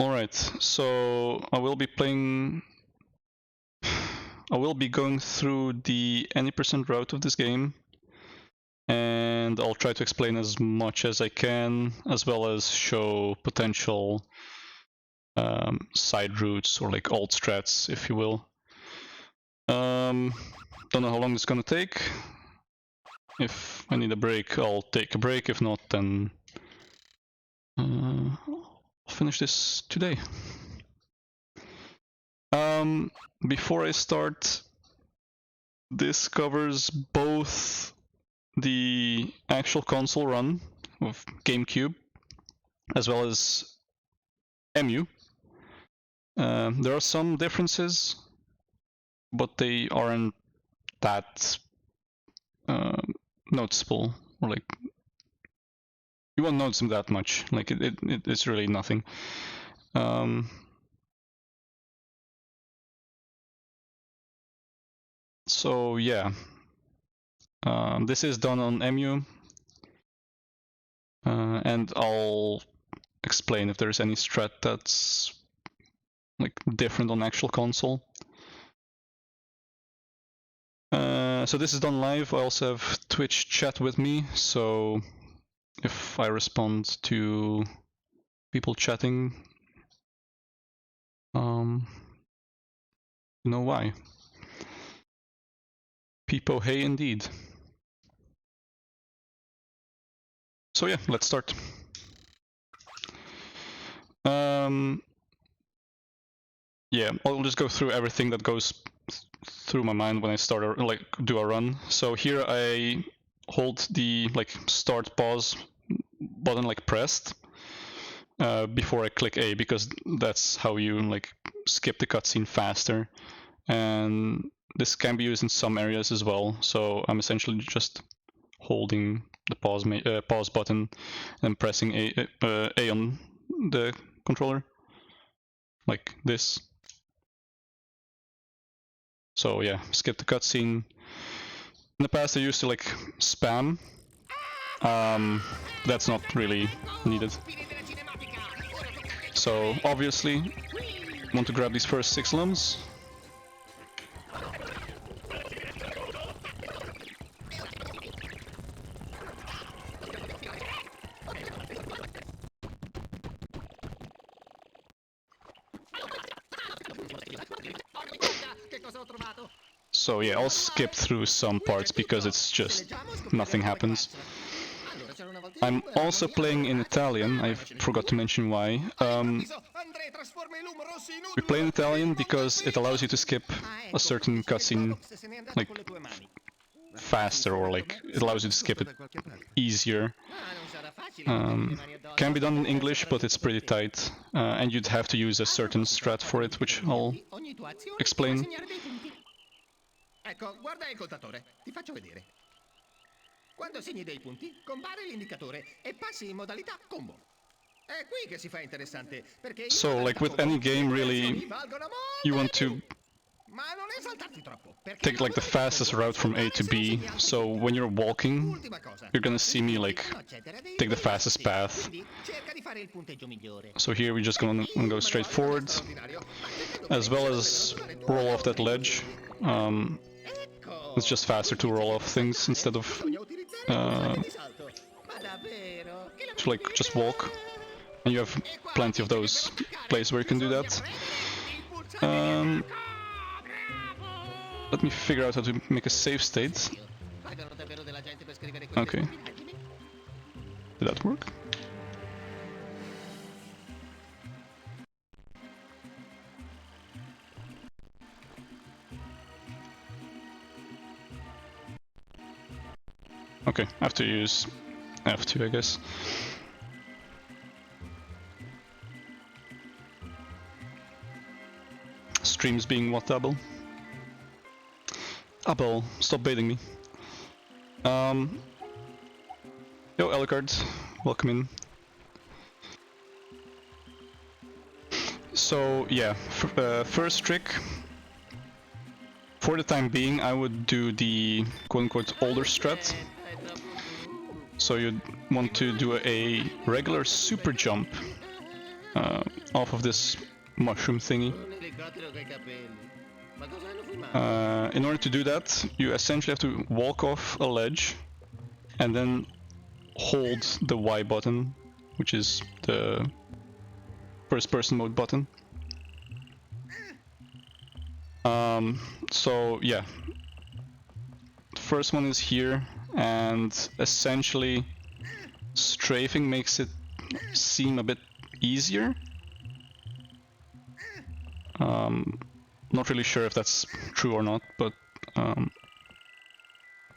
Alright, so I will be going through the any percent route of this game, and I'll try to explain as much as I can, as well as show potential side routes or like alt strats, if you will. Don't know how long it's gonna take. If I need a break, I'll take a break. If not, then I'll finish this today. Before I start, this covers both the actual console run of GameCube as well as EMU. There are some differences, but they aren't that noticeable, or like you won't notice them that much. Like it's really nothing. So yeah, this is done on EMU, and I'll explain if there's any strat that's like different on actual console. So this is done live. I also have Twitch chat with me, so if I respond to people chatting, you know why. Peepo hey indeed. So yeah, let's start. Yeah, I'll just go through everything that goes through my mind when I start or like do a run. So here I hold the like start pause button like pressed before I click A, because that's how you like skip the cutscene faster, and this can be used in some areas as well. So I'm essentially just holding the pause button and pressing A on the controller like this. So yeah, skip the cutscene. In the past I used to like spam. That's not really needed. So obviously, want to grab these first 6 limbs. So yeah, I'll skip through some parts because it's just nothing happens. I'm also playing in Italian. I forgot to mention why. We play in Italian because it allows you to skip a certain cutscene like faster, or like it allows you to skip it easier. Can be done in English, but it's pretty tight, and you'd have to use a certain strat for it, which I'll explain. Ecco, guarda il contatore, ti faccio vedere. Quando segni dei punti, compare l'indicatore e passi in modalità combo. È qui che si fa interessante, perché So, like with any game, really, you want to take like the fastest route from A to B. So when you're walking, you're gonna see me like take the fastest path. So here we're just gonna go straight forward, as well as roll off that ledge. It's just faster to roll off things instead of to like just walk, and you have plenty of those places where you can do that. Let me figure out how to make a save state. Okay. Did that work? Okay, I have to use F2, I guess. Streams being what, Abel? Abel, stop baiting me. Yo, Alucard, welcome in. So yeah, first trick. For the time being, I would do the quote-unquote older strat. So you'd want to do a regular super jump off of this mushroom thingy. In order to do that, you essentially have to walk off a ledge and then hold the Y button, which is the first person mode button. So yeah, the first one is here, and essentially strafing makes it seem a bit easier. Not really sure if that's true or not, but at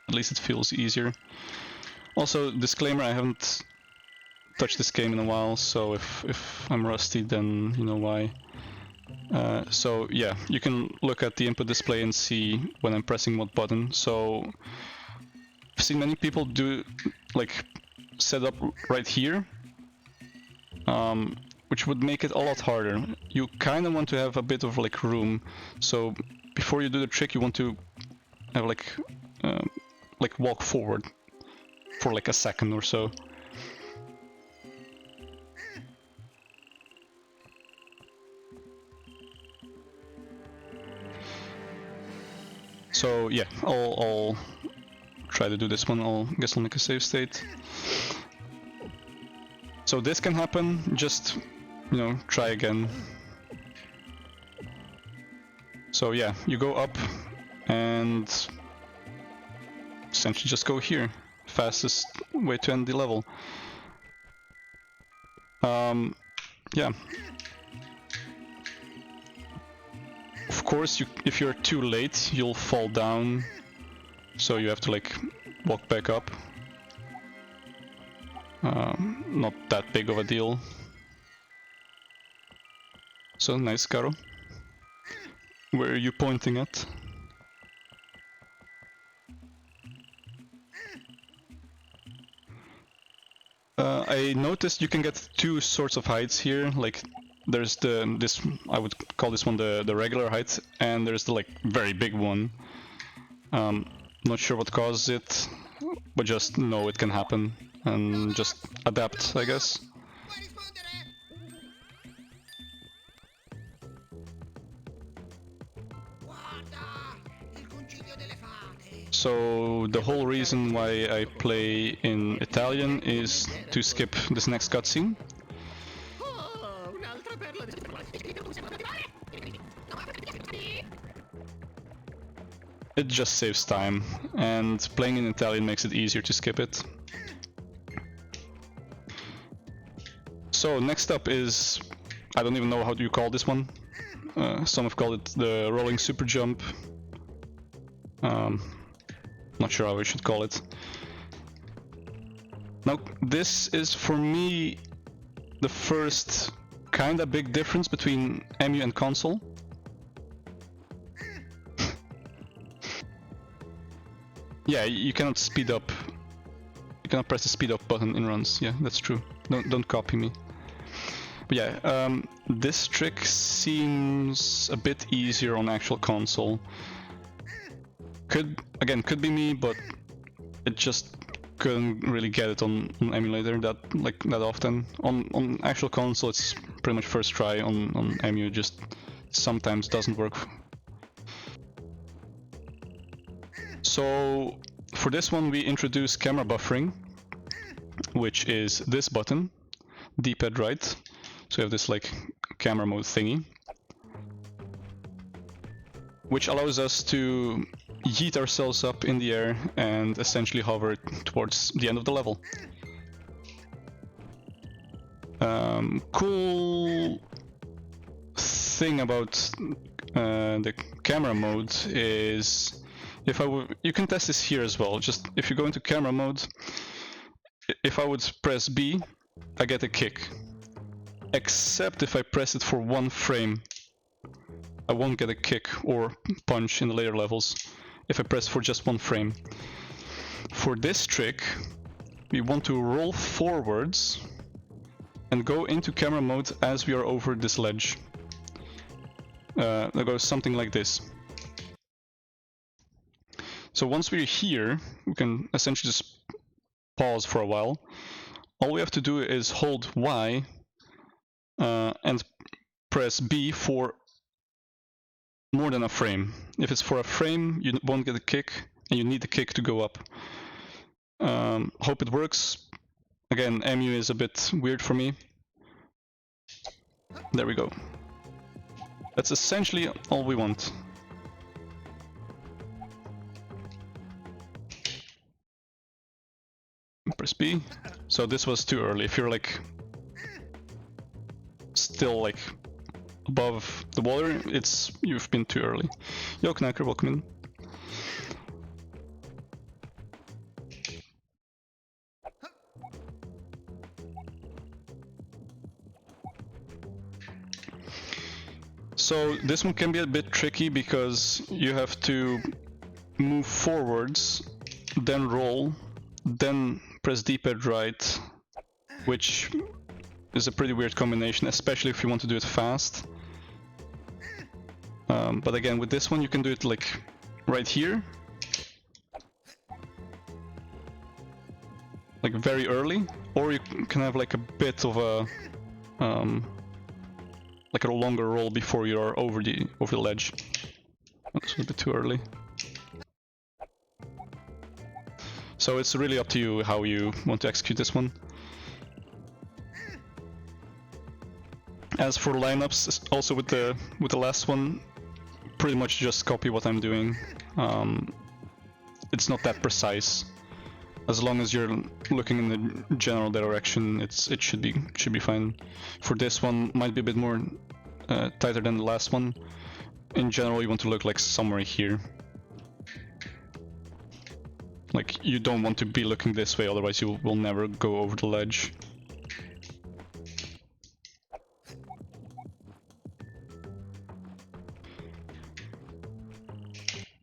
least it feels easier. Also, disclaimer, I haven't touched this game in a while, so if I'm rusty, then you know why. So yeah, you can look at the input display and see when I'm pressing what button. So I've seen many people do like set up right here, which would make it a lot harder. You kind of want to have a bit of like room, so before you do the trick, you want to have like walk forward for like a second or so. So yeah, I'll try to do this one. Guess I'll make a save state. So this can happen, just, you know, try again. So yeah, you go up and essentially just go here. Fastest way to end the level. Yeah. Of course, if you're too late, you'll fall down. So you have to like walk back up. Not that big of a deal. So nice, Caro. Where are you pointing at? I noticed you can get two sorts of heights here. Like, there's this I would call this one the regular height, and there's the like very big one. Not sure what causes it, but just know it can happen and just adapt, I guess. So the whole reason why I play in Italian is to skip this next cutscene. It just saves time, and playing in Italian makes it easier to skip it. So next up is, I don't even know how do you call this one. Some have called it the rolling super jump. Not sure how I should call it. Now, this is for me the first kinda big difference between EMU and console. Yeah, you cannot speed up. You cannot press the speed up button in runs. Yeah, that's true. Don't copy me. But yeah, this trick seems a bit easier on actual console. Could be me, but it just couldn't really get it on emulator that often. On actual console, it's pretty much first try. On EMU, just sometimes doesn't work. So for this one, we introduce camera buffering, which is this button, D-pad right. So we have this like camera mode thingy, which allows us to yeet ourselves up in the air and essentially hover towards the end of the level. Cool thing about the camera mode is, you can test this here as well. Just if you go into camera mode, if I would press B, I get a kick. Except if I press it for one frame, I won't get a kick or punch in the later levels if I press for just one frame. For this trick, we want to roll forwards and go into camera mode as we are over this ledge. That goes something like this. So once we're here, we can essentially just pause for a while. All we have to do is hold Y and press B for more than a frame. If it's for a frame, you won't get a kick, and you need the kick to go up. Hope it works. Again, EMU is a bit weird for me. There we go. That's essentially all we want. Press B. So this was too early. If you're like still like above the water, you've been too early. Yo, Knacker, welcome in. So this one can be a bit tricky because you have to move forwards, then roll, then press D-pad right, which is a pretty weird combination, especially if you want to do it fast. But again, with this one you can do it like right here, like very early, or you can have like a bit of a like a longer roll before you're over the ledge. That's a bit too early. So it's really up to you how you want to execute this one. As for lineups, also with the last one, pretty much just copy what I'm doing. It's not that precise. As long as you're looking in the general direction, it should be fine. For this one, might be a bit more tighter than the last one. In general, you want to look like somewhere here. Like, you don't want to be looking this way, otherwise you will never go over the ledge.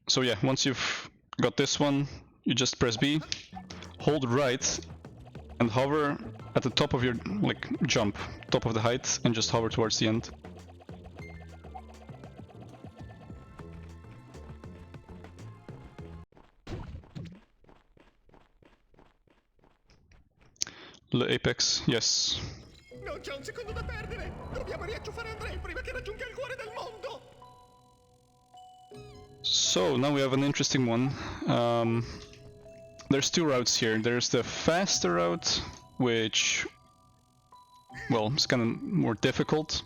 So yeah, once you've got this one, you just press B, hold right, and hover at the top of your, like, jump, top of the height, and just hover towards the end. The apex, yes. Non c'è un secondo da perdere! Dobbiamo riacciuffare Andrej prima che raggiunga il cuore del mondo! So, now we have an interesting one. There's two routes here. There's the faster route, which, well, it's kind of more difficult.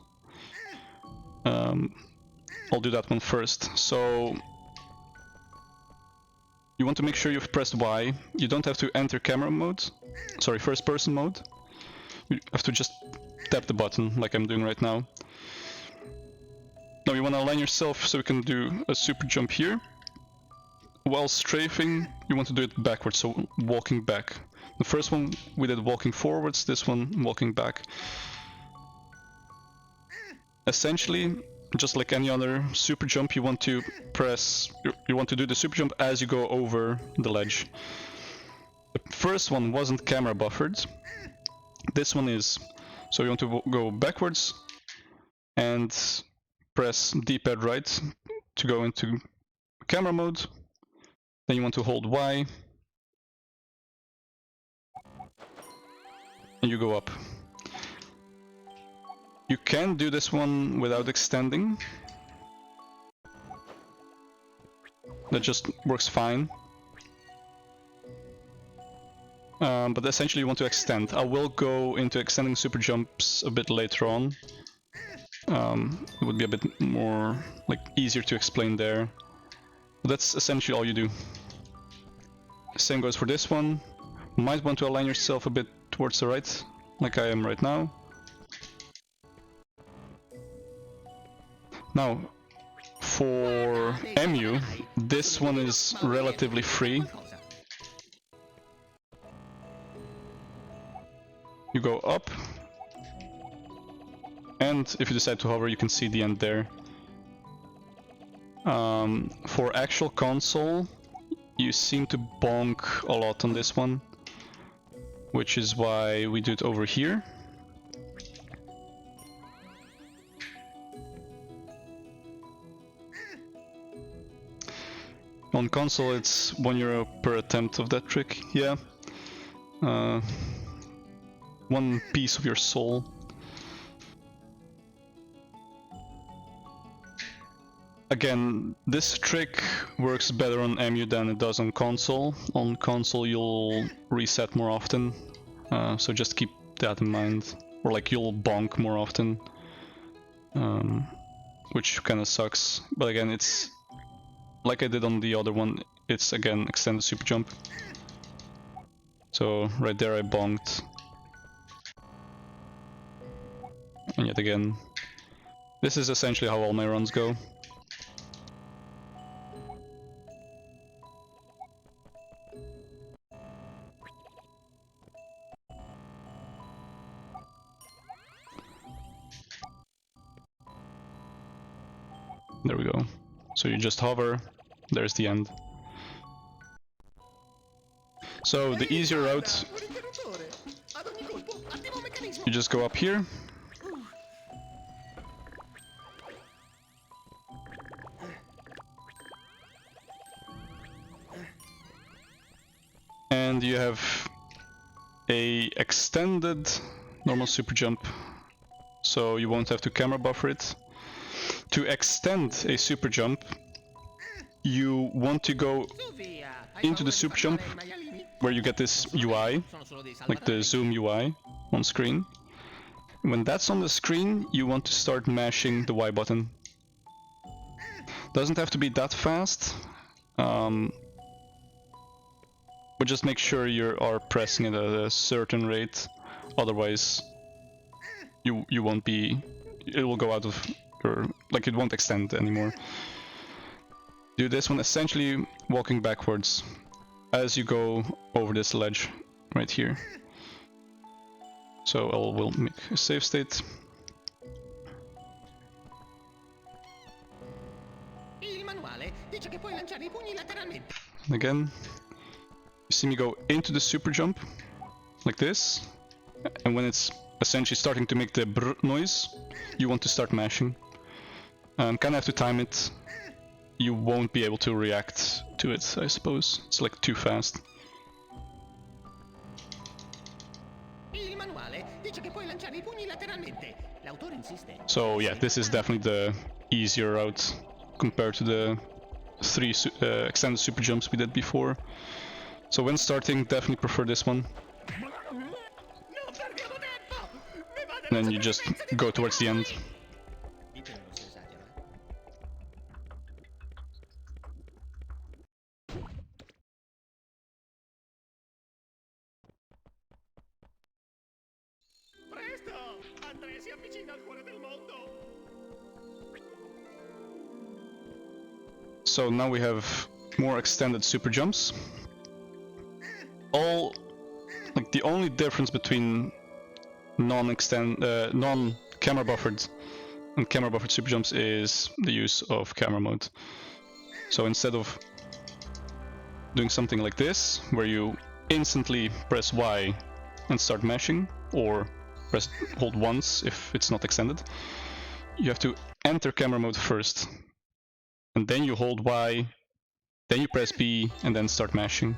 I'll do that one first. So, you want to make sure you've pressed Y. You don't have to enter camera mode. Sorry, first person mode. You have to just tap the button like I'm doing right now. Now you want to align yourself so you can do a super jump here. While strafing, you want to do it backwards, so walking back. The first one we did walking forwards, this one walking back. Essentially, just like any other super jump, you want to do the super jump as you go over the ledge. The first one wasn't camera buffered. This one is. So you want to go backwards and press D-pad right to go into camera mode. Then you want to hold Y. And you go up. You can do this one without extending. That just works fine. But essentially you want to extend. I will go into extending super jumps a bit later on. It would be a bit more, like, easier to explain there. But that's essentially all you do. Same goes for this one. Might want to align yourself a bit towards the right, like I am right now. Now, for EMU, this one is relatively free. You go up, and if you decide to hover, you can see the end there. For actual console, you seem to bonk a lot on this one, which is why we do it over here. On console, it's €1 per attempt of that trick, yeah. One piece of your soul. again, this trick works better on EMU than it does on console. On console you'll reset more often, so just keep that in mind. Or like you'll bonk more often, which kind of sucks. But again, it's like I did on the other one, it's again extended super jump. So right there I bonked. And yet again, this is essentially how all my runs go. There we go. So you just hover, there's the end. So the easier route, you just go up here. And you have a extended normal super jump, so you won't have to camera buffer it. To extend a super jump, you want to go into the super jump where you get this UI, like the zoom UI on screen. When that's on the screen, you want to start mashing the Y button. Doesn't have to be that fast, but just make sure you are pressing it at a certain rate, otherwise you won't be, it will go out of your, like it won't extend anymore. Do this one essentially walking backwards as you go over this ledge right here. So we'll make a save state. And again, you see me go into the super jump like this, and when it's essentially starting to make the brr noise, you want to start mashing. Kinda have to time it. You won't be able to react to it, I suppose. It's like too fast. So yeah, this is definitely the easier route compared to the 3 extended super jumps we did before. So when starting, definitely prefer this one. And then you just go towards the end. So now we have more extended super jumps. All, like the only difference between non-camera buffered and camera buffered super jumps is the use of camera mode. So instead of doing something like this, where you instantly press Y and start mashing, or hold once if it's not extended, you have to enter camera mode first, and then you hold Y, then you press B, and then start mashing.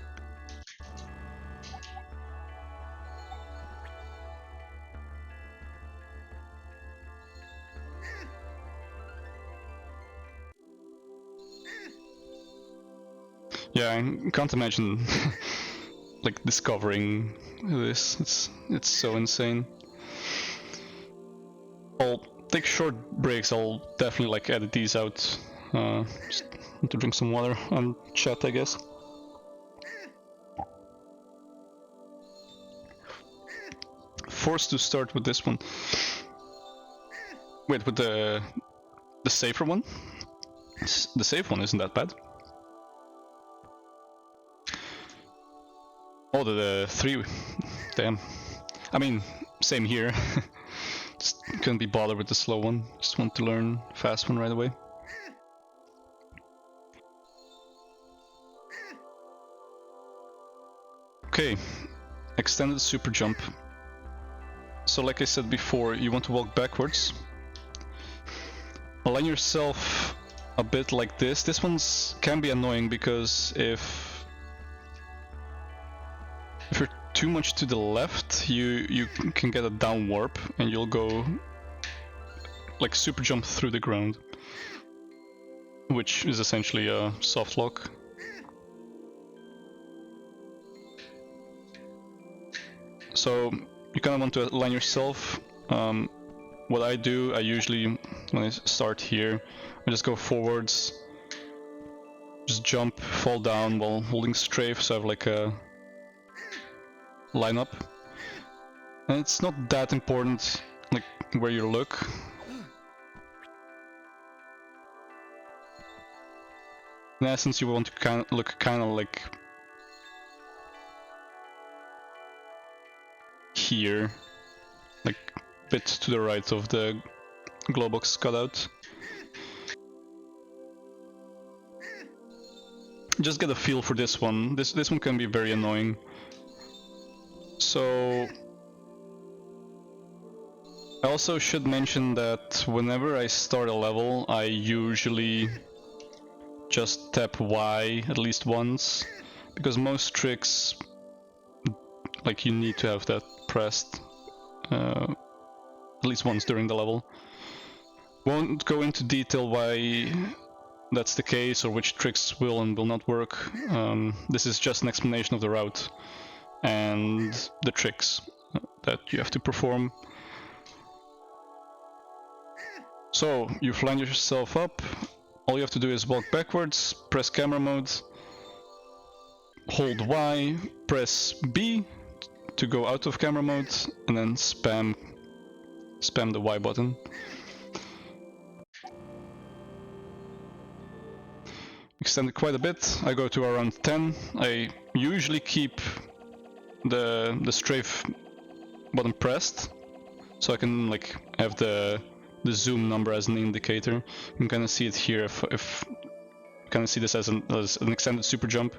Yeah, I can't imagine like discovering this. It's so insane. I'll take short breaks. I'll definitely like edit these out. Just need to drink some water and chat, I guess. Forced to start with this one. Wait, with the safer one? The safe one isn't that bad. Oh, the 3. Damn. I mean, same here. Just couldn't be bothered with the slow one. Just want to learn fast one right away. Okay, extended super jump. So like I said before, you want to walk backwards. Align yourself a bit like this. This one's can be annoying because if you're too much to the left, you can get a down warp and you'll go like super jump through the ground. which is essentially a soft lock. So you kind of want to align yourself. What I do, I usually, when I start here, I just go forwards, just jump, fall down while holding strafe, so I have like a lineup. And it's not that important, like, where you look. In essence, you want to look kind of like here, like a bit to the right of the glowbox cutout. Just get a feel for this one. This one can be very annoying. So I also should mention that whenever I start a level, I usually just tap Y at least once, because most tricks, like, you need to have that pressed at least once during the level. Won't go into detail why that's the case or which tricks will and will not work. This is just an explanation of the route and the tricks that you have to perform. So you've lined yourself up. All you have to do is walk backwards, press camera mode, hold Y, press B to go out of camera mode, and then spam the Y button. Extend it quite a bit. I go to around 10. I usually keep the strafe button pressed, so I can like have the zoom number as an indicator. You can kind of see it here. If you kind of see this as an extended super jump,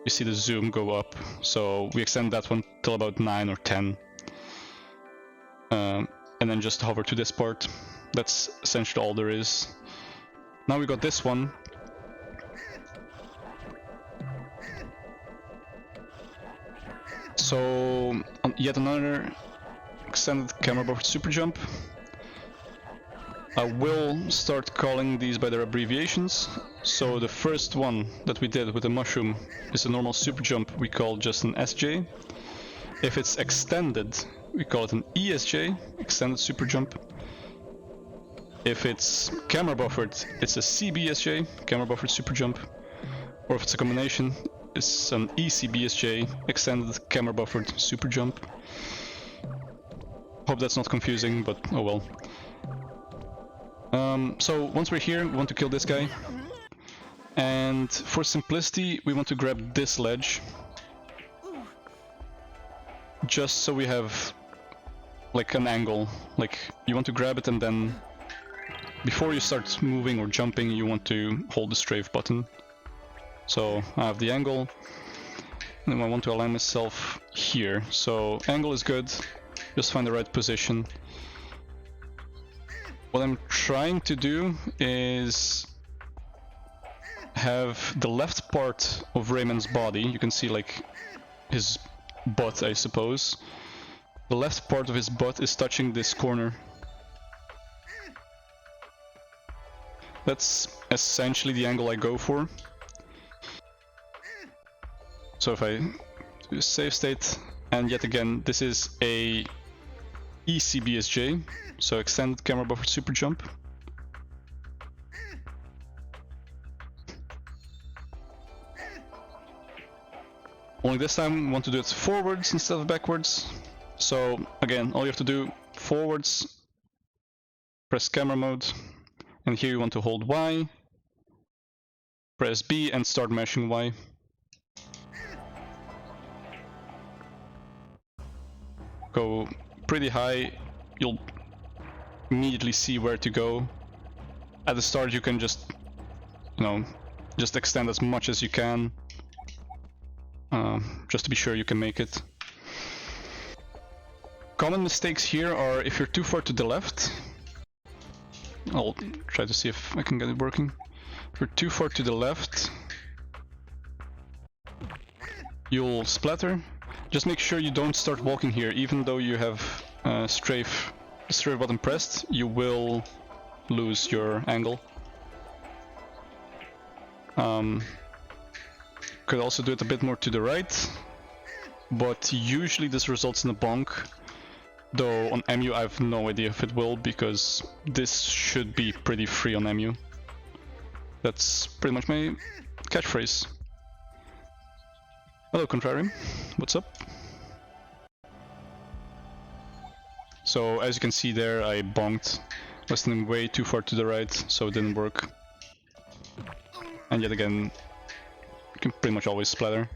you see the zoom go up. So we extend that one till about 9 or 10, and then just hover to this part. That's essentially all there is. Now we got this one. So yet another extended camera buffer super jump. I will start calling these by their abbreviations. So the first one that we did with the mushroom is a normal super jump, we call just an SJ. If it's extended, we call it an ESJ, extended super jump. If it's camera buffered, it's a CBSJ, camera buffered super jump. Or if it's a combination, it's an ECBSJ, extended camera buffered super jump. Hope that's not confusing, but oh well. So once we're here, we want to kill this guy. And for simplicity, we want to grab this ledge. Just so we have like an angle. Like, you want to grab it and then before you start moving or jumping, you want to hold the strafe button. So I have the angle, and I want to align myself here. So angle is good, just find the right position. What I'm trying to do is have the left part of Rayman's body, you can see like his butt, I suppose. The left part of his butt is touching this corner. That's essentially the angle I go for. So if I do a save state, and yet again, this is a ECBSJ, so extended camera buffer super jump. Only this time we want to do it forwards instead of backwards. So again, all you have to do, forwards, press camera mode, and here you want to hold Y, press B and start mashing Y. Go pretty high, you'll immediately see where to go. At the start you can just, just extend as much as you can, just to be sure you can make it. Common mistakes here are if you're too far to the left. I'll try to see if I can get it working. If you're too far to the left, you'll splatter. Just make sure you don't start walking here, even though you have strafe button pressed, you will lose your angle. Could also do it a bit more to the right, but usually this results in a bonk. Though on EMU I have no idea if it will, because this should be pretty free on EMU. That's pretty much my catchphrase. Hello Contrarium, what's up? So as you can see there, I bonked, listening way too far to the right, so it didn't work. And yet again, you can pretty much always splatter.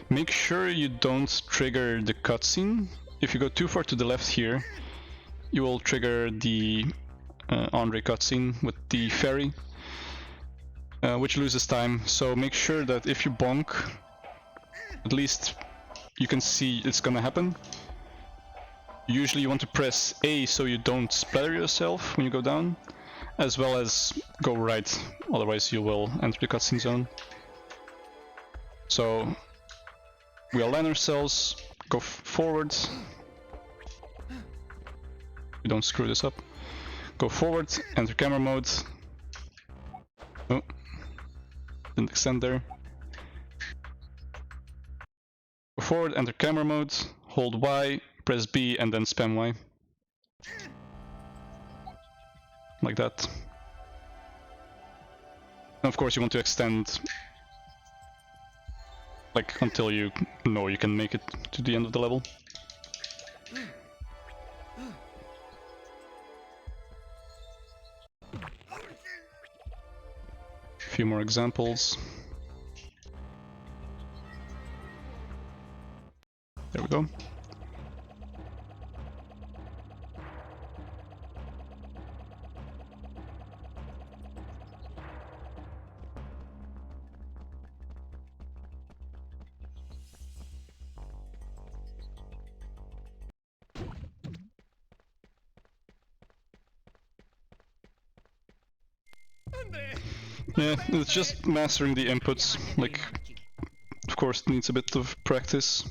Make sure you don't trigger the cutscene. If you go too far to the left here, you will trigger the Andre cutscene with the ferry, which loses time. So make sure that if you bonk, at least you can see it's gonna happen. Usually you want to press A so you don't splatter yourself when you go down, as well as go right, otherwise you will enter the cutscene zone. So we align ourselves, go forward. We don't screw this up. Go forward, enter camera mode. Oh, didn't extend there. Go forward, enter camera mode, hold Y, press B, and then spam Y. Like that. And of course you want to extend like until you know you can make it to the end of the level. A few more examples. There we go. Yeah, it's just mastering the inputs. Like, of course, it needs a bit of practice.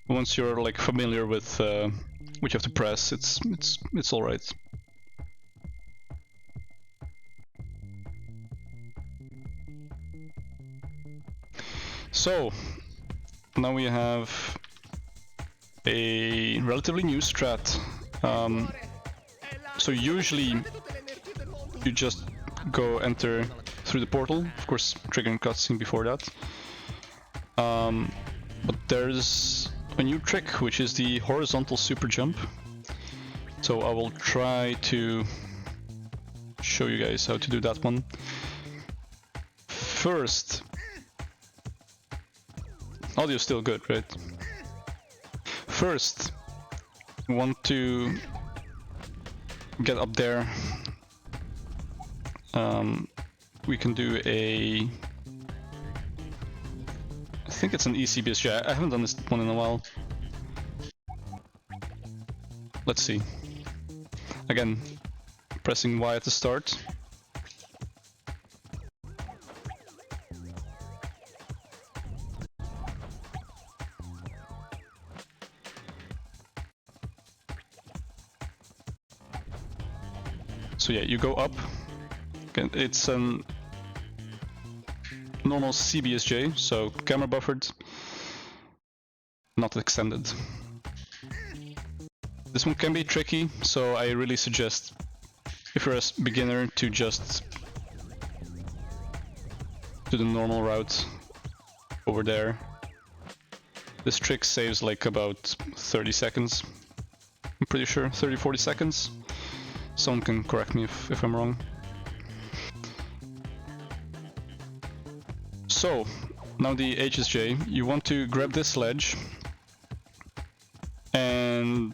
Once you're like familiar with what you have to press, it's all right. So now we have a relatively new strat. So usually you just go enter through the portal, of course triggering cutscene before that. But there's a new trick, which is the horizontal super jump. So I will try to show you guys how to do that one. First, audio's still good, right? First, you want to get up there. We can do a... I think it's an ECBSJ. I haven't done this one in a while. Let's see. Again, pressing Y at the start. So yeah, you go up. Okay, it's an normal CBSJ, so camera buffered, not extended. This one can be tricky, so I really suggest, if you're a beginner, to just do the normal route over there. This trick saves like about 30 seconds, I'm pretty sure, 30-40 seconds. Someone can correct me if I'm wrong. So, now the HSJ, you want to grab this ledge and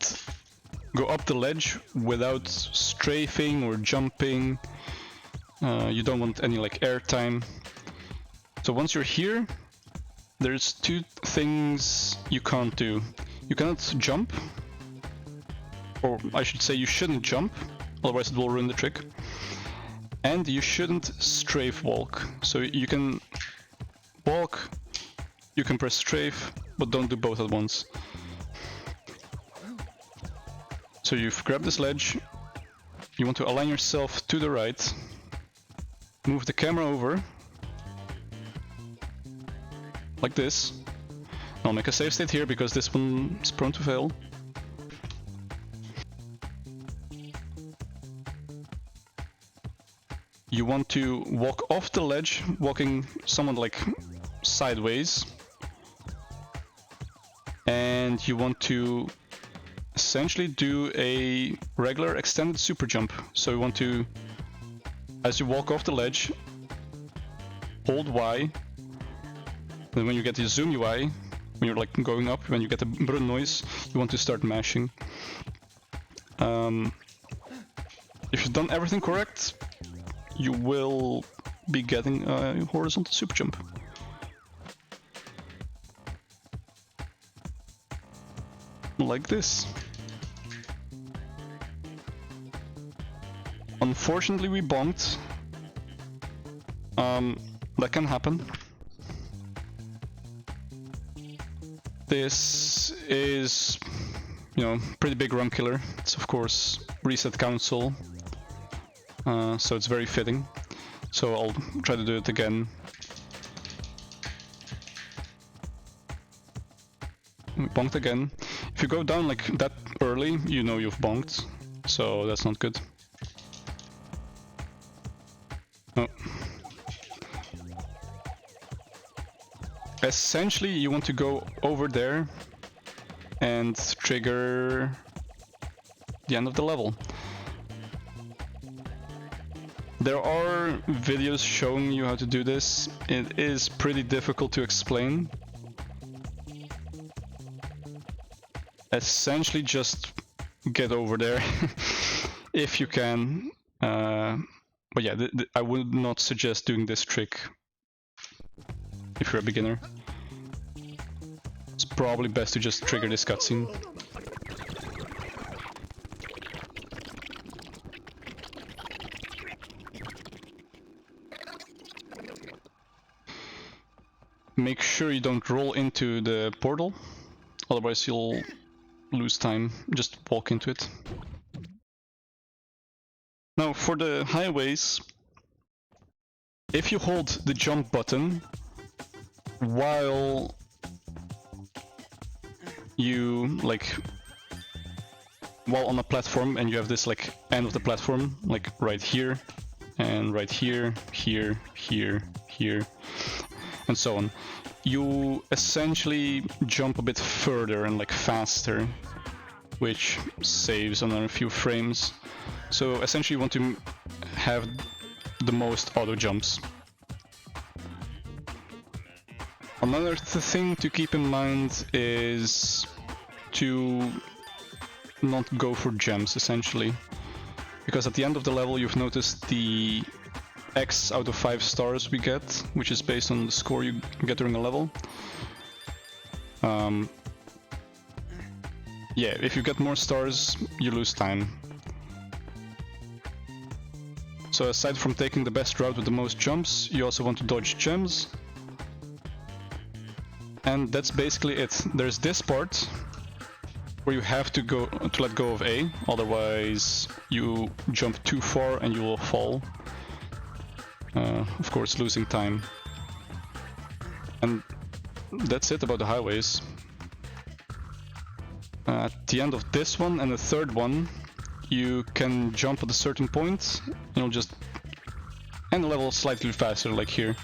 go up the ledge without strafing or jumping. You don't want any like air time. So once you're here, there's two things you can't do. You cannot jump, or I should say you shouldn't jump, otherwise it will ruin the trick. And you shouldn't strafe walk. So you can walk, you can press strafe, but don't do both at once. So you've grabbed this ledge, you want to align yourself to the right, move the camera over, like this. I'll make a save state here because this one is prone to fail. You want to walk off the ledge, walking somewhat like sideways. And you want to essentially do a regular extended super jump. So you want to, as you walk off the ledge, hold Y. Then when you get the zoom UI, when you're like going up, when you get the brun noise, you want to start mashing. If you've done everything correct, you will be getting a horizontal super jump. Like this. Unfortunately, we bonked. That can happen. This is, you know, pretty big run killer. It's of course reset council, so it's very fitting. So I'll try to do it again. We bonked again. If you go down like that early, you know you've bonked, so that's not good. Oh. Essentially, you want to go over there and trigger the end of the level. There are videos showing you how to do this. It is pretty difficult to explain. Essentially, just get over there if you can. But yeah, I would not suggest doing this trick if you're a beginner. It's probably best to just trigger this cutscene. Make sure you don't roll into the portal, otherwise you'll lose time. Just walk into it. Now for the highways, if you hold the jump button while you while on a platform and you have this like end of the platform like right here and right here, here, here, here, and so on, you essentially jump a bit further and like faster, which saves another few frames. So essentially you want to have the most auto jumps. Another thing to keep in mind is to not go for gems, essentially. Because at the end of the level you've noticed the X out of 5 stars we get, which is based on the score you get during a level. Yeah, if you get more stars, you lose time. So aside from taking the best route with the most jumps, you also want to dodge gems. And that's basically it. There's this part where you have to let go of A, otherwise you jump too far and you will fall. Of course, losing time. And that's it about the highways. At the end of this one and the third one, you can jump at a certain point, and you'll just end the level slightly faster, like here.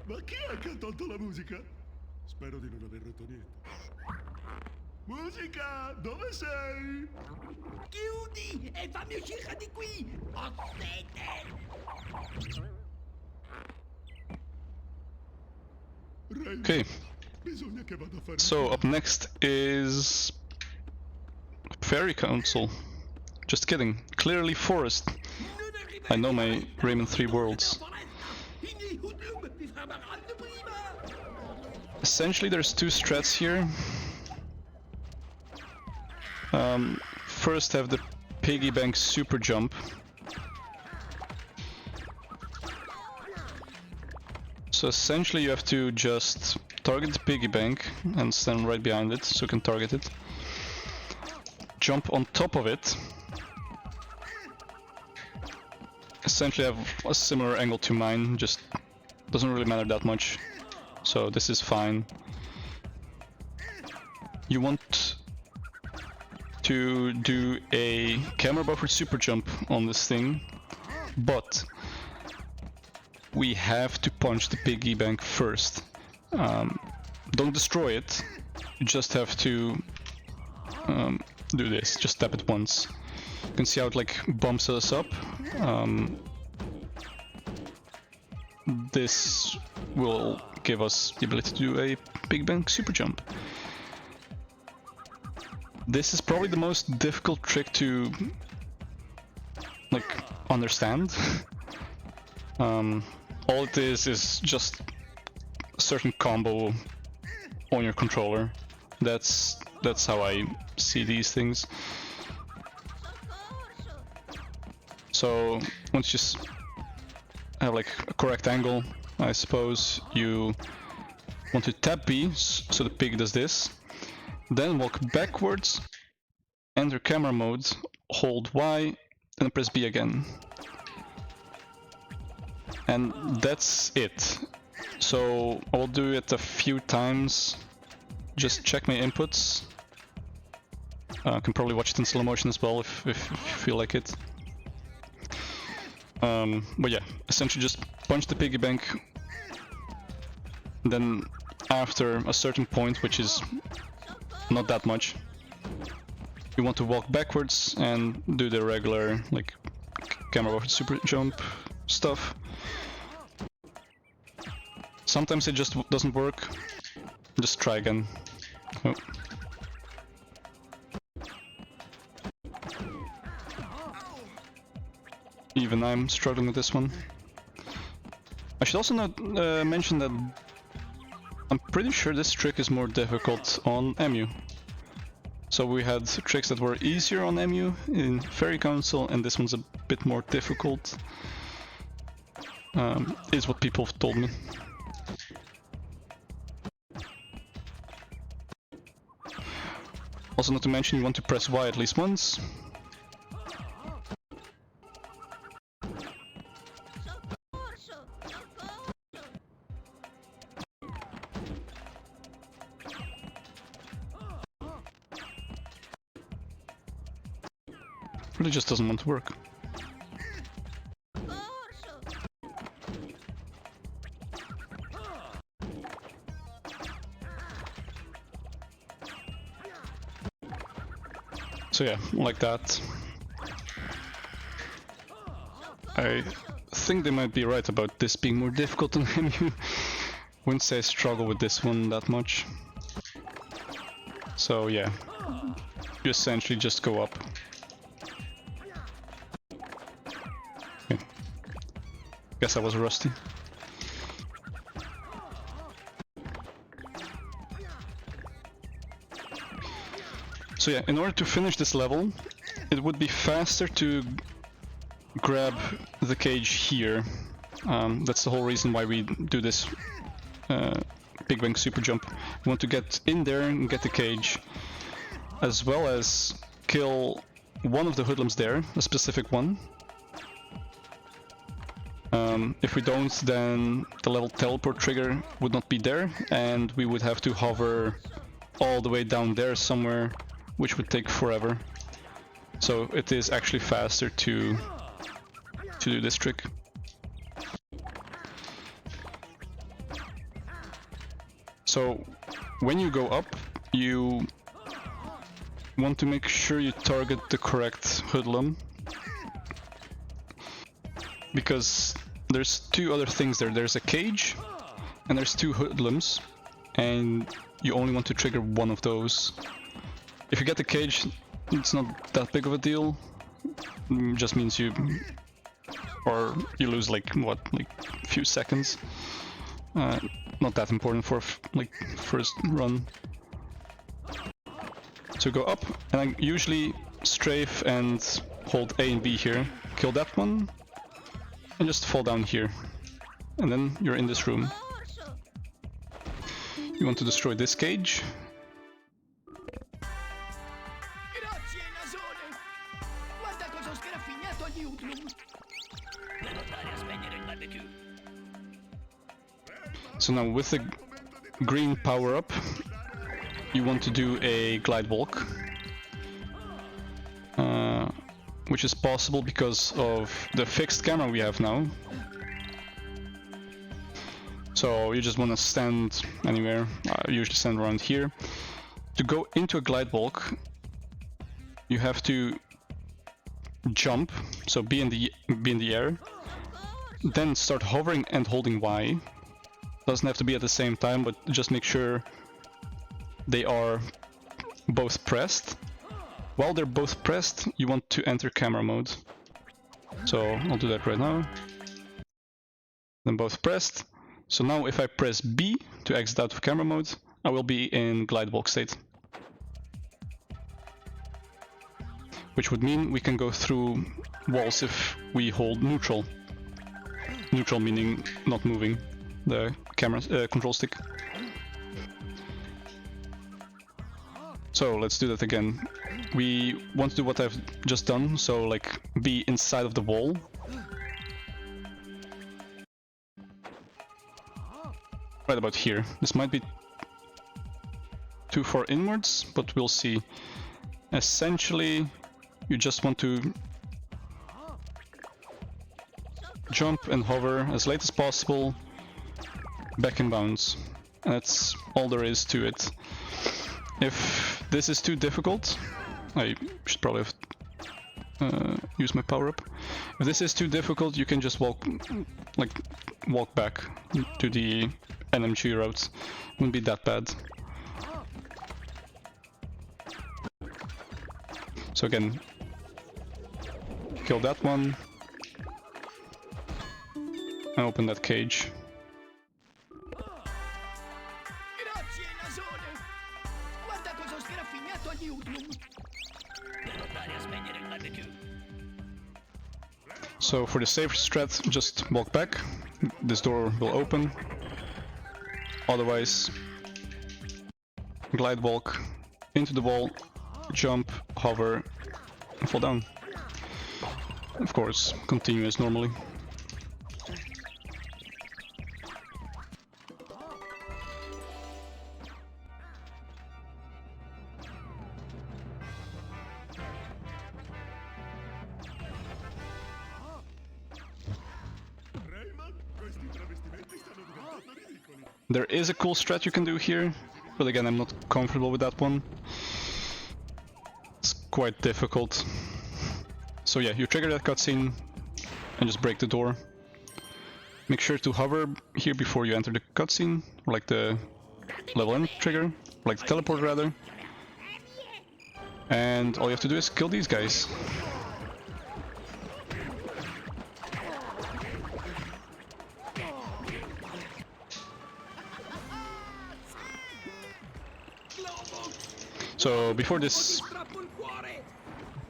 Ma chi è che ha tolto la musica? Spero di non aver rotto niente. Musica, dove sei? Chiudi e fammi uscire di qui! Ho sete! Rayman, Okay, bisogna che vada a fare. so up next is Fairy Council. Just kidding, Clearleaf Forest. I know my Rayman 3 worlds. In die Hoodlum mi fa marrando prima! Essentially, there's two strats here. First, have the piggy bank super jump. So essentially, you have to just target the piggy bank and stand right behind it, so you can target it. Jump on top of it. Essentially, have a similar angle to mine, just doesn't really matter that much. So this is fine. You want to do a camera buffered super jump on this thing, but we have to punch the piggy bank first. Don't destroy it, you just have to do this, just tap it once. You can see how it like bumps us up. This will give us the ability to do a piggy bank super jump. This is probably the most difficult trick to like understand. All it is just a certain combo on your controller. That's how I see these things. So once you just have like a correct angle, I suppose you want to tap B so the pig does this. Then walk backwards, enter camera mode, hold Y, and press B again. And that's it. So I'll do it a few times. Just check my inputs. I can probably watch it in slow motion as well if you feel like it. But yeah, essentially just punch the piggy bank. Then after a certain point, which is not that much, you want to walk backwards and do the regular like camera buffered super jump stuff. Sometimes it just doesn't work. Just try again. Oh. Even I'm struggling with this one. I should also mention that I'm pretty sure this trick is more difficult on EMU. So we had tricks that were easier on EMU in Fairy Council, and this one's a bit more difficult. Is what people have told me. Also, not to mention, you want to press Y at least once. Really just doesn't want to work. So yeah, like that. I think they might be right about this being more difficult than EMU. Wouldn't say I struggle with this one that much. So yeah, you essentially just go up. Okay. Guess I was rusty. So yeah, in order to finish this level, it would be faster to grab the cage here. That's the whole reason why we do this Big Bang Super Jump. We want to get in there and get the cage, as well as kill one of the hoodlums there, a specific one. If we don't, then the level teleport trigger would not be there, and we would have to hover all the way down there somewhere, which would take forever. So it is actually faster to do this trick. So when you go up, you want to make sure you target the correct hoodlum, because there's two other things there. There's a cage and there's two hoodlums, and you only want to trigger one of those. If you get the cage, it's not that big of a deal. It just means you lose like what, like a few seconds. Not that important for like first run. So go up, and I usually strafe and hold A and B here. Kill that one, and just fall down here. And then you're in this room. You want to destroy this cage. Grazie, Nasone! Guarda cosa ho sgraffignato agli Hoodlum! Non andare a spegnere il barbecue! So now with the green power up, you want to do a glide walk. Which is possible because of the fixed camera we have now. So you just want to stand anywhere. I usually stand around here. To go into a glide walk, you have to jump, so be in the air, then start hovering and holding Y. Doesn't have to be at the same time, but just make sure they are both pressed. While they're both pressed, you want to enter camera mode. So I'll do that right now. Then both pressed. So now if I press B to exit out of camera mode, I will be in glide walk state. Which would mean we can go through walls if we hold neutral. Neutral meaning not moving the camera control stick. So let's do that again. We want to do what I've just done, so like be inside of the wall. Right about here. This might be too far inwards, but we'll see. Essentially, you just want to jump and hover as late as possible, back in bounds. And that's all there is to it. If this is too difficult, I should probably have used my power up. If this is too difficult, you can just walk back to the NMG route. Wouldn't be that bad. So again, kill that one and open that cage. Grazie, Nasone! Guarda cosa ho sgraffignato agli Hoodlum! Non andare a spegnere il barbecue! So for the safe strat, just walk back. This door will open. Otherwise, glide walk into the wall, jump, hover, and fall down. Of course, continue as normally. Rayman, questi travestimenti stanno diventando ridicoli. There is a cool strat you can do here, but again, I'm not comfortable with that one. It's quite difficult. So yeah, you trigger that cutscene and just break the door. Make sure to hover here before you enter the cutscene, or like the level end trigger, or like the teleport rather. And all you have to do is kill these guys. So before this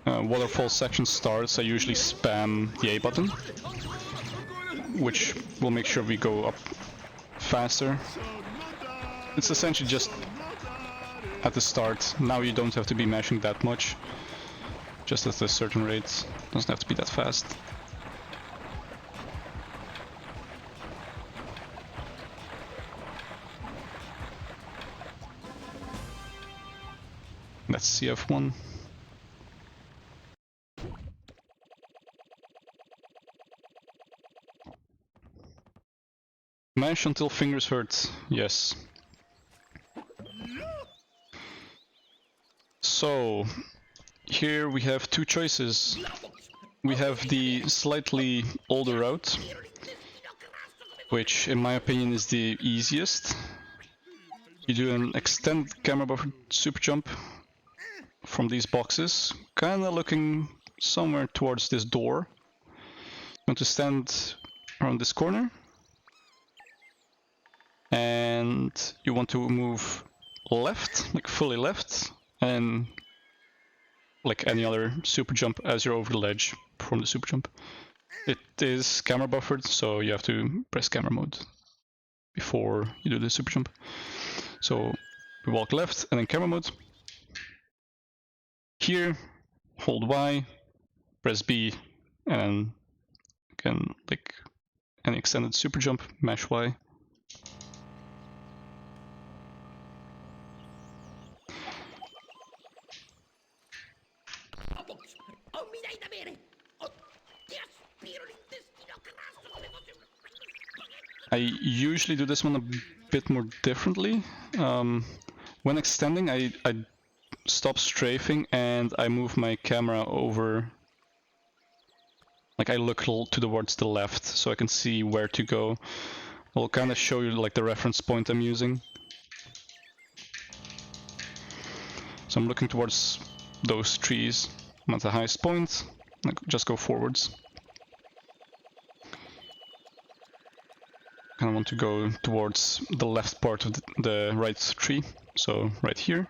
waterfall section starts, I usually spam the A button, which will make sure we go up faster. It's essentially just at the start. Now you don't have to be mashing that much, just at a certain rate. Doesn't have to be that fast. That's CF1. Mash until fingers hurt. Yes. So, here we have two choices. We have the slightly older route, which in my opinion is the easiest. You do an extended camera buffer super jump from these boxes, kinda looking somewhere towards this door. You want to stand around this corner. and you want to move left, like fully left, and like any other super jump as you're over the ledge, perform the super jump. It is camera buffered, so you have to press camera mode before you do the super jump. So we walk left and then camera mode. Here, hold Y, press B, and can like any extended super jump, mash Y. Oh, mi dai da bere! Oh, ti aspiro l'intestino grasso come fosse un... I usually do this one a bit more differently. When extending, I stop strafing and I move my camera over. Like I look towards the left so I can see where to go. I'll kind of show you like the reference point I'm using. So I'm looking towards those trees. I'm at the highest point. Like just go forwards. Kind of want to go towards the left part of the right tree, so right here.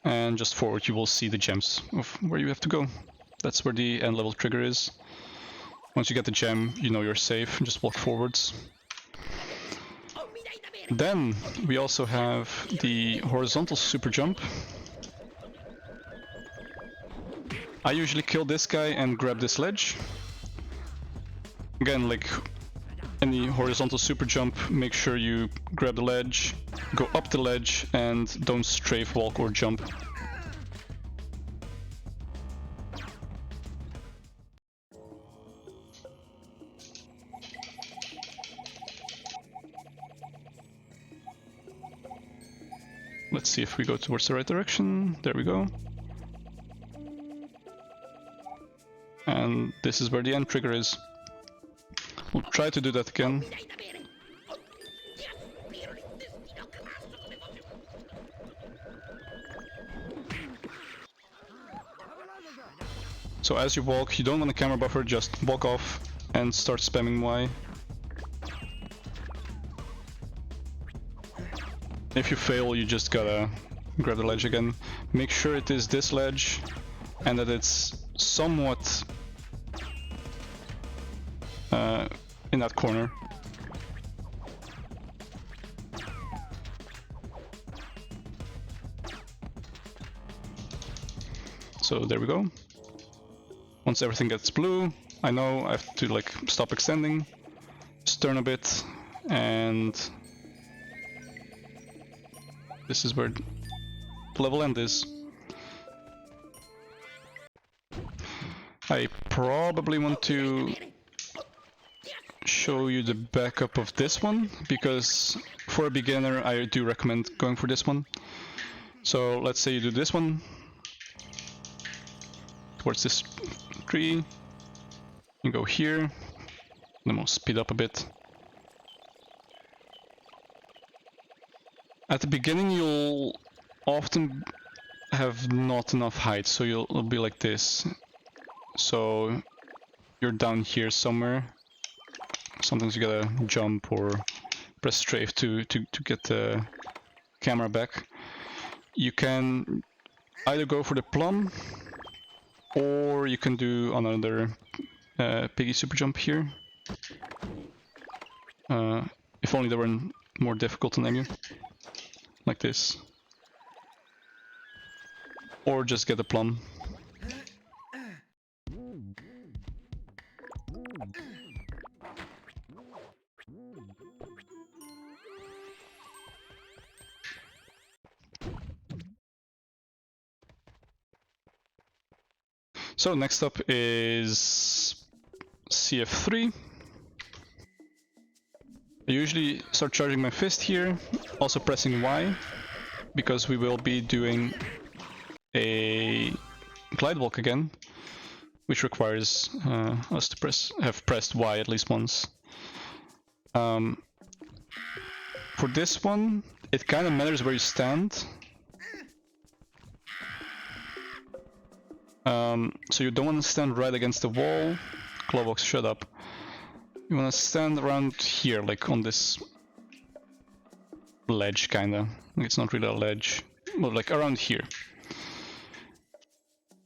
And just forward you will see the gems of where you have to go. That's where the end level trigger is. Once you get the gem, you know you're safe, just walk forwards. Then we also have the horizontal super jump. I usually kill this guy and grab this ledge. Again, like any horizontal super jump, make sure you grab the ledge, go up the ledge, and don't strafe, walk, or jump. Let's see if we go towards the right direction. There we go. And this is where the end trigger is. We'll try to do that again. So as you walk, you don't want a camera buffer, just walk off and start spamming Y. If you fail, you just gotta grab the ledge again. Make sure it is this ledge and that it's somewhat in that corner. So there we go. Once everything gets blue, I know I have to like stop extending, just turn a bit, and this is where the level end is. I probably want to show you the backup of this one, because for a beginner I do recommend going for this one. So let's say you do this one towards this tree, you go here, then we'll speed up a bit. At the beginning you'll often have not enough height, so it'll be like this. So you're down here somewhere. Sometimes you gotta jump or press strafe to get the camera back. You can either go for the plum, or you can do another piggy super jump here. If only they were more difficult on EMU. Like this. Or just get the plum. So next up is CF3. I usually start charging my fist here, also pressing Y, because we will be doing a glide walk again, which requires us to have pressed Y at least once. For this one, it kind of matters where you stand. So you don't want to stand right against the wall. Clawbox, shut up. You You wanna stand around here, like on this ledge, kinda. It's not really a ledge, but like around here.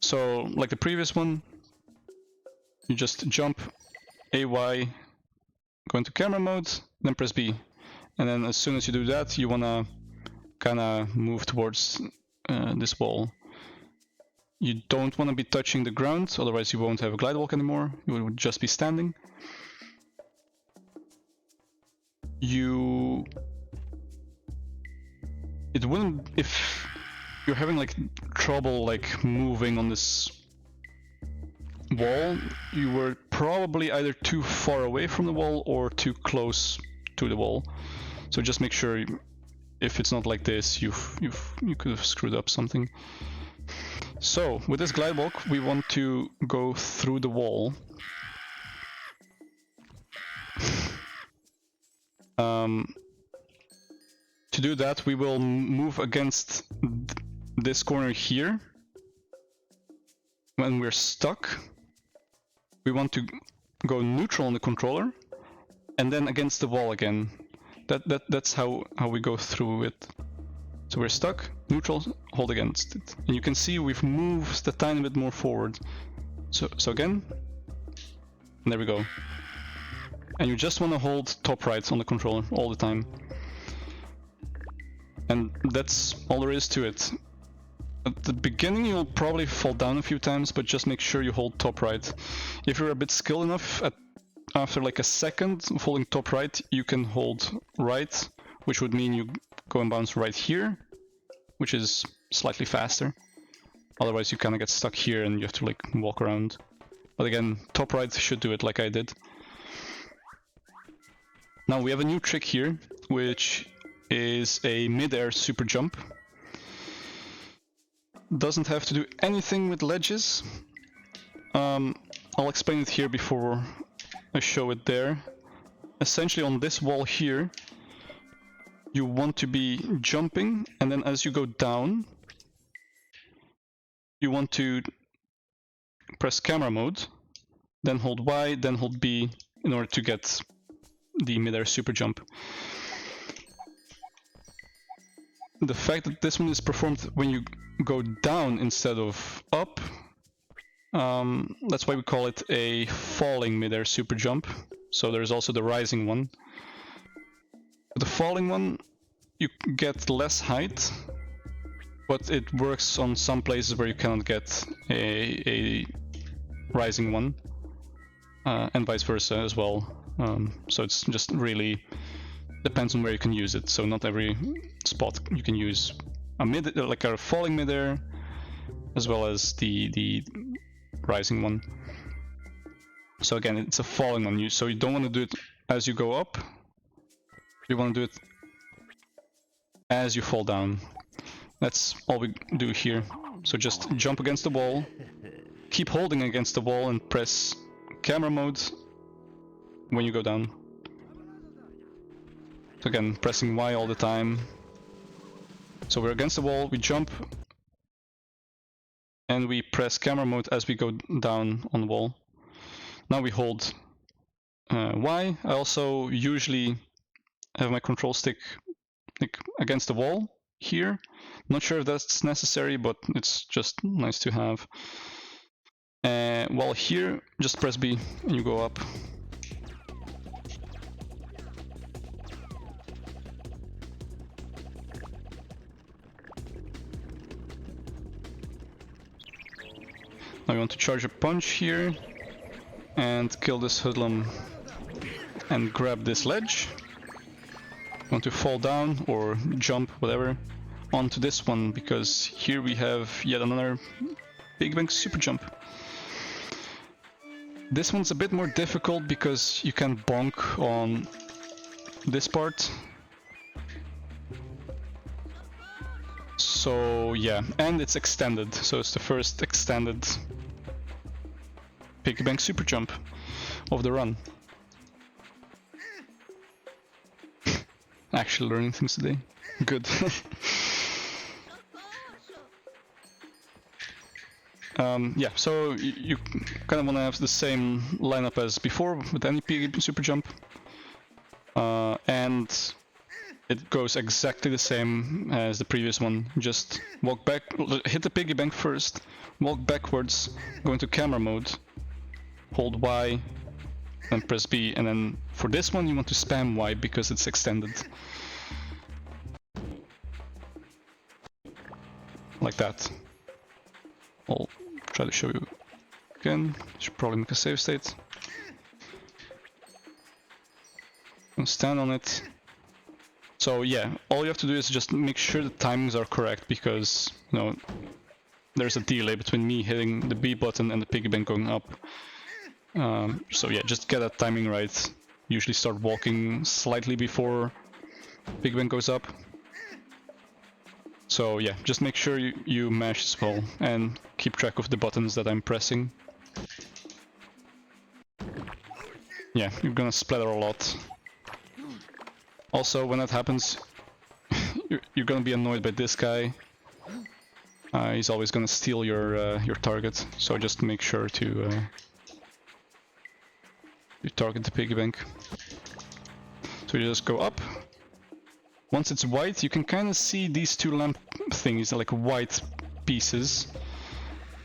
So, like the previous one, you just jump AY, go into camera mode, then press B. And then as soon as you do that, you wanna kinda move towards this wall. You don't want to be touching the ground, otherwise you won't have a glide walk anymore. You would just be standing. It wouldn't, if you're having like trouble like moving on this wall, you were probably either too far away from the wall or too close to the wall. So just make sure, if it's not like this, you could have screwed up something. So with this glide walk, we want to go through the wall. To do that, we will move against this corner here. When we're stuck, we want to go neutral on the controller, and then against the wall again. That's how we go through it. So we're stuck, neutral, hold against it. And you can see we've moved a tiny bit more forward. So again, and there we go. And you just want to hold top right on the controller all the time. And that's all there is to it. At the beginning you'll probably fall down a few times, but just make sure you hold top right. If you're a bit skilled enough, after like a second of holding top right, you can hold right, which would mean you go and bounce right here, which is slightly faster. Otherwise you kind of get stuck here and you have to like walk around. But again, top right should do it like I did. Now we have a new trick here, which is a mid-air super jump. Doesn't have to do anything with ledges. I'll explain it here before I show it there. Essentially on this wall here, you want to be jumping, and then as you go down, you want to press camera mode, then hold Y, then hold B in order to get the mid-air super jump. The fact that this one is performed when you go down instead of up, that's why we call it a falling mid-air super jump. So there's also the rising one. The falling one, you get less height, but it works on some places where you cannot get a rising one, and vice versa as well. So it's just really depends on where you can use it. So not every spot you can use like a falling mid-air, as well as the rising one. So again, it's a falling one. So you don't want to do it as you go up. You want to do it as you fall down. That's all we do here. So just jump against the wall, keep holding against the wall, and press camera mode when you go down. So again, pressing Y all the time. So we're against the wall, we jump, and we press camera mode as we go down on the wall. Now we hold Y. I also usually have my control stick like against the wall here. Not sure if that's necessary, but it's just nice to have. While here, just press B and you go up. Now we want to charge a punch here and kill this hoodlum and grab this ledge. We want to fall down or jump, whatever, onto this one, because here we have yet another Big Bang super jump. This one's a bit more difficult because you can bonk on this part. So yeah, and it's extended, so it's the first extended Big Bang super jump of the run. Actually learning things today. Good. Yeah, so you kind of want to have the same lineup as before with any piggy super jump. And it goes exactly the same as the previous one. Just walk back, hit the piggy bank first, walk backwards, go into camera mode, hold Y, and press B. And then for this one you want to spam Y because it's extended. Like that. I'll try to show you again. Should probably make a save state. And stand on it. So yeah, all you have to do is just make sure the timings are correct, because you know there's a delay between me hitting the B button and the piggy bank going up. So yeah, just get that timing right. Usually start walking slightly before piggy bank goes up. So yeah, just make sure you mash as well and keep track of the buttons that I'm pressing. Yeah, you're gonna splatter a lot. Also, when that happens, you're gonna be annoyed by this guy. He's always gonna steal your target, so just make sure to you target the piggy bank. So you just go up. Once it's white, you can kind of see these two lamp things, like white pieces,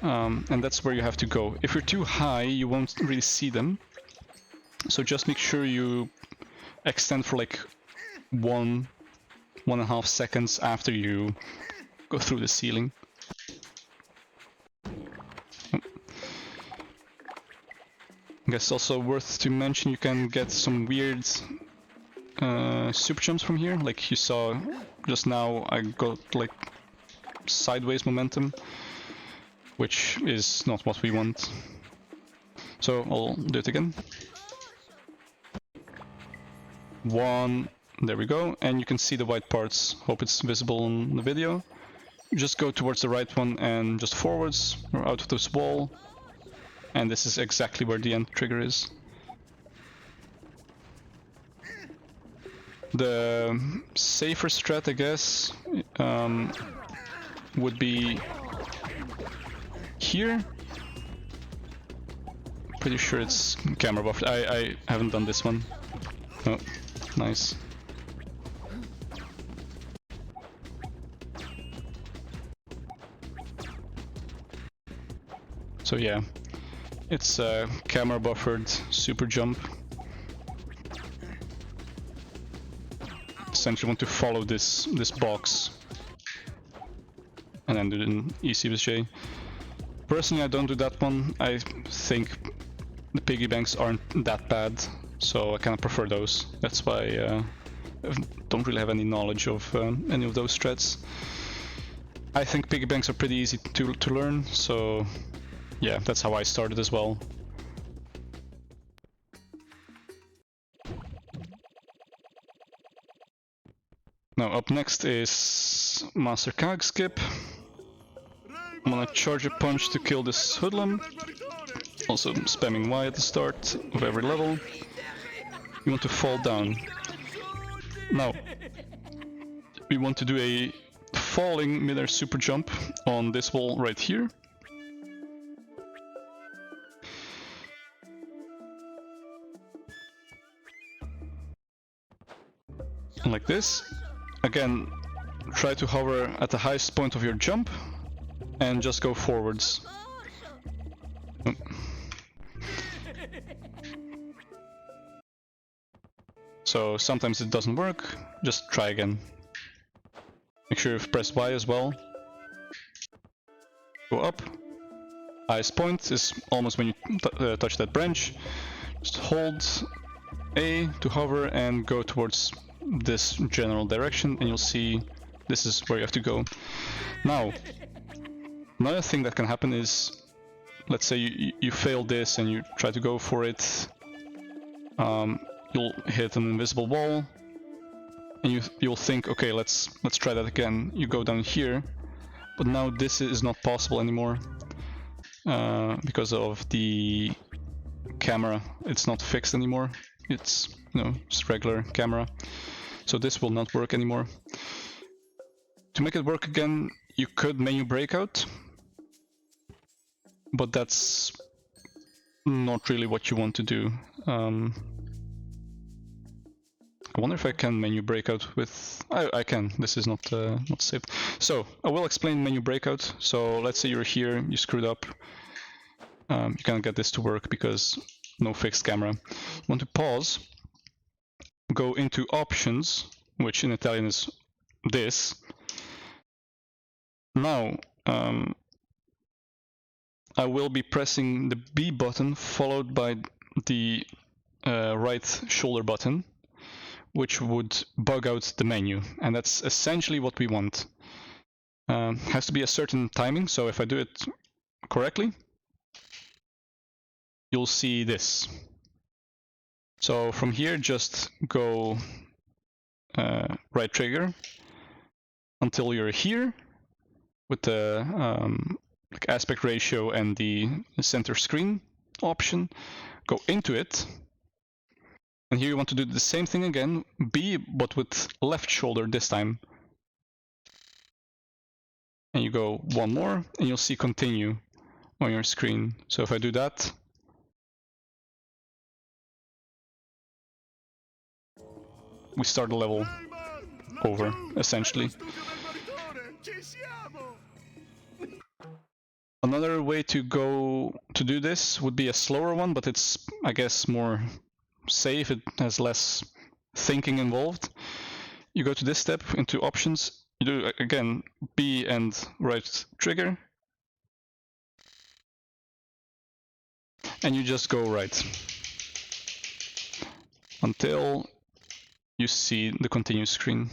and that's where you have to go. If you're too high, you won't really see them, so just make sure you extend for like 1.5 seconds after you go through the ceiling. I guess also worth to mention, you can get some weird super jumps from here. Like you saw just now, I got like sideways momentum, which is not what we want. So I'll do it again. One, there we go, and you can see the white parts. Hope it's visible in the video. You just go towards the right one and just forwards or out of this wall, and this is exactly where the end trigger is. The safer strat, I guess, would be here. Pretty sure it's camera buffer. I haven't done this one. Oh, nice. So yeah, it's a camera buffered super jump. Essentially want to follow this box and then do it in EC with J. Personally, I don't do that one. I think the piggy banks aren't that bad, so I kind of prefer those. That's why I don't really have any knowledge of any of those strats. I think piggy banks are pretty easy to learn, so yeah, that's how I started as well. Now up next is Master Kag Skip. I'm gonna charge a punch to kill this hoodlum. Also spamming Y at the start of every level. You want to fall down. Now, we want to do a falling mid-air super jump on this wall right here. And like this. Again, try to hover at the highest point of your jump and just go forwards. So sometimes it doesn't work, just try again. Make sure you've pressed Y as well. Go up. Highest point is almost when you touch that branch. Just hold A to hover and go towards this general direction, and you'll see this is where you have to go. Now, another thing that can happen is, let's say you fail this and you try to go for it, you'll hit an invisible wall, and you'll think, okay, let's try that again. You go down here, but now this is not possible anymore because of the camera. It's not fixed anymore. It's just regular camera. So this will not work anymore. To make it work again, you could menu breakout. but that's not really what you want to do. I wonder if I can menu breakout with... I can, this is not saved. So, I will explain menu breakout. So, let's say you're here, you screwed up. You can't get this to work because no fixed camera. You want to pause, go into options, which in Italian is this. Now, I will be pressing the B button followed by the right shoulder button, which would bug out the menu, and that's essentially what we want. Has to be a certain timing, so if I do it correctly, you'll see this. So from here, just go right trigger until you're here with the like aspect ratio and the center screen option. Go into it. And here you want to do the same thing again, B, but with left shoulder this time. And you go one more, and you'll see continue on your screen. So if I do that, we start the level over, essentially. Another way to do this would be a slower one, but it's, I guess, more safe. It has less thinking involved. You go to this step, into options, you do again B and right trigger, and you just go right until you see the continue screen.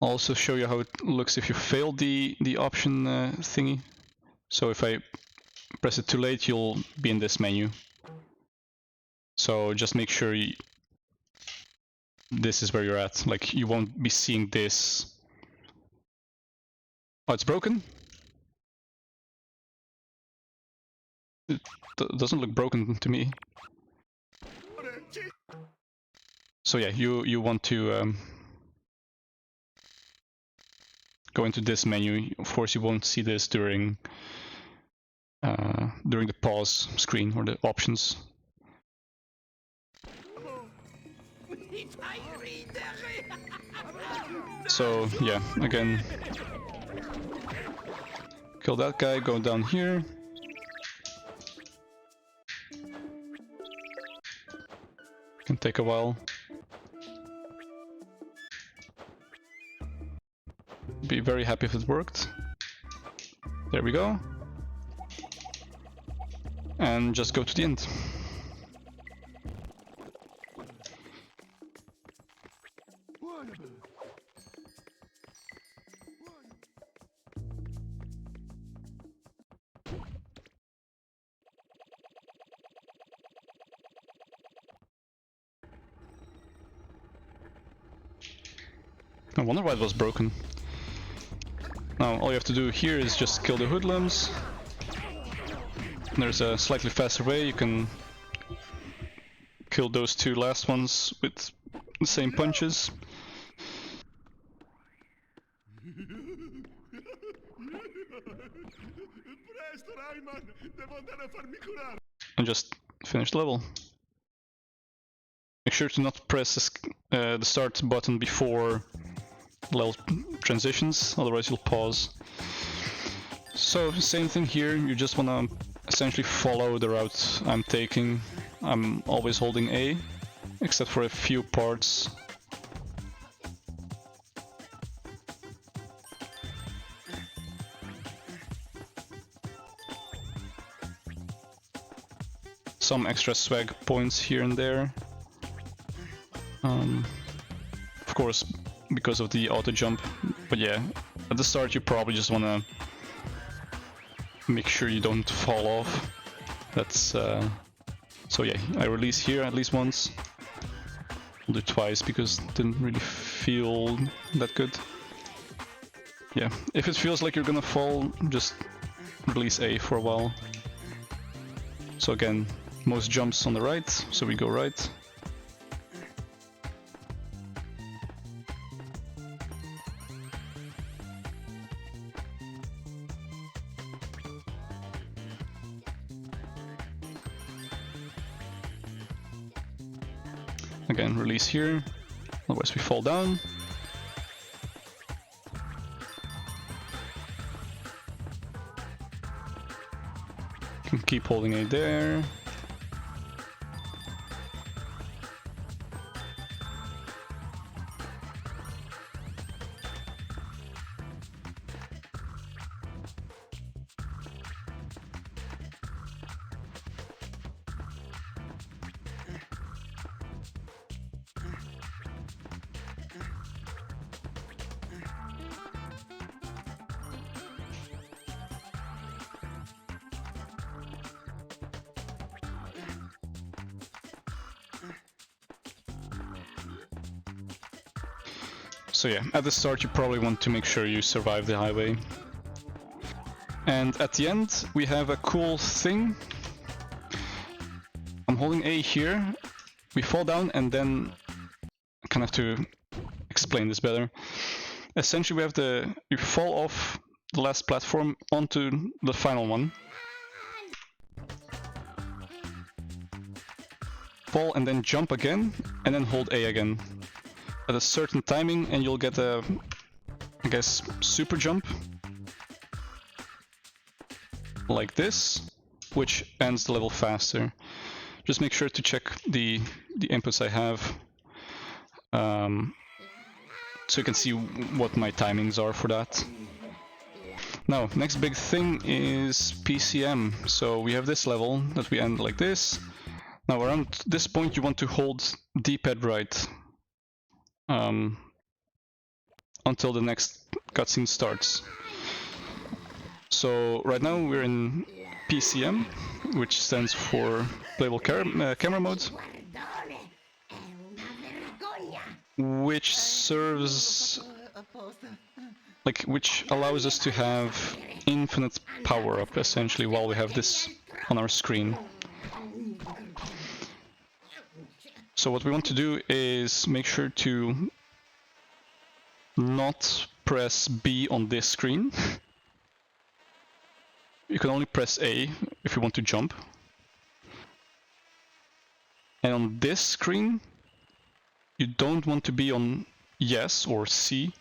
I'll also show you how it looks if you fail the option thingy. So if I press it too late, you'll be in this menu. So just make sure this is where you're at. Like, you won't be seeing this. Oh, it's broken? It doesn't look broken to me. So yeah, you want to go into this menu. Of course, you won't see this during the pause screen or the options. So yeah, again, kill that guy, go down here. Can take a while. Be very happy if it worked. There we go. And just go to the end. I wonder why it was broken. Now all you have to do here is just kill the hoodlums. There's a slightly faster way. You can kill those two last ones with the same punches. And just finish the level. Make sure to not press the start button before level transitions, otherwise you'll pause. So same thing here, you just want to essentially follow the route I'm taking. I'm always holding A, except for a few parts. Some extra swag points here and there. Of course, because of the auto jump, but yeah, at the start you probably just want to make sure you don't fall off. That's so yeah, I release here at least once. I'll do twice because it didn't really feel that good. Yeah, if it feels like you're gonna fall, just release A for a while. So again, most jumps on the right, so we go right. Again, release here, otherwise we fall down. Can keep holding A there. So yeah, at the start you probably want to make sure you survive the highway. And at the end we have a cool thing. I'm holding A here, we fall down, and then I kind of have to explain this better. Essentially we have you fall off the last platform onto the final one. Fall and then jump again, and then hold A again. At a certain timing, and you'll get a, I guess, super jump. Like this, which ends the level faster. Just make sure to check the inputs I have. So you can see what my timings are for that. Now, next big thing is PCM. So we have this level that we end like this. Now around this point you want to hold D-pad right. Until the next cutscene starts. So right now we're in PCM, which stands for Playable Camera Mode, which serves, which allows us to have infinite power up essentially while we have this on our screen. So what we want to do is make sure to not press B on this screen. You can only press A if you want to jump. And on this screen, you don't want to be on yes or C.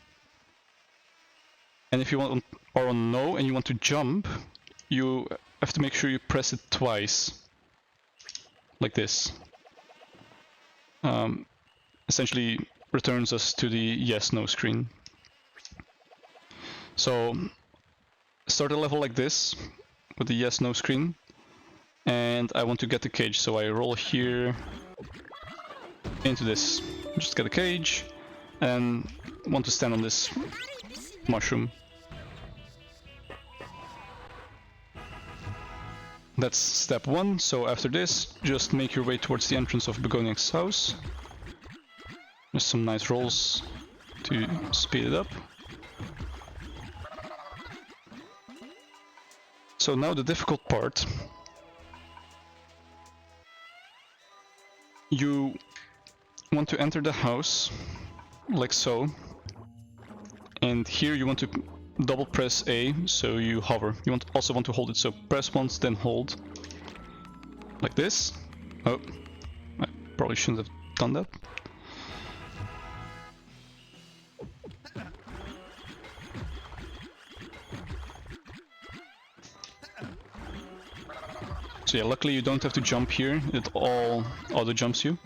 And if you are on no and you want to jump, you have to make sure you press it twice. Like this. Essentially returns us to the yes-no screen. So start a level like this with the yes-no screen, and I want to get the cage, so I roll here into this. Just get a cage and want to stand on this mushroom. That's step one. So after this, just make your way towards the entrance of Begoniac's house. Just some nice rolls to speed it up. So now the difficult part. You want to enter the house, like so. And here you want to double press A, so you hover. You also want to hold it, so press once, then hold. Like this. Oh, I probably shouldn't have done that. So yeah, luckily you don't have to jump here, it all auto jumps you.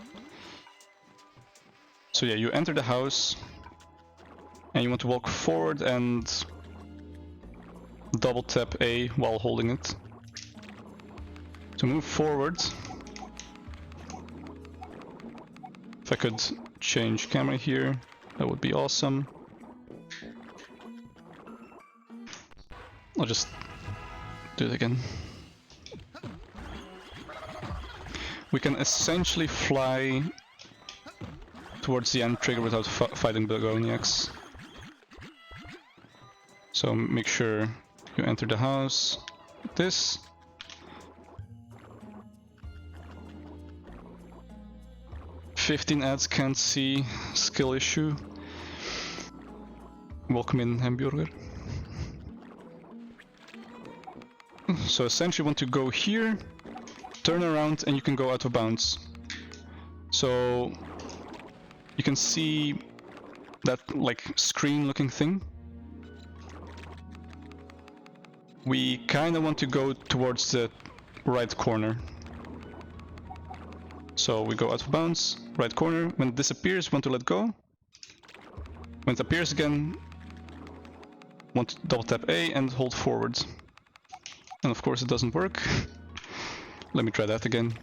So yeah, you enter the house, and you want to walk forward and double tap A while holding it. To move forward, if I could change camera here, that would be awesome. I'll just do it again. We can essentially fly towards the end trigger without fighting Begoniacs. So make sure you enter the house like this. "15 ads can't see, skill issue. Welcome in, Hamburger." So essentially you want to go here, turn around, and you can go out of bounds. So you can see that like screen looking thing. We kind of want to go towards the right corner. So we go out of bounds, right corner. When it disappears, want to let go. When it appears again, want to double tap A and hold forward. And of course it doesn't work. Let me try that again.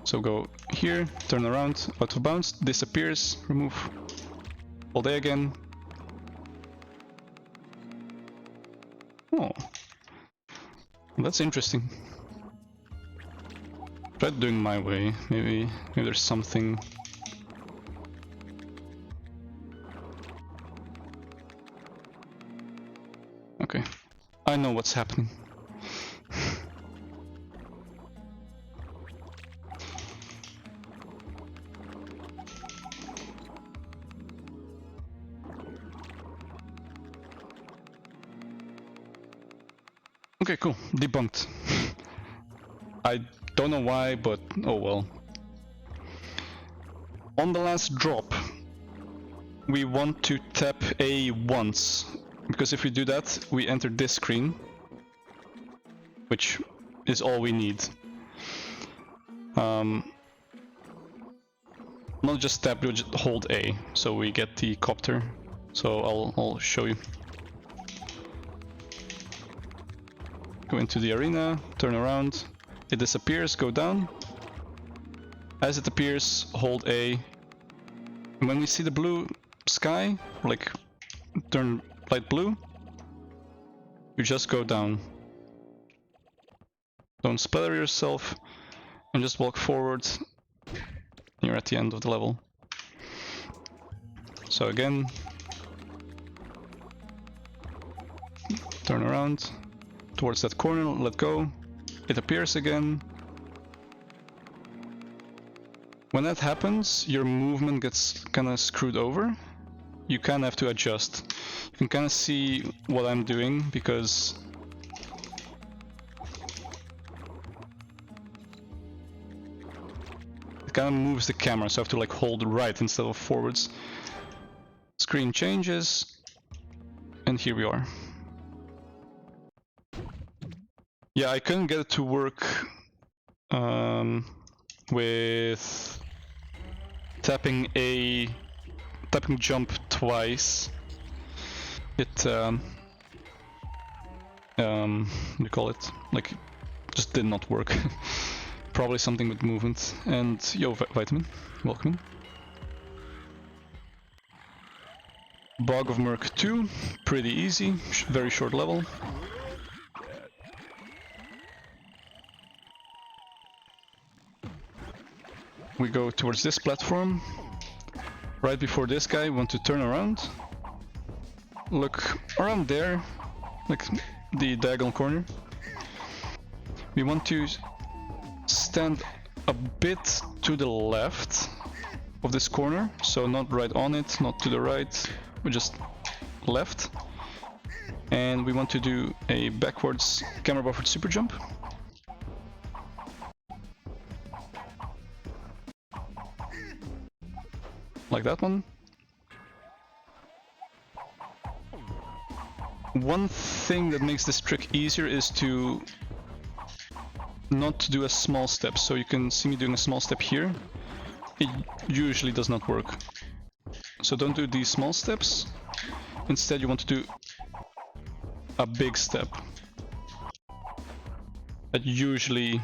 So go here, turn around, out of bounds, disappears, remove, hold A again. Oh, that's interesting. Try doing my way. Maybe there's something. Okay, I know what's happening. Okay, cool. Debunked. I don't know why, but oh well. On the last drop, we want to tap A once, because if we do that, we enter this screen, which is all we need. Not just tap, we just hold A, so we get the copter. So I'll show you. Go into the arena, turn around, it disappears, go down. As it appears, hold A. And when we see the blue sky, like turn light blue, you just go down. Don't splatter yourself, and just walk forward. You're at the end of the level. So again, turn around. Towards that corner, let go, it appears again. When that happens, your movement gets kinda screwed over. You kinda have to adjust. You can kinda see what I'm doing because it kinda moves the camera, so I have to like hold right instead of forwards. Screen changes, and here we are. Yeah, I couldn't get it to work with tapping jump twice. It what do you call it? Like, just did not work. Probably something with movement. And yo, Vitamin, welcome. Bog of Murk 2, pretty easy, very short level. We go towards this platform. Right before this guy, we want to turn around. Look around there, like the diagonal corner. We want to stand a bit to the left of this corner, so not right on it, not to the right, but just left. And we want to do a backwards camera buffered super jump. Like that one. One thing that makes this trick easier is to not do a small step. So you can see me doing a small step here. It usually does not work. So don't do these small steps. Instead you want to do a big step. That usually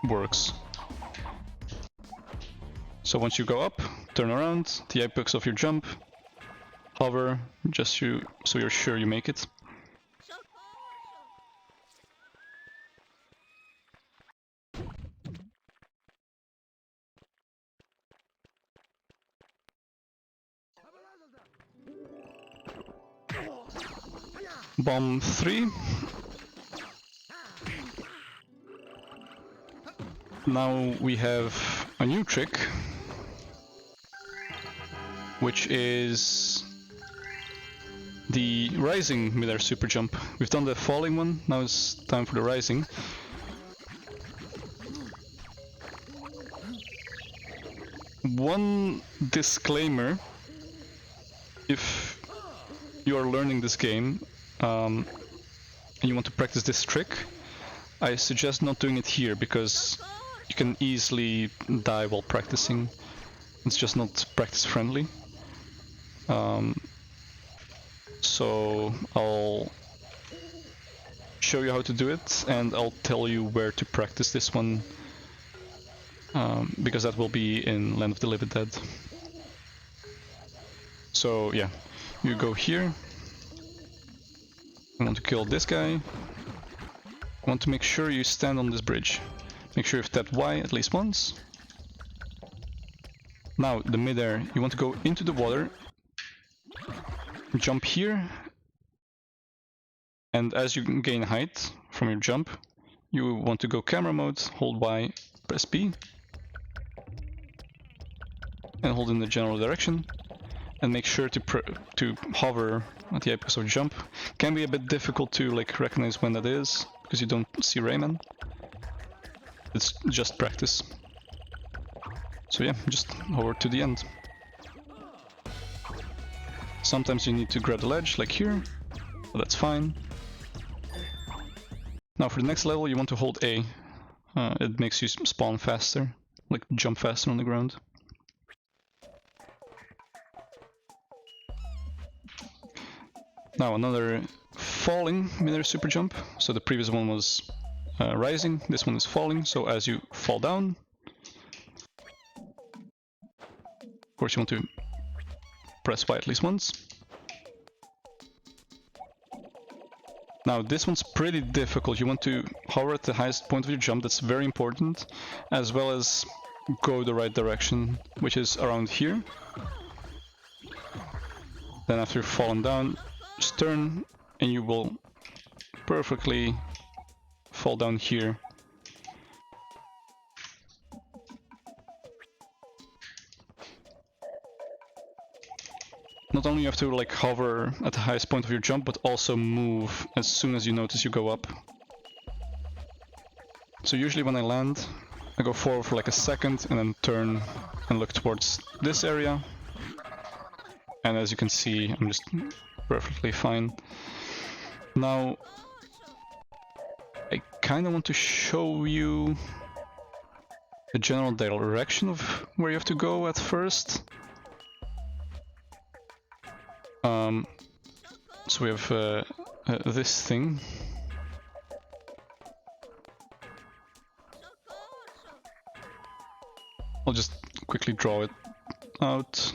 works. So once you go up, turn around, the apex of your jump, hover, so you're sure you make it. Bomb 3. Now we have a new trick, which is the rising mid-air super jump. We've done the falling one, now it's time for the rising. one disclaimer: if you are learning this game and you want to practice this trick, I suggest not doing it here because you can easily die while practicing. It's just not practice friendly. So I'll show you how to do it, and I'll tell you where to practice this one, because that will be in Land of the Livid Dead. So yeah, you go here. I want to kill this guy. I want to make sure you stand on this bridge. Make sure you've tapped Y at least once. Now, the midair, you want to go into the water, jump here, and as you gain height from your jump, you want to go camera mode, hold Y, press B, and hold in the general direction, and make sure to hover at the apex of jump. Can be a bit difficult to like recognize when that is, because you don't see Rayman. It's just practice. So yeah, just hover to the end. Sometimes you need to grab the ledge, like here, but that's fine. Now for the next level you want to hold A. It makes you spawn faster, like jump faster on the ground. Now another falling midair super jump. So the previous one was rising, this one is falling, so as you fall down, of course you want to press Y at least once. Now this one's pretty difficult. You want to hover at the highest point of your jump, that's very important, as well as go the right direction, which is around here. Then after you've fallen down, just turn and you will perfectly fall down here. Not only you have to like hover at the highest point of your jump, but also move as soon as you notice you go up. So usually when I land, I go forward for like a second and then turn and look towards this area. And as you can see, I'm just perfectly fine. Now, I kind of want to show you the general direction of where you have to go at first. So we have this thing. I'll just quickly draw it out.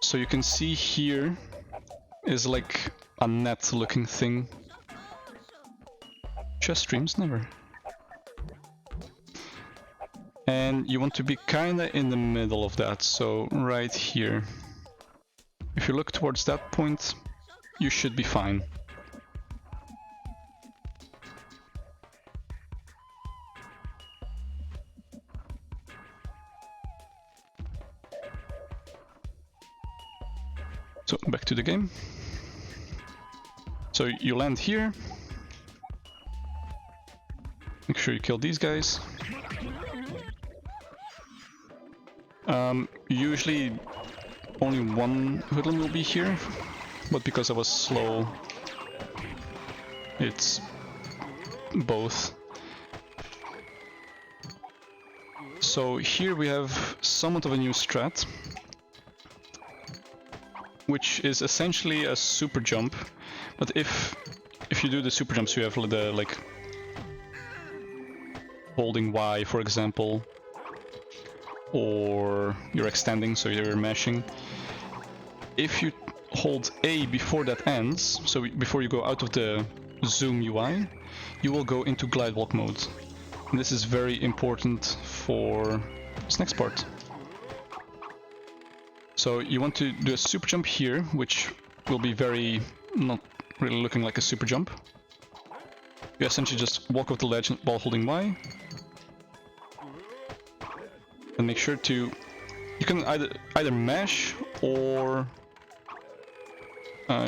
So you can see here is like a net looking thing. Chest streams, never. And you want to be kinda in the middle of that, so right here. If you look towards that point, you should be fine. So back to the game. So you land here. Make sure you kill these guys. Usually only one hoodlum will be here, but because I was slow, it's both. So here we have somewhat of a new strat, which is essentially a super jump, but if you do the super jumps, you have the like holding Y, for example, or you're extending, so you're meshing. If you hold A before that ends, so before you go out of the zoom UI, you will go into glide walk mode. And this is very important for this next part. So you want to do a super jump here, which will be not really looking like a super jump. You essentially just walk off the ledge while holding Y. And make sure to, you can either mash or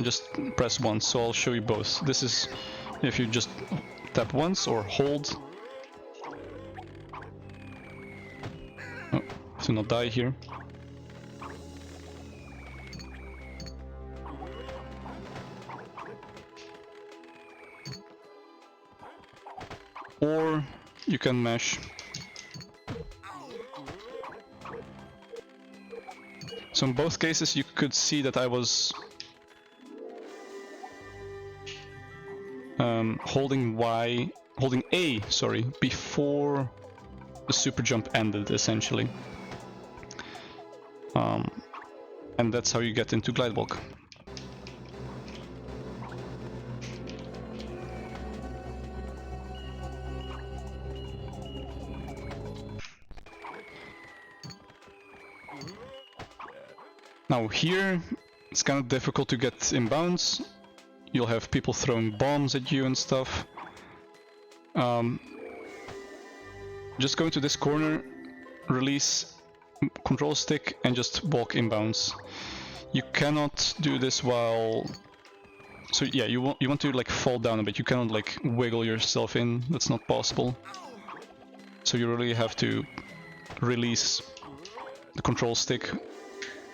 just press once, so I'll show you both. This is if you just tap once or hold. to not die here. Or you can mesh. So in both cases you could see that I was holding A, sorry, before the super jump ended, essentially. And that's how you get into glide walk. Now here, it's kind of difficult to get in bounds. You'll have people throwing bombs at you and stuff. Just go into this corner, release control stick and just walk inbounds. You cannot do this while... So yeah, you want to like fall down a bit. You cannot like wiggle yourself in. That's not possible. So you really have to release the control stick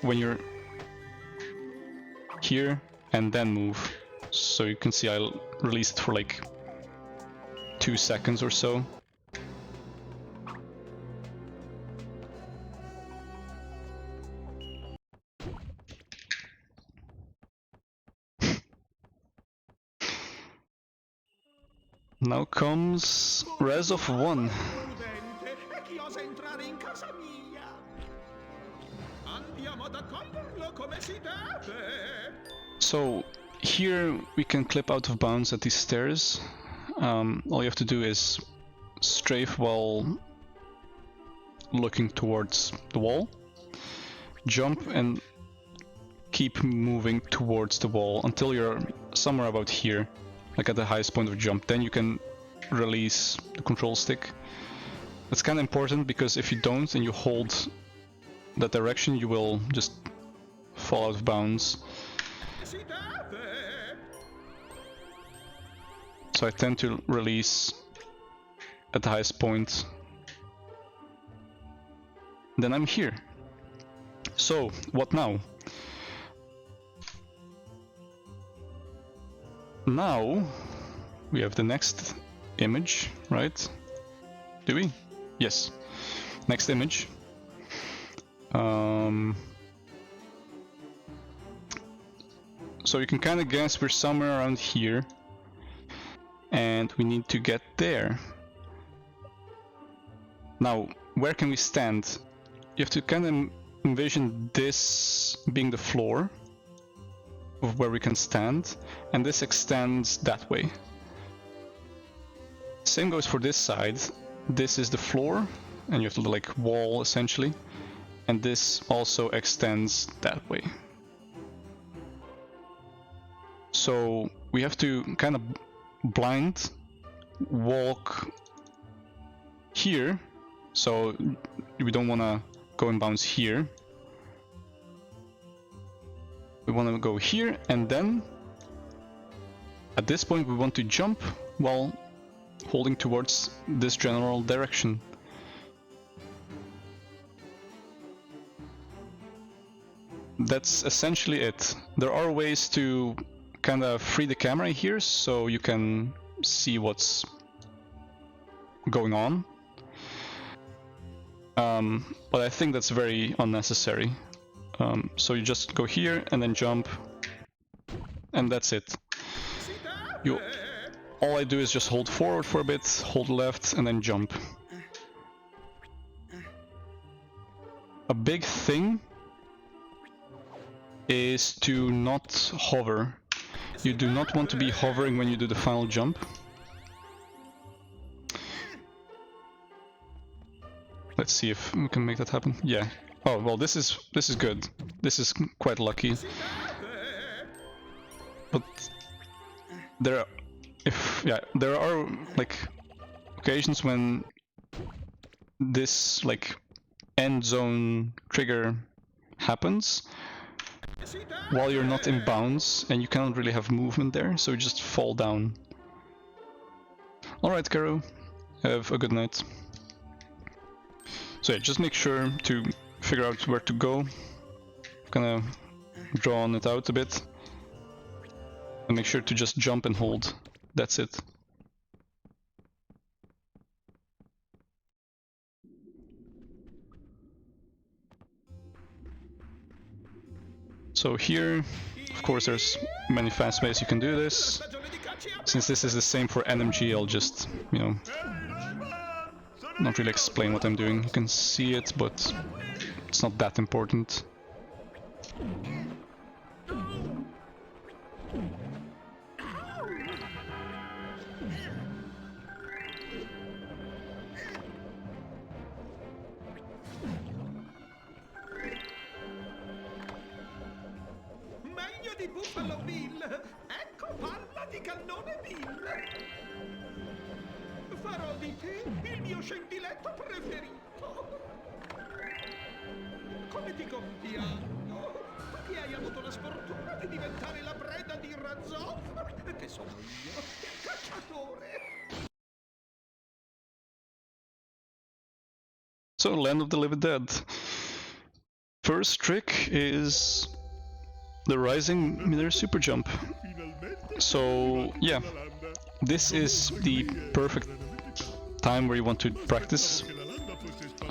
when you're here and then move. So you can see I released it for like 2 seconds or so. Now comes res of 1. E chi osa entrare in casa mia? Andiamo ad accoglierlo come si deve. So here we can clip out of bounds at these stairs. All you have to do is strafe while looking towards the wall, jump and keep moving towards the wall until you're somewhere about here, like at the highest point of jump. Then you can release the control stick. That's kind of important because if you don't and you hold that direction, you will just fall out of bounds. So I tend to release at the highest point. Then I'm here. So, what now? Now, we have the next image, right? Do we? Yes. Next image. So you can kind of guess we're somewhere around here. And we need to get there. Now, where can we stand? You have to kind of envision this being the floor of where we can stand, and this extends that way. Same goes for this side. This is the floor, and you have to like wall essentially, and this also extends that way. So we have to kind of blind walk here, so we don't want to go in bounds here. We want to go here, and then at this point we want to jump while holding towards this general direction. That's essentially it. There are ways to kind of free the camera here so you can see what's going on. But I think that's very unnecessary. So you just go here and then jump, and that's it. All I do is just hold forward for a bit, hold left, and then jump. A big thing is to not hover. You do not want to be hovering when you do the final jump. Let's see if we can make that happen. Yeah. Oh well, this is good. This is quite lucky. But there are like occasions when this like end zone trigger happens while you're not in bounds, and you cannot really have movement there, so you just fall down. Alright, Caro, have a good night. So yeah, just make sure to figure out where to go. Gonna draw on it out a bit. And make sure to just jump and hold. That's it. So here, of course, there's many fast ways you can do this. Since this is the same for NMG, I'll just, you know, not really explain what I'm doing. You can see it, but it's not that important. Meglio di Buffalo Bill! Ecco palla di cannone Bill! Farò di te il mio scendiletto preferito! Come ti compiango! Tu che hai avuto la sfortuna di diventare la preda di Razov, che sono io, il cacciatore! So, Land of the Livid Dead. First trick is the Rising Miller Super Jump. So, yeah, this is the perfect time where you want to practice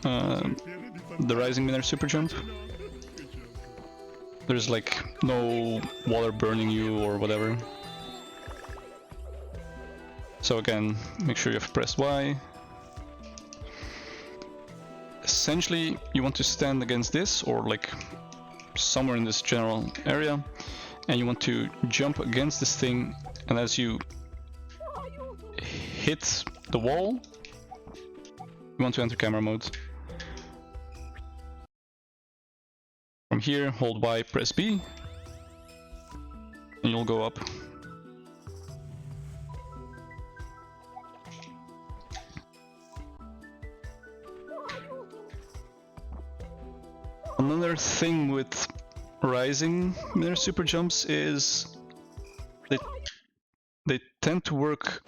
the Rising Miller Super Jump. There's like no water burning you or whatever. So again, make sure you have pressed Y. Essentially, you want to stand against this, or like somewhere in this general area, and you want to jump against this thing, and as you hit the wall, you want to enter camera mode. From here, hold Y, press B, and you'll go up. Another thing with Rising Miller Super Jumps is they tend to work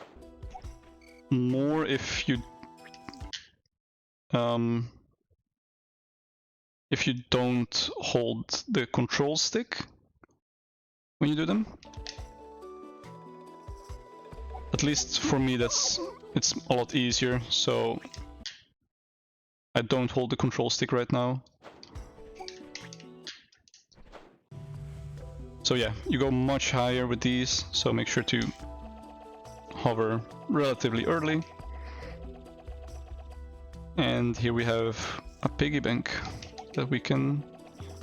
more if you don't hold the control stick when you do them. At least for me, it's a lot easier, so I don't hold the control stick right now. So yeah, you go much higher with these, so make sure to hover relatively early. And here we have a piggy bank that we can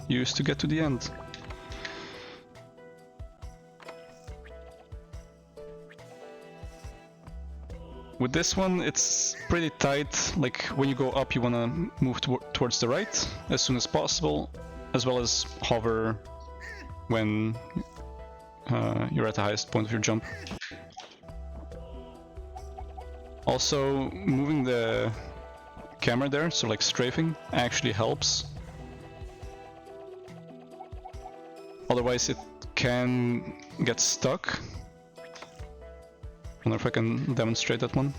use to get to the end. With this one, it's pretty tight. Like when you go up, you want to move towards the right as soon as possible, as well as hover when you're at the highest point of your jump. Also, moving the camera there, so like strafing, actually helps. Otherwise it can get stuck. I wonder if I can demonstrate that one.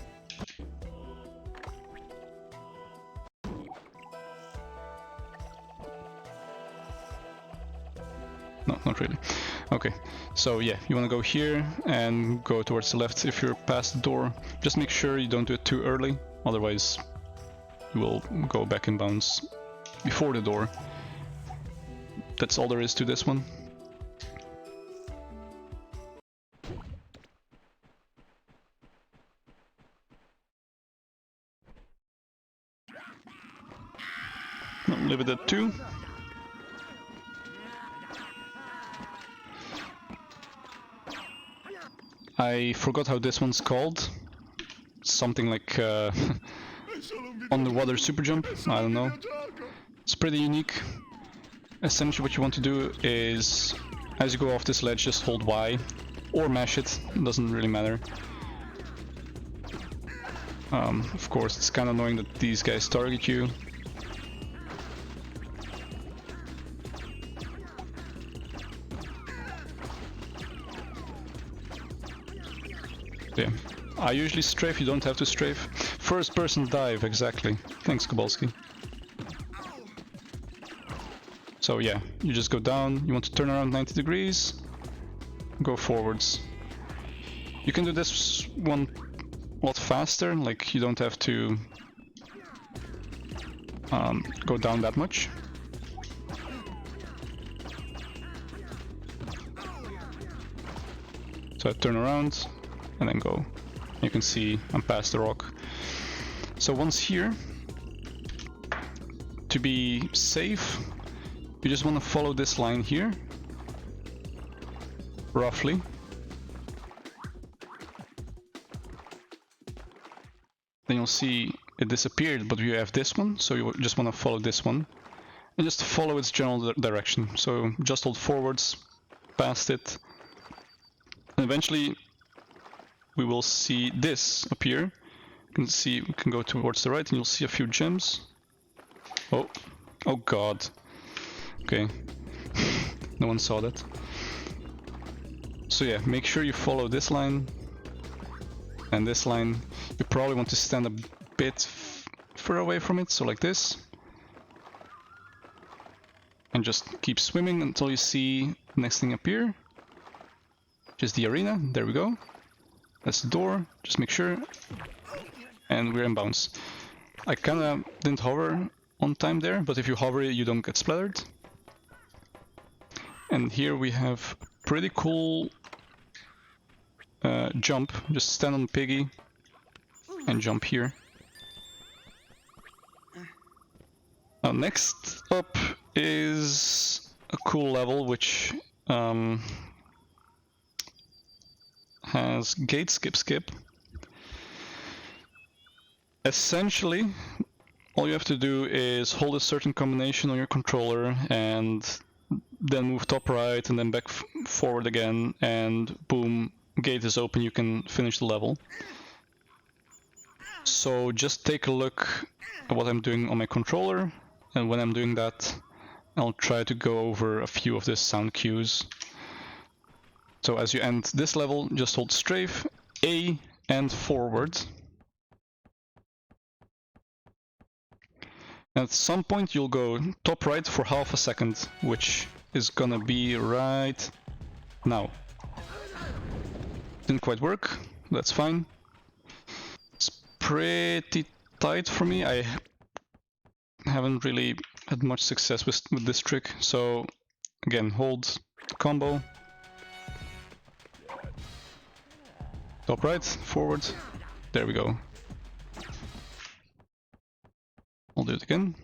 No, not really. Okay, so yeah, you want to go here and go towards the left if you're past the door. Just make sure you don't do it too early, otherwise you will go back in bounds before the door. That's all there is to this one. Livid at 2. I forgot how this one's called. Something like underwater super jump, I don't know. It's pretty unique. Essentially what you want to do is, as you go off this ledge, just hold Y or mash it, doesn't really matter. Of course, it's kind of annoying that these guys target you. Yeah, I usually strafe, you don't have to strafe. First person dive, exactly. Thanks, Kowalski. So yeah, you just go down, you want to turn around 90 degrees, go forwards. You can do this one a lot faster, like you don't have to go down that much. So I turn around and then go. You can see I'm past the rock. So once here, to be safe, you just want to follow this line here, roughly. Then you'll see it disappeared, but you have this one, so you just want to follow this one. And just follow its general direction. So just hold forwards, past it. And eventually we will see this appear. You can see, we can go towards the right and you'll see a few gems. Oh, oh god. Okay, no one saw that. So yeah, make sure you follow this line and this line. You probably want to stand a bit further away from it, so like this. And just keep swimming until you see the next thing appear. Just the arena, there we go. That's the door, just make sure. And we're in bounds. I kinda didn't hover on time there, but if you hover you don't get splattered. And here we have a pretty cool jump. Just stand on Piggy and jump here. Now next up is a cool level which has gate skip. Essentially, all you have to do is hold a certain combination on your controller and then move top right and then back forward again, and boom, gate is open, you can finish the level. So just take a look at what I'm doing on my controller, and when I'm doing that, I'll try to go over a few of the sound cues. So as you end this level, just hold strafe, A, and forward. At some point you'll go top right for half a second, which is gonna be right now. Didn't quite work, that's fine. It's pretty tight for me. I haven't really had much success with this trick, so again, hold combo. Top right, forward, there we go. I'll do it again.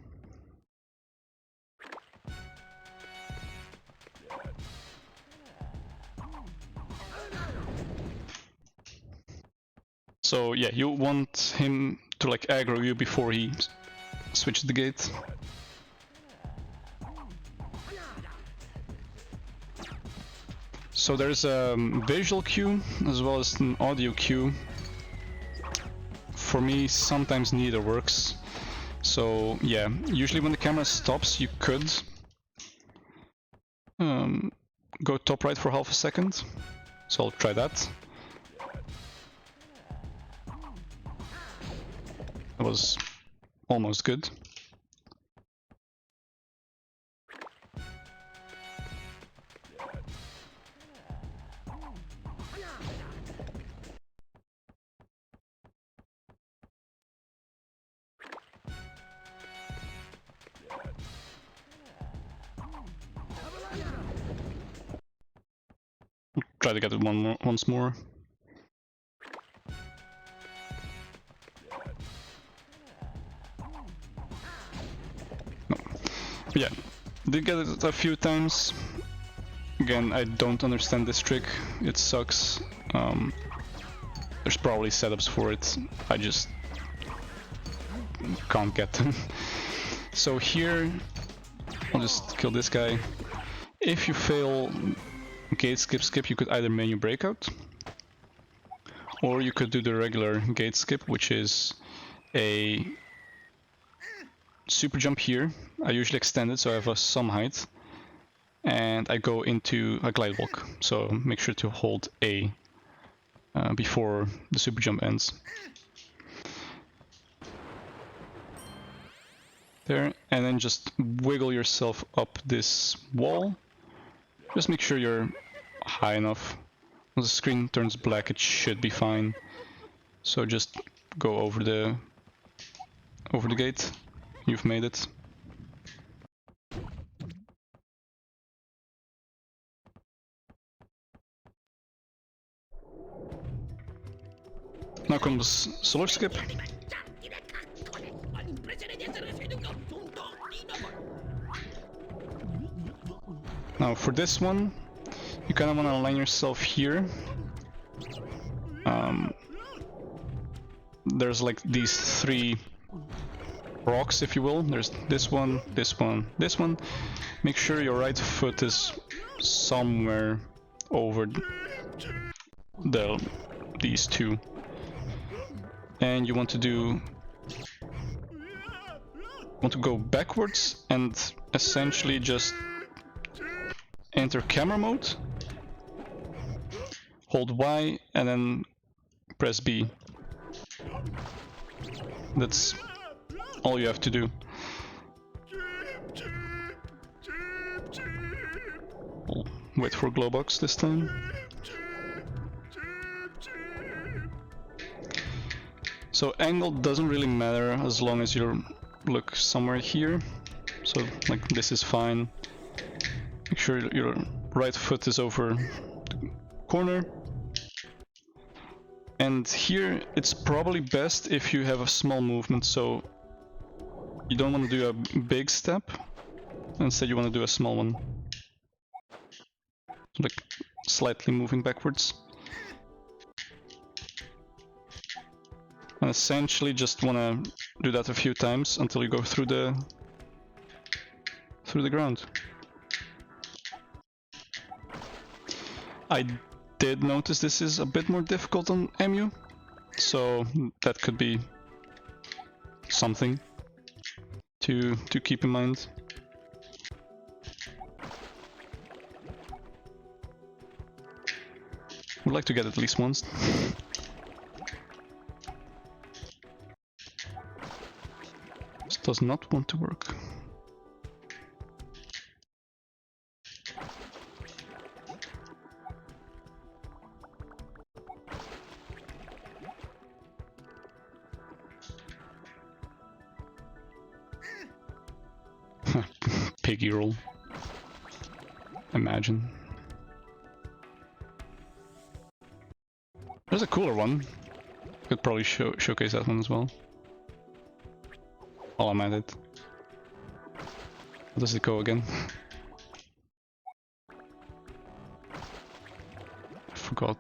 So yeah, you want him to like aggro you before he switches the gate. So there's a visual cue as well as an audio cue. For me, sometimes neither works. So yeah, usually when the camera stops, you could go top right for half a second. So I'll try that. That was almost good. Try to get it once more. No. Yeah, did get it a few times. Again, I don't understand this trick. It sucks. There's probably setups for it. I just can't get them. So here, I'll just kill this guy. If you fail gate skip, you could either menu breakout, or you could do the regular gate skip, which is a super jump here. I usually extend it so I have some height, and I go into a glide walk. So make sure to hold A before the super jump ends. There, and then just wiggle yourself up this wall. Just make sure you're high enough. When the screen turns black, it should be fine. So just go over the gate. You've made it. Now comes solar skip. Now for this one, you kind of want to align yourself here. There's like these three rocks, if you will. There's this one, this one, this one. Make sure your right foot is somewhere over these two. And you want to go backwards and essentially just enter camera mode, hold Y, and then press B. That's all you have to do. I'll wait for Glowbox this time. So angle doesn't really matter as long as you look somewhere here. So like this is fine. Make sure your right foot is over the corner. And here it's probably best if you have a small movement, so you don't want to do a big step. Instead you want to do a small one. Like slightly moving backwards. And essentially just want to do that a few times until you go through the ground. I did notice this is a bit more difficult on EMU, so that could be something to keep in mind. Would like to get at least once. This does not want to work. Piggy roll. Imagine. There's a cooler one. Could probably showcase that one as well. While I'm at it. How does it go again? I forgot.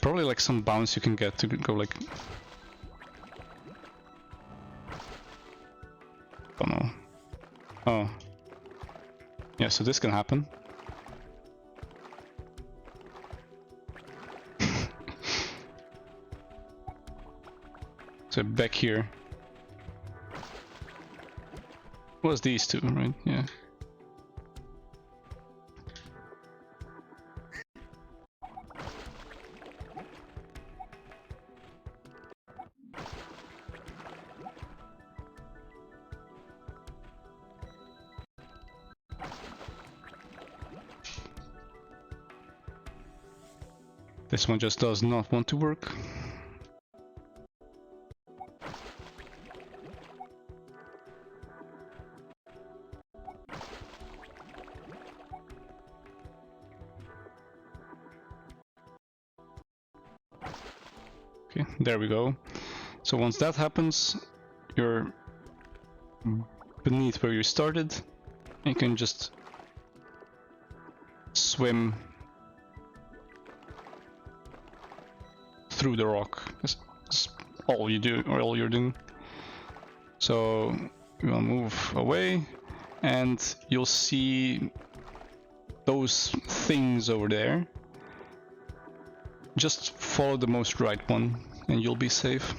Probably like some bounce you can get to go like... Oh no. Oh. Yeah, so this can happen. So back here. Was these two, right? Yeah. This one just does not want to work. Okay, there we go. So once that happens, you're beneath where you started. You can just swim through the rock. That's all you do, or all you're doing. So you will move away, and you'll see those things over there. Just follow the most right one, and you'll be safe.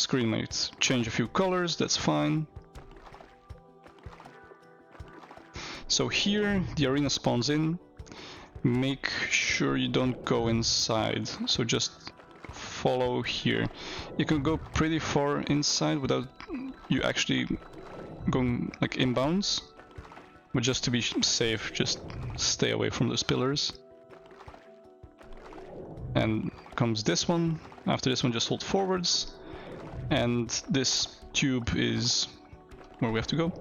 screen might change a few colors, that's fine. So here the arena spawns in. Make sure you don't go inside, so just follow here. You can go pretty far inside without you actually going like inbounds, but just to be safe, just stay away from those pillars. And comes this one. After this one, just hold forwards, and this tube is where we have to go.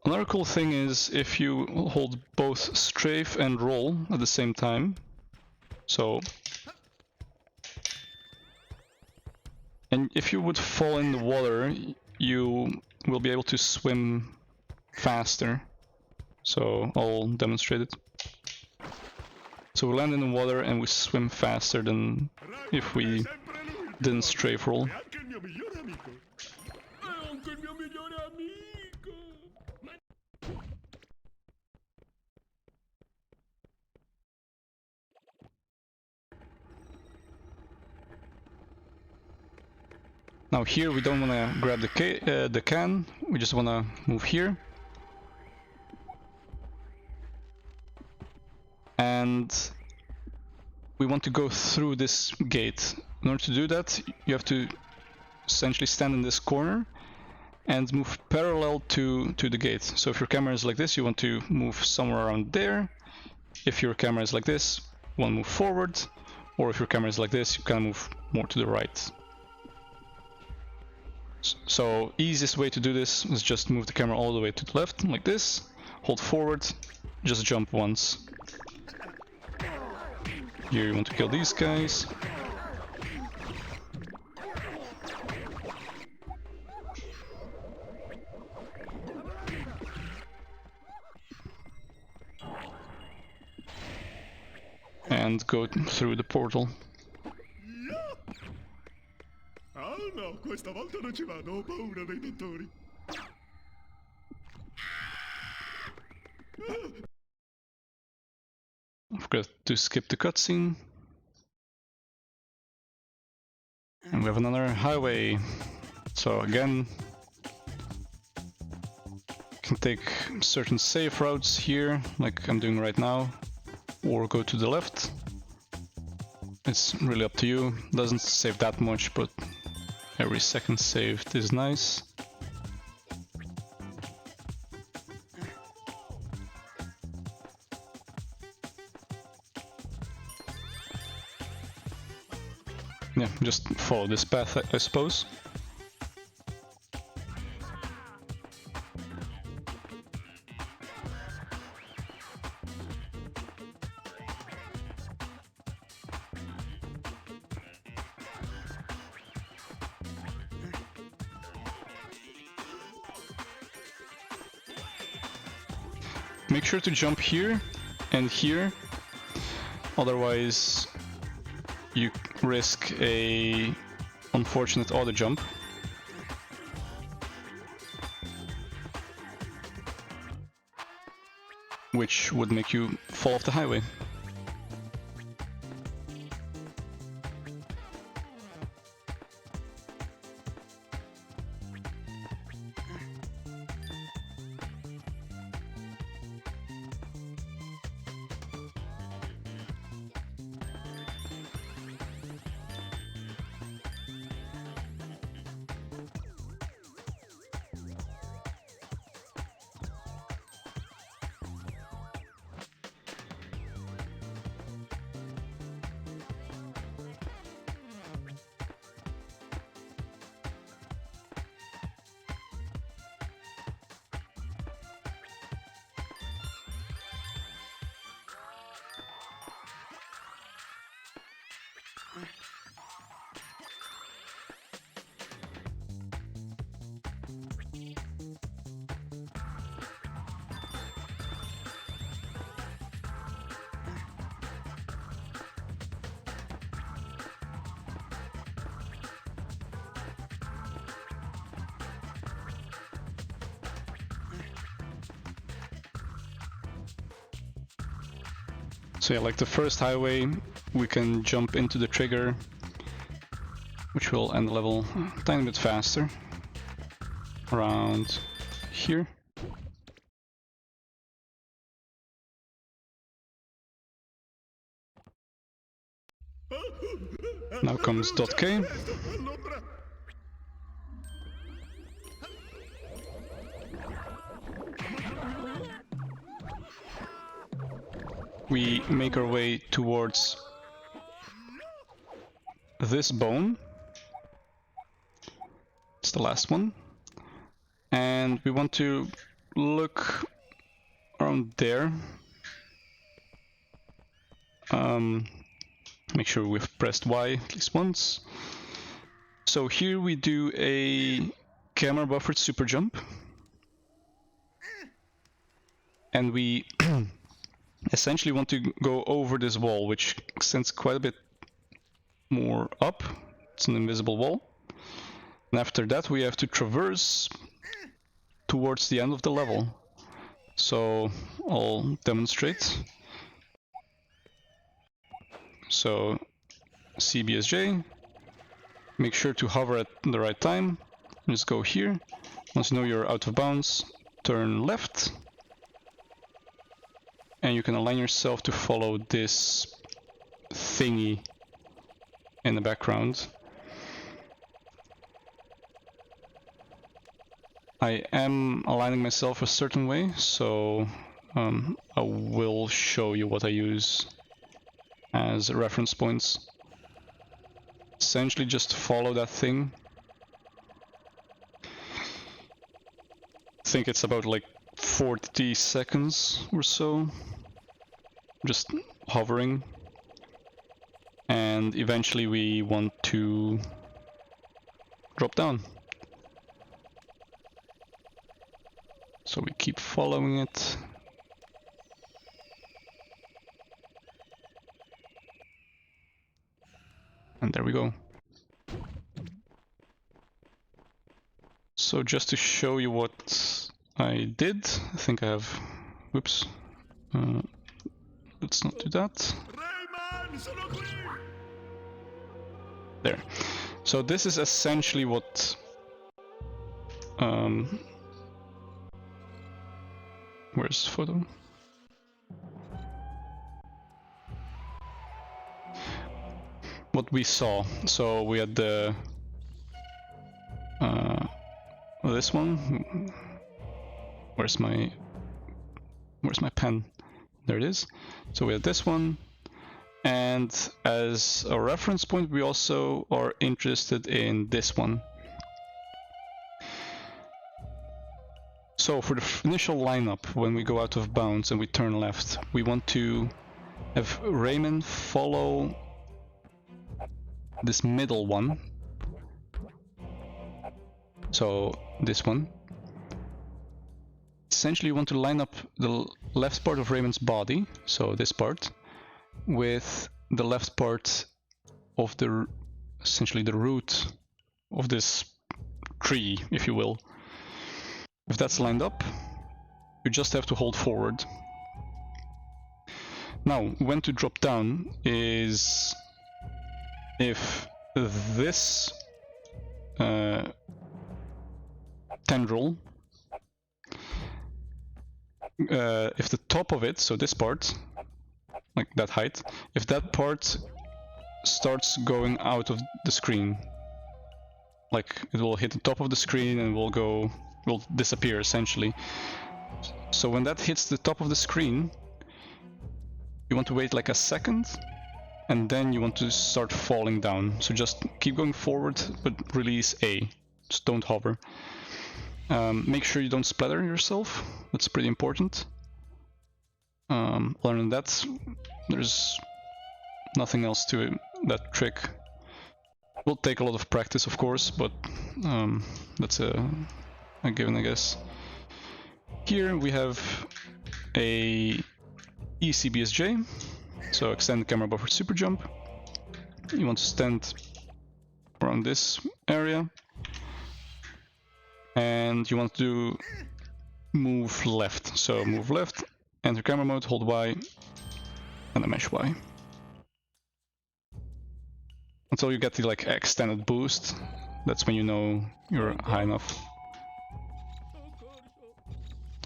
Another cool thing is if you hold both strafe and roll at the same time. So, and if you would fall in the water, you will be able to swim faster. So I'll demonstrate it. So we land in the water and we swim faster than if we didn't strafe roll. Now here we don't want to grab the can, we just want to move here. And we want to go through this gate. In order to do that, you have to essentially stand in this corner and move parallel to the gate. So if your camera is like this, you want to move somewhere around there. If your camera is like this, you want to move forward. Or if your camera is like this, you can move more to the right. So easiest way to do this is just move the camera all the way to the left, like this, hold forward, just jump once. Here you want to kill these guys. And go through the portal. Oh no, questa volta non ci vado, ho paura dei dottori. I forgot to skip the cutscene. And we have another highway. So again, you can take certain safe routes here, like I'm doing right now, or go to the left. It's really up to you. Doesn't save that much, but every second saved is nice. Yeah, just follow this path, I suppose. Make sure to jump here and here, otherwise you risk a unfortunate auto jump. Which would make you fall off the highway. So yeah, like the first highway, we can jump into the trigger, which will end the level a tiny bit faster. Around here. Now comes .K. We make our way towards this bone. It's the last one. And we want to look around there. Make sure we've pressed Y at least once. So here we do a camera buffered super jump. And we essentially want to go over this wall, which extends quite a bit more up. It's an invisible wall. And after that we have to traverse towards the end of the level. So I'll demonstrate. So CBSJ, make sure to hover at the right time. Just go here. Once you know you're out of bounds, turn left. And you can align yourself to follow this thingy in the background. I am aligning myself a certain way, so I will show you what I use as reference points. Essentially just follow that thing. I think it's about like 40 seconds or so. Just hovering. And eventually we want to drop down. So we keep following it. And there we go. So just to show you what I did, I think I have... Whoops. Let's not do that. Rayman, sono qui! There. So this is essentially what... where's the photo? What we saw. So we had the this one. Where's my pen? There it is. So we had this one, and as a reference point, we also are interested in this one. So for the initial lineup, when we go out of bounds and we turn left, we want to have Rayman follow this middle one. So this one. Essentially you want to line up the left part of Rayman's body, so this part, with the left part of the, essentially the root of this tree, if you will. If that's lined up, you just have to hold forward. Now, when to drop down is if this tendril, if the top of it, so this part, like that height, if that part starts going out of the screen, like it will hit the top of the screen and will disappear essentially. So when that hits the top of the screen, you want to wait like a second, and then you want to start falling down. So just keep going forward, but release A. Just don't hover. Make sure you don't splatter yourself. That's pretty important. Other than that, there's nothing else to that trick. Will take a lot of practice, of course, but that's a given, I guess. Here we have a ECBSJ, so extend camera buffer super jump. You want to stand around this area, and you want to move left. So move left, enter camera mode, hold Y, and a mesh Y. Until you get the like extended boost, that's when you know you're high enough.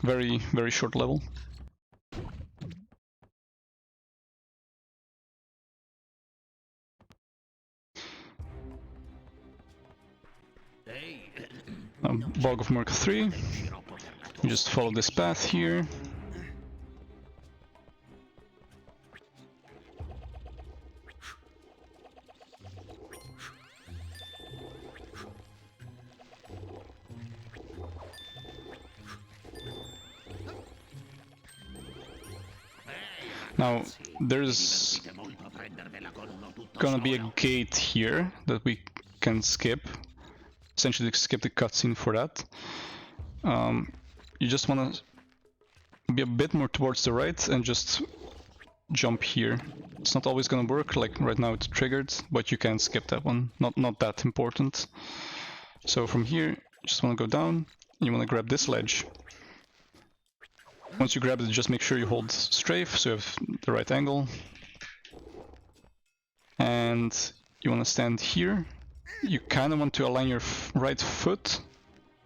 Very, very short level. Bog of Murk 3. You just follow this path here. Now, there's gonna be a gate here that we can skip. Essentially skip the cutscene for that. You just wanna be a bit more towards the right and just jump here. It's not always gonna work, like right now it's triggered, but you can skip that one. Not that important. So from here, you just wanna go down, and you wanna grab this ledge. Once you grab it, just make sure you hold strafe, so you have the right angle. And you wanna stand here. You kinda want to align your right foot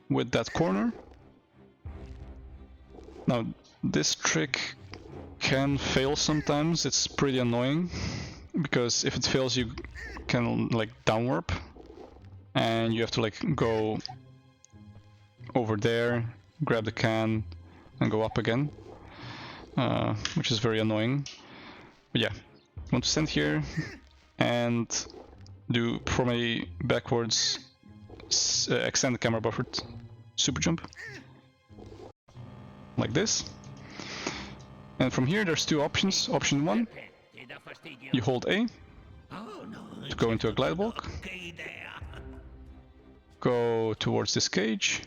with that corner. Now, this trick can fail sometimes. It's pretty annoying because if it fails, you can like down warp, and you have to like go over there, grab the can, and go up again, which is very annoying. But yeah, you want to stand here and perform a backwards extend the camera buffered super jump. Like this. And from here there's two options. Option 1, you hold A to go into a glide walk. Go towards this cage.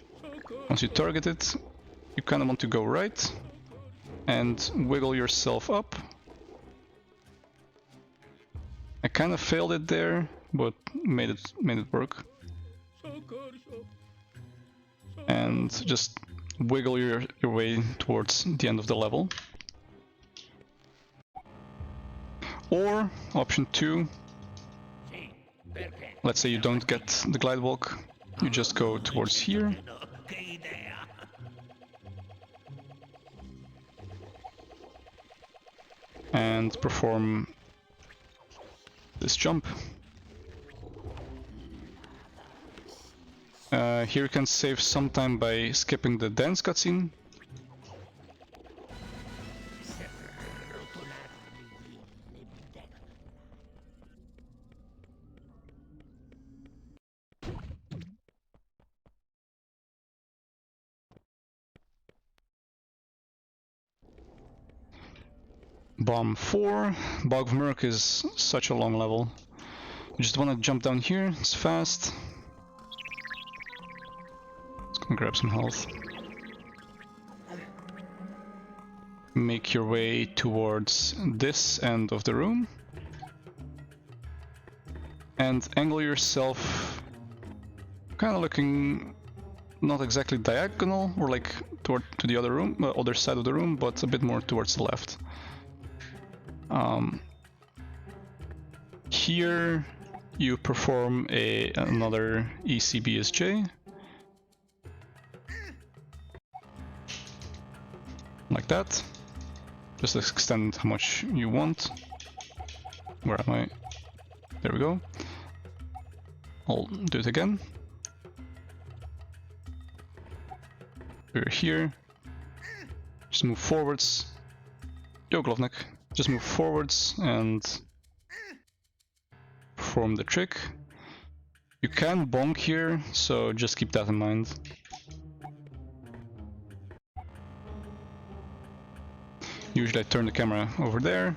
Once you target it, you kind of want to go right and wiggle yourself up. I kind of failed it there, but made it work. And just wiggle your way towards the end of the level. Or option 2, let's say you don't get the glide walk, you just go towards here. And perform this jump. Here you can save some time by skipping the dance cutscene. Bomb 4. Bog of Murk is such a long level. You just want to jump down here, it's fast. Just gonna grab some health. Make your way towards this end of the room. And angle yourself kind of looking not exactly diagonal, or like toward to the other room, other side of the room, but a bit more towards the left. Here you perform another ECBSJ. Like that. Just extend how much you want. Where am I? There we go. I'll do it again. We're here. Just move forwards. Yo, Glovnik. Just move forwards and perform the trick. You can bonk here, so just keep that in mind. Usually I turn the camera over there,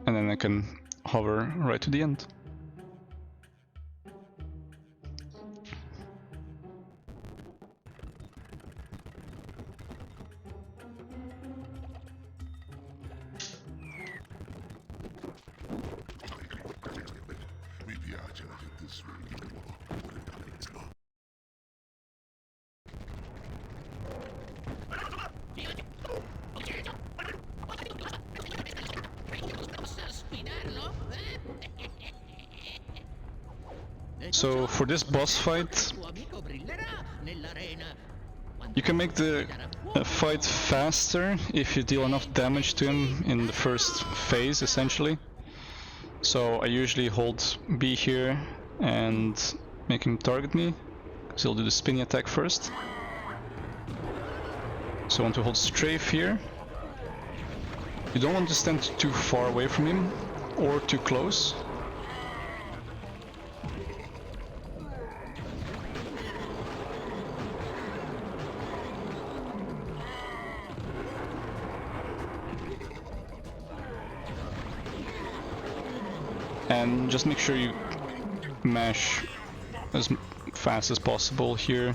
and then I can hover right to the end. Mi piace la gente sveglia. So for this boss fight, you can make the fight faster if you deal enough damage to him in the first phase, essentially. So I usually hold B here and make him target me, because he'll do the spinny attack first. So I want to hold strafe here. You don't want to stand too far away from him, or too close. And just make sure you mash as fast as possible here.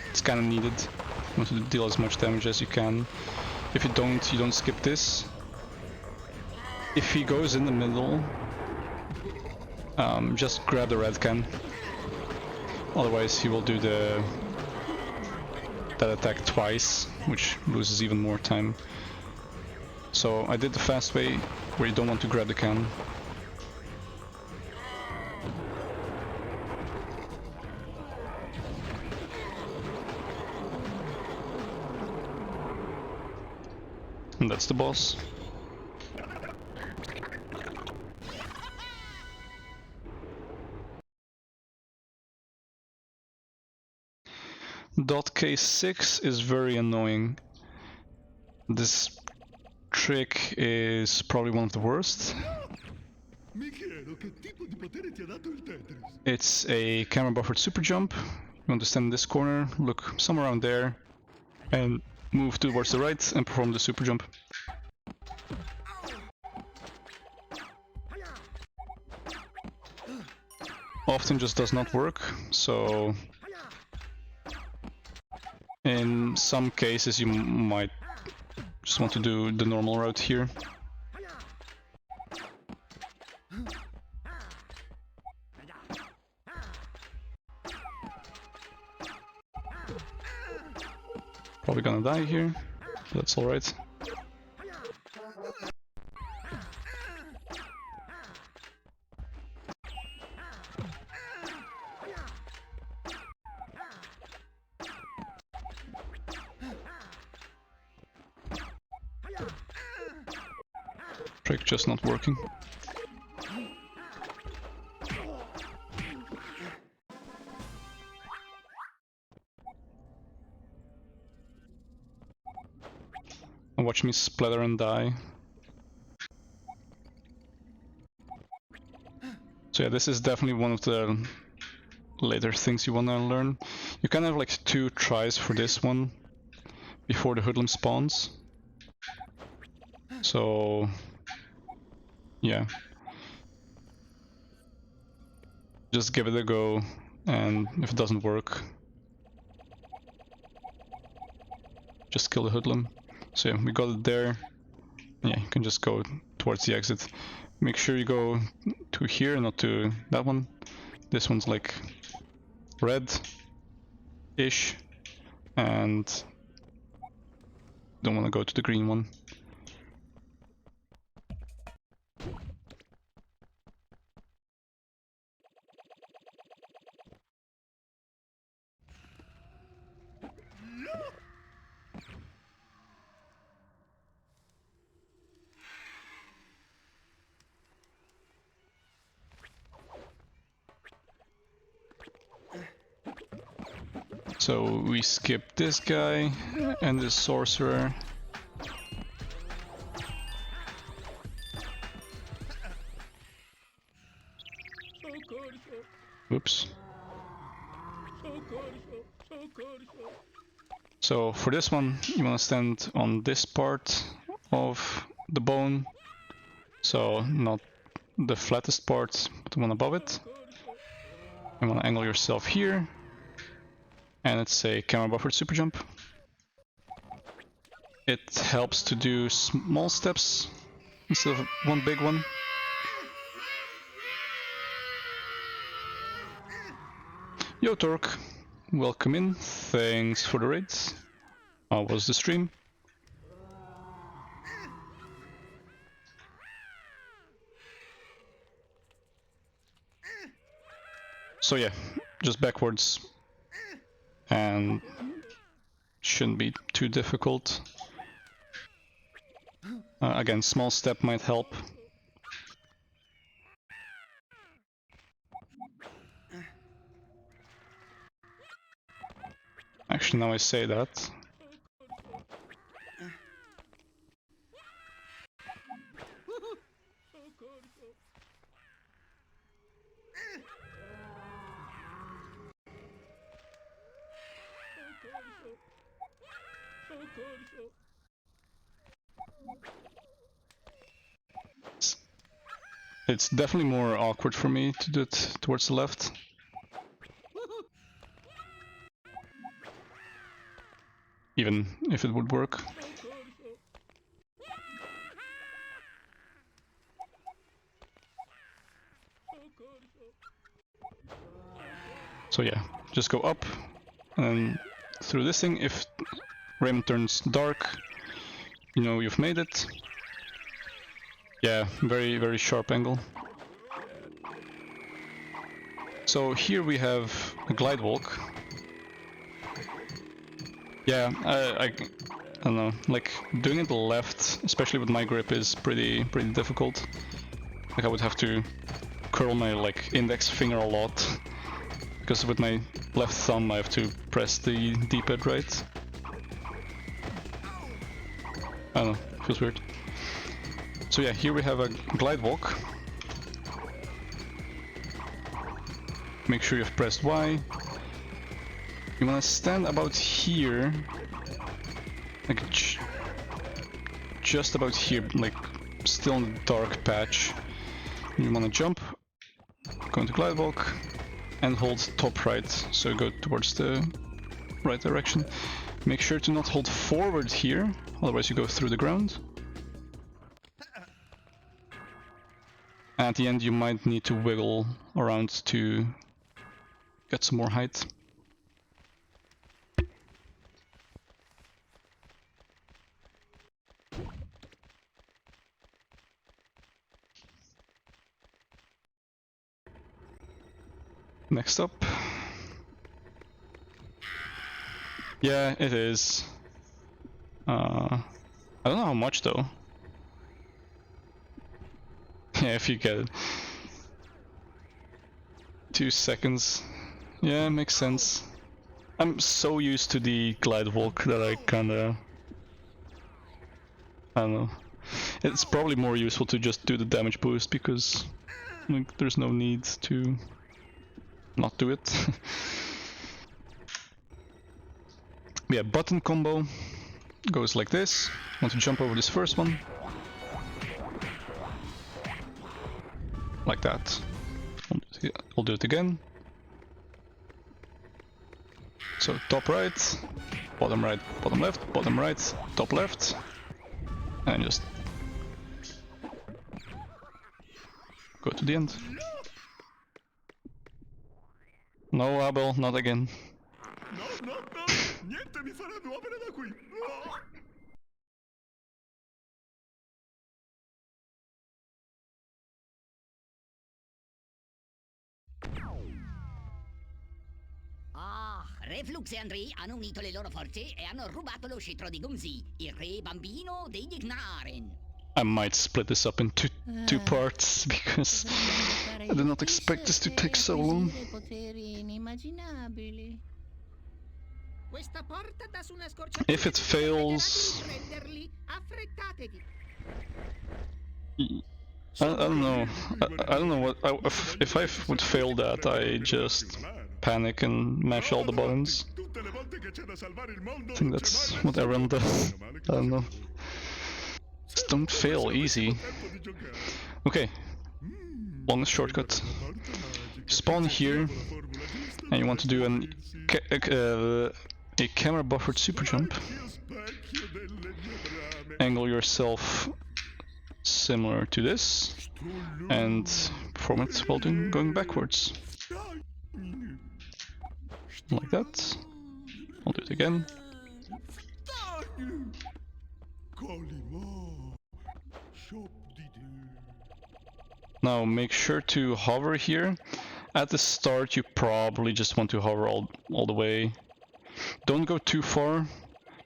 It's kind of needed. You want to deal as much damage as you can. If you don't skip this. If he goes in the middle, just grab the red can. Otherwise he will do that attack twice, which loses even more time. So I did the fast way, where you don't want to grab the can. And that's the boss. .K6 is very annoying. This trick is probably one of the worst. It's a camera buffered super jump. You want to stand in this corner, look somewhere around there, and move towards the right and perform the super jump. Often just does not work, so in some cases you might just want to do the normal route here. Probably gonna die here, but that's alright. Trick just not working. Watch me splatter and die. So yeah, this is definitely one of the later things you wanna learn. You can have like 2 tries for this one before the hoodlum spawns. So yeah, just give it a go, and if it doesn't work, just kill the hoodlum. So yeah, we got it there. Yeah, you can just go towards the exit. Make sure you go to here, not to that one. This one's like red-ish, and don't want to go to the green one. So we skip this guy and the sorcerer. Oops. So for this one, you want to stand on this part of the bone. So not the flattest part, but the one above it. You want to angle yourself here. And it's a camera buffered super jump. It helps to do small steps instead of one big one. Yo Torque, welcome in, thanks for the raids. How was the stream? So yeah, just backwards, and shouldn't be too difficult. Again, small step might help. Actually, now I say that. It's definitely more awkward for me to do it towards the left. Even if it would work. So yeah, just go up and through this thing. If Rayman turns dark, you know you've made it. Yeah, very, very sharp angle. So here we have a glide walk. Yeah, I don't know, like doing it left, especially with my grip, is pretty difficult. Like I would have to curl my like index finger a lot, because with my left thumb I have to press the D-pad right. I don't know, feels weird. So yeah, here we have a glide walk. Make sure you've pressed Y. You wanna stand about here, like just about here, like still in the dark patch. You wanna jump, go into glide walk, and hold top right, so go towards the right direction. Make sure to not hold forward here, otherwise you go through the ground. And at the end you might need to wiggle around to get some more height. Next up. Yeah, it is. I don't know how much though. Yeah, if you get it. 2 seconds. Yeah, makes sense. I'm so used to the glide walk that I kinda... I don't know. It's probably more useful to just do the damage boost because like, there's no need to not do it. Yeah, button combo goes like this. Want to jump over this first one. Like that. I'll do it again. So top right, bottom left, bottom right, top left. And just go to the end. No, Abel, not again. No, no, no! Niente mi farà muovere da qui! No! Ah, Reflux e Andrei hanno unito le loro forze e hanno rubato lo scettro di Gumzi, il re bambino degli Knaaren. I might split this up into two parts because I did not expect this to take so long. Questa porta dà su una scorciatoia. If it fails, I don't know. I don't know what if I would fail that. I just panic and mash all the buttons. I think that's what everyone does. I don't know. Just don't fail easy. Okay, longest shortcut. Spawn here, and you want to do a camera buffered super jump. Angle yourself similar to this, and perform it while going backwards. Like that. I'll do it again. Now make sure to hover here At the start, you probably just want to hover all the way. Don't go too far.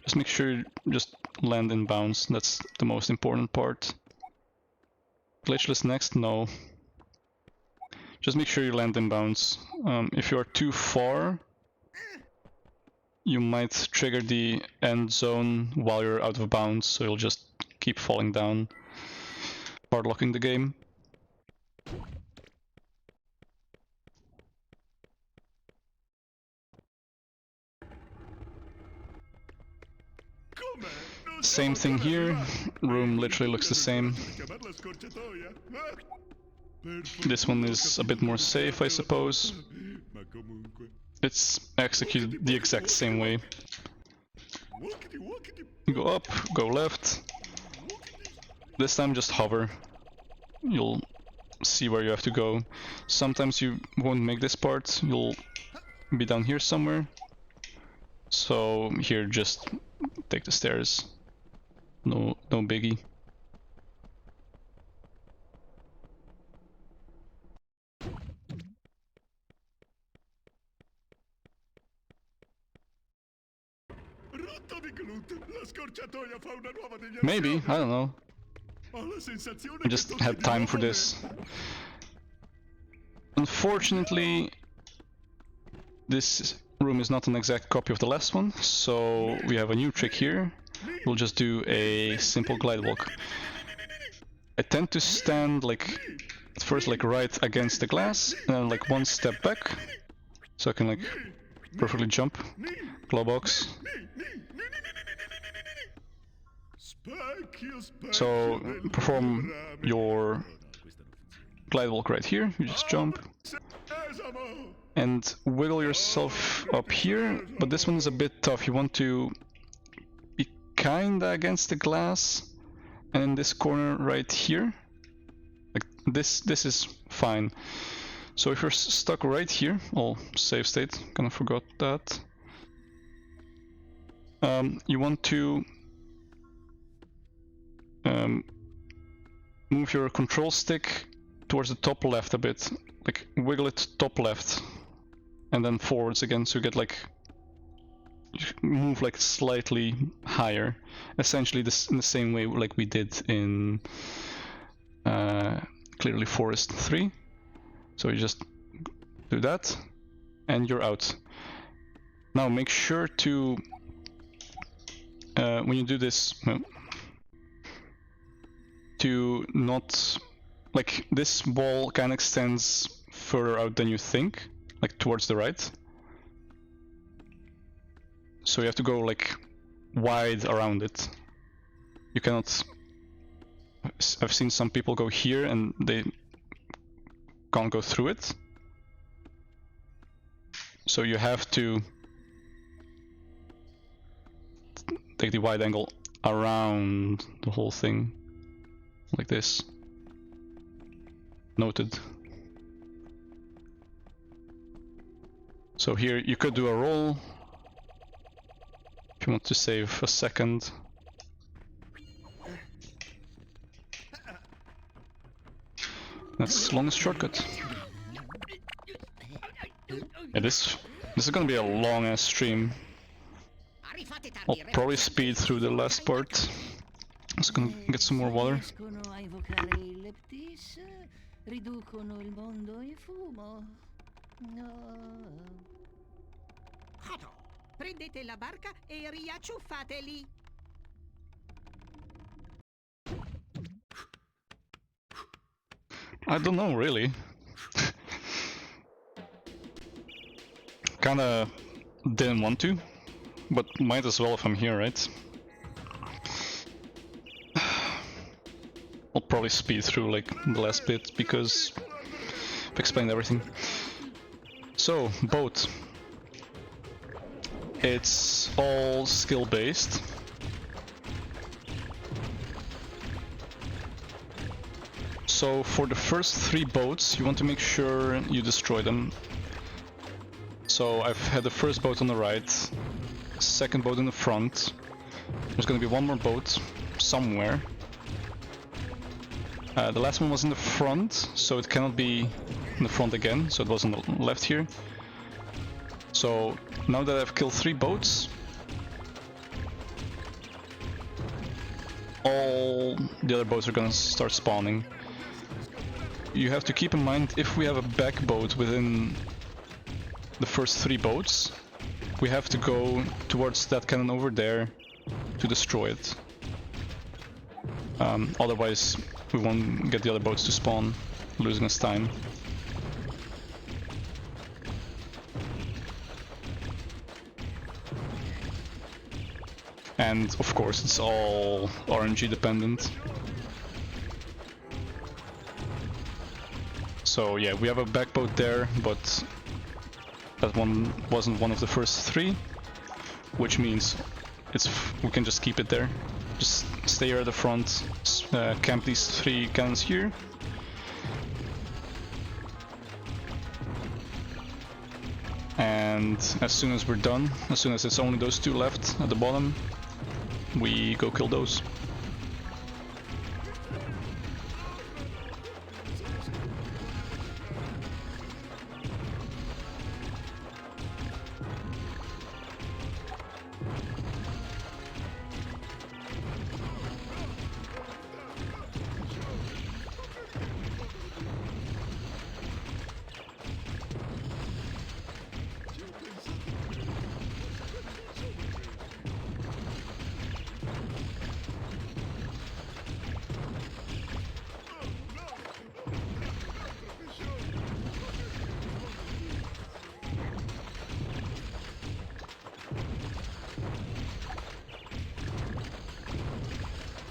Just make sure you just land in bounds. That's the most important part. Glitchless next? No. Just make sure you land in bounds. If you are too far, you might trigger the end zone while you're out of bounds, so you'll just keep falling down, hard locking the game. Same thing here, room literally looks the same. This one is a bit more safe, I suppose. It's executed the exact same way. Go up, go left. This time just hover. You'll see where you have to go. Sometimes you won't make this part, you'll be down here somewhere. So here, just take the stairs. No biggie. Maybe, I don't know. I just had time for this. Unfortunately, this room is not an exact copy of the last one, so we have a new trick here. We'll just do a simple glide walk. I tend to stand like at first like right against the glass and then like one step back, so I can like perfectly jump. Glow box. So perform your glide walk right here. You just jump and wiggle yourself up here, but this one is a bit tough. You want to be kinda against the glass, and in this corner right here, like this is fine. So if you're stuck right here, oh, save state, kinda forgot that. You want to move your control stick towards the top left a bit, like wiggle it top left, and then forwards again, so you get like, you move like slightly higher, essentially this in the same way like we did in Clearleaf Forest 3. So you just do that, and you're out. Now make sure to, when you do this, to not, like this wall kind of extends further out than you think, like towards the right. So you have to go like wide around it. You cannot, I've seen some people go here and they can't go through it. So you have to take the wide angle around the whole thing, like this. Noted. So here you could do a roll if you want to save a second. That's the longest shortcut. Yeah, this is gonna be a long ass stream. I'll probably speed through the last part. Just gonna get some more water. Riducono il mondo in fumo. No. Prendete la barca e riacciuffateli. I don't know, really. Kinda didn't want to, but might as well if I'm here, right? I'll probably speed through like the last bit because I've explained everything. So, boat. It's all skill based. So for the first 3 boats, you want to make sure you destroy them. So I've had the first boat on the right, second boat in the front. There's gonna be one more boat somewhere. The last one was in the front, so it cannot be in the front again, so it was on the left here. So now that I've killed 3 boats, all the other boats are gonna start spawning. You have to keep in mind, if we have a back boat within the first 3 boats, we have to go towards that cannon over there to destroy it. Otherwise we won't get the other boats to spawn, losing us time. And of course it's all RNG dependent. So yeah, we have a back boat there, but that one wasn't one of the first 3, which means we can just keep it there. Just stay here at the front, camp these 3 cannons here. And as soon as we're done, as soon as it's only those 2 left at the bottom, we go kill those.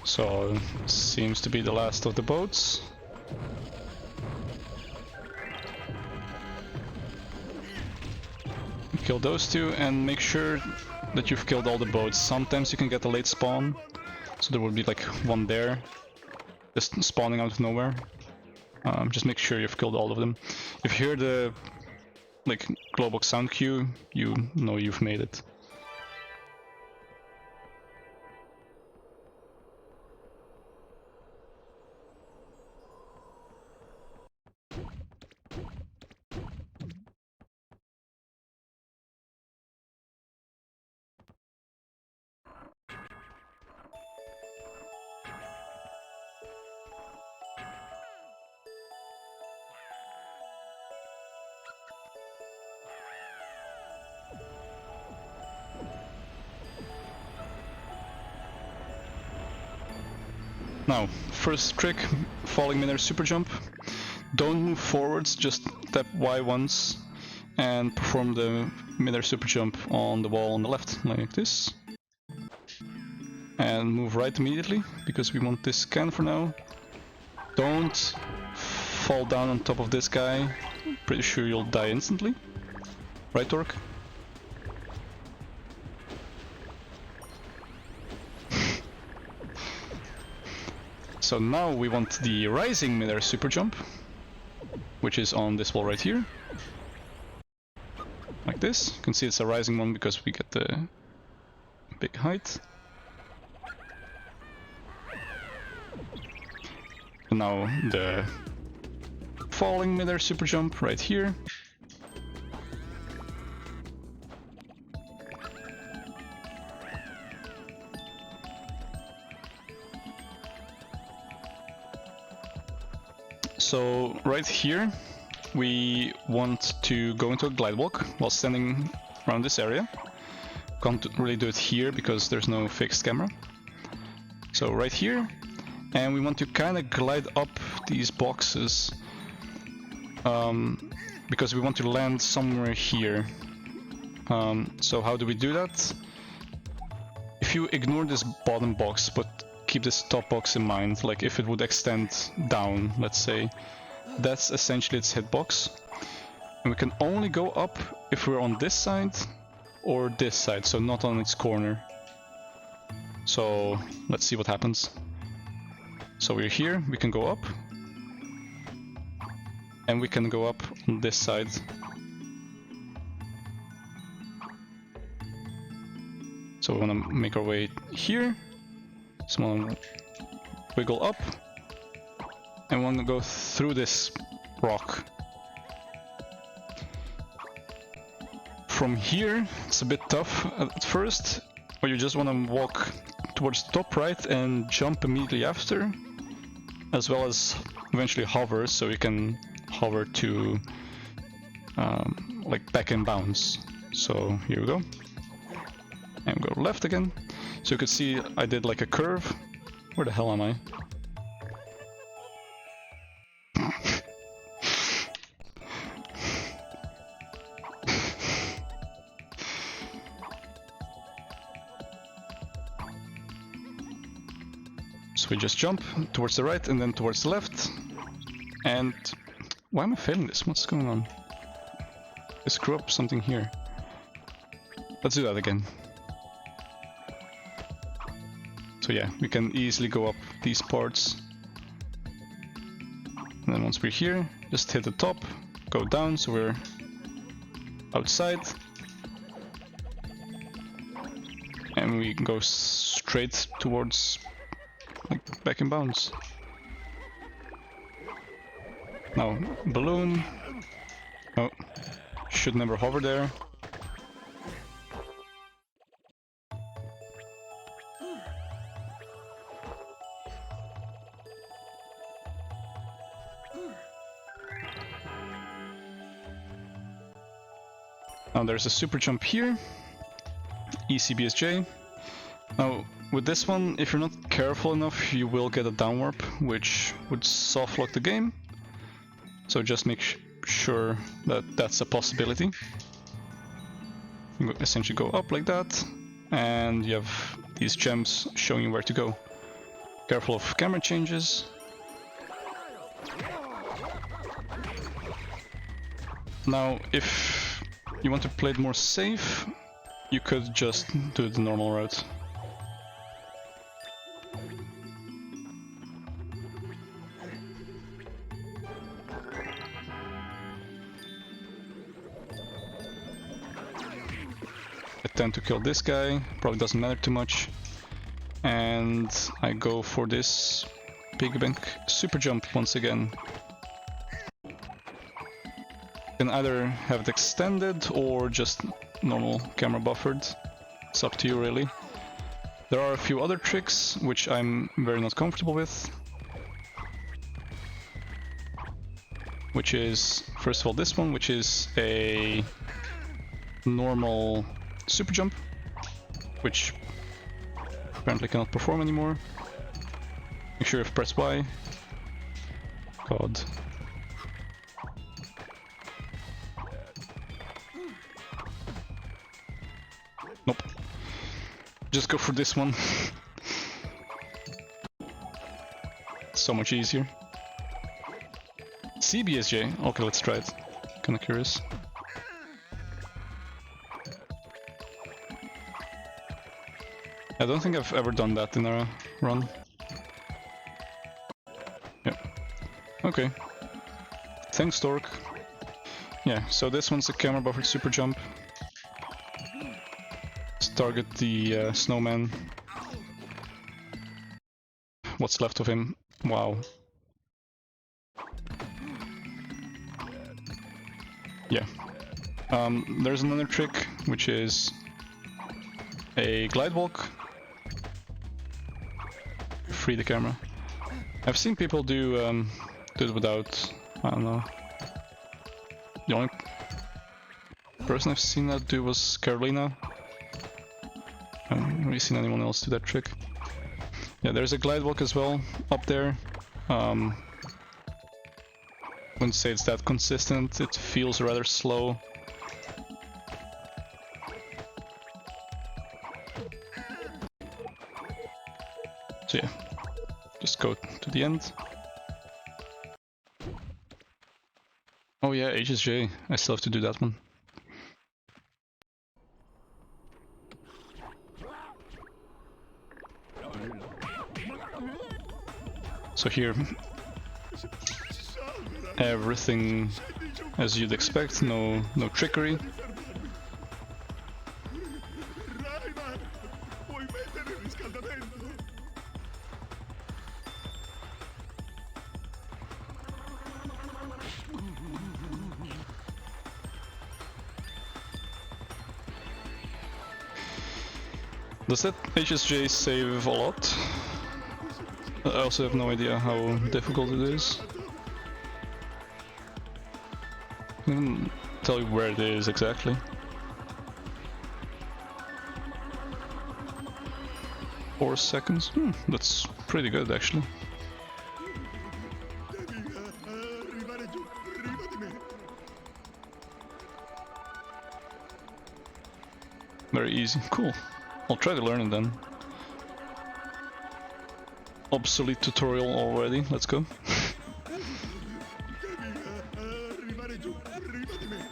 So, seems to be the last of the boats. Kill those 2 and make sure that you've killed all the boats. Sometimes you can get a late spawn, so there will be like one there, just spawning out of nowhere. Just make sure you've killed all of them. If you hear the like glowbox sound cue, you know you've made it. Now, first trick, falling midair super jump. Don't move forwards, just tap Y once and perform the midair super jump on the wall on the left, like this. And move right immediately, because we want this scan for now. Don't fall down on top of this guy, pretty sure you'll die instantly. Right, Torque? So now we want the rising midair super jump, which is on this wall right here. Like this. You can see it's a rising one because we get the big height. And now the falling midair super jump right here. So right here we want to go into a glide walk while standing around this area. Can't really do it here because there's no fixed camera. So right here, and we want to kind of glide up these boxes because we want to land somewhere here. So how do we do that? If you ignore this bottom box but keep this top box in mind, like if it would extend down, let's say, that's essentially its hitbox. And we can only go up if we're on this side or this side, so not on its corner. So let's see what happens. So we're here, we can go up. And we can go up on this side. So we want to make our way here. So we want to wiggle up. And we want to go through this rock from here, it's a bit tough at first, but you just want to walk towards the top right and jump immediately after, as well as eventually hover, so you can hover to like back and bounce. So here we go, and go left again. So you could see I did like a curve. Where the hell am I? So we just jump towards the right and then towards the left. And why am I failing this? What's going on? I screw up something here. Let's do that again. So yeah, we can easily go up these parts. And then once we're here, just hit the top, go down so we're outside. And we can go straight towards like back in bounds. Now, balloon. Oh, should never hover there. Now there's a super jump here, ECBSJ. Now with this one, if you're not careful enough, you will get a down warp, which would soft lock the game. So just make sure that that's a possibility. You essentially go up like that, and you have these gems showing you where to go. Careful of camera changes. Now if you want to play it more safe, you could just do the normal route. I tend to kill this guy, probably doesn't matter too much. And I go for this big bank super jump once again. You can either have it extended or just normal camera buffered. It's up to you really. There are a few other tricks which I'm very not comfortable with. Which is, first of all, this one, which is a normal super jump, which apparently cannot perform anymore. Make sure you press Y. God. Nope. Just go for this one. So much easier. CBSJ. Okay, let's try it. Kinda curious. I don't think I've ever done that in a run. Yep. Okay. Thanks, Torque. Yeah, so this one's a camera buffered super jump. Let's target the snowman. What's left of him? Wow. Yeah. There's another trick, which is a glide walk. Free the camera. I've seen people do it without, I don't know. The only person I've seen that do was Carolina. I haven't really seen anyone else do that trick. Yeah, there's a glide walk as well up there. Wouldn't say it's that consistent, it feels rather slow. So yeah, just go to the end. Oh yeah, HSJ, I still have to do that one. So here, everything as you'd expect, no trickery. Rayman, puoi mettere il riscaldamento? Does that HSJ save a lot? I also have no idea how difficult it is. I can tell you where it is exactly. 4 seconds? That's pretty good actually. Arrivare giù, prima di me. Very easy. Cool. I'll try to learn it then. Obsolete tutorial already. Let's go. Arrivare giù, prima di me.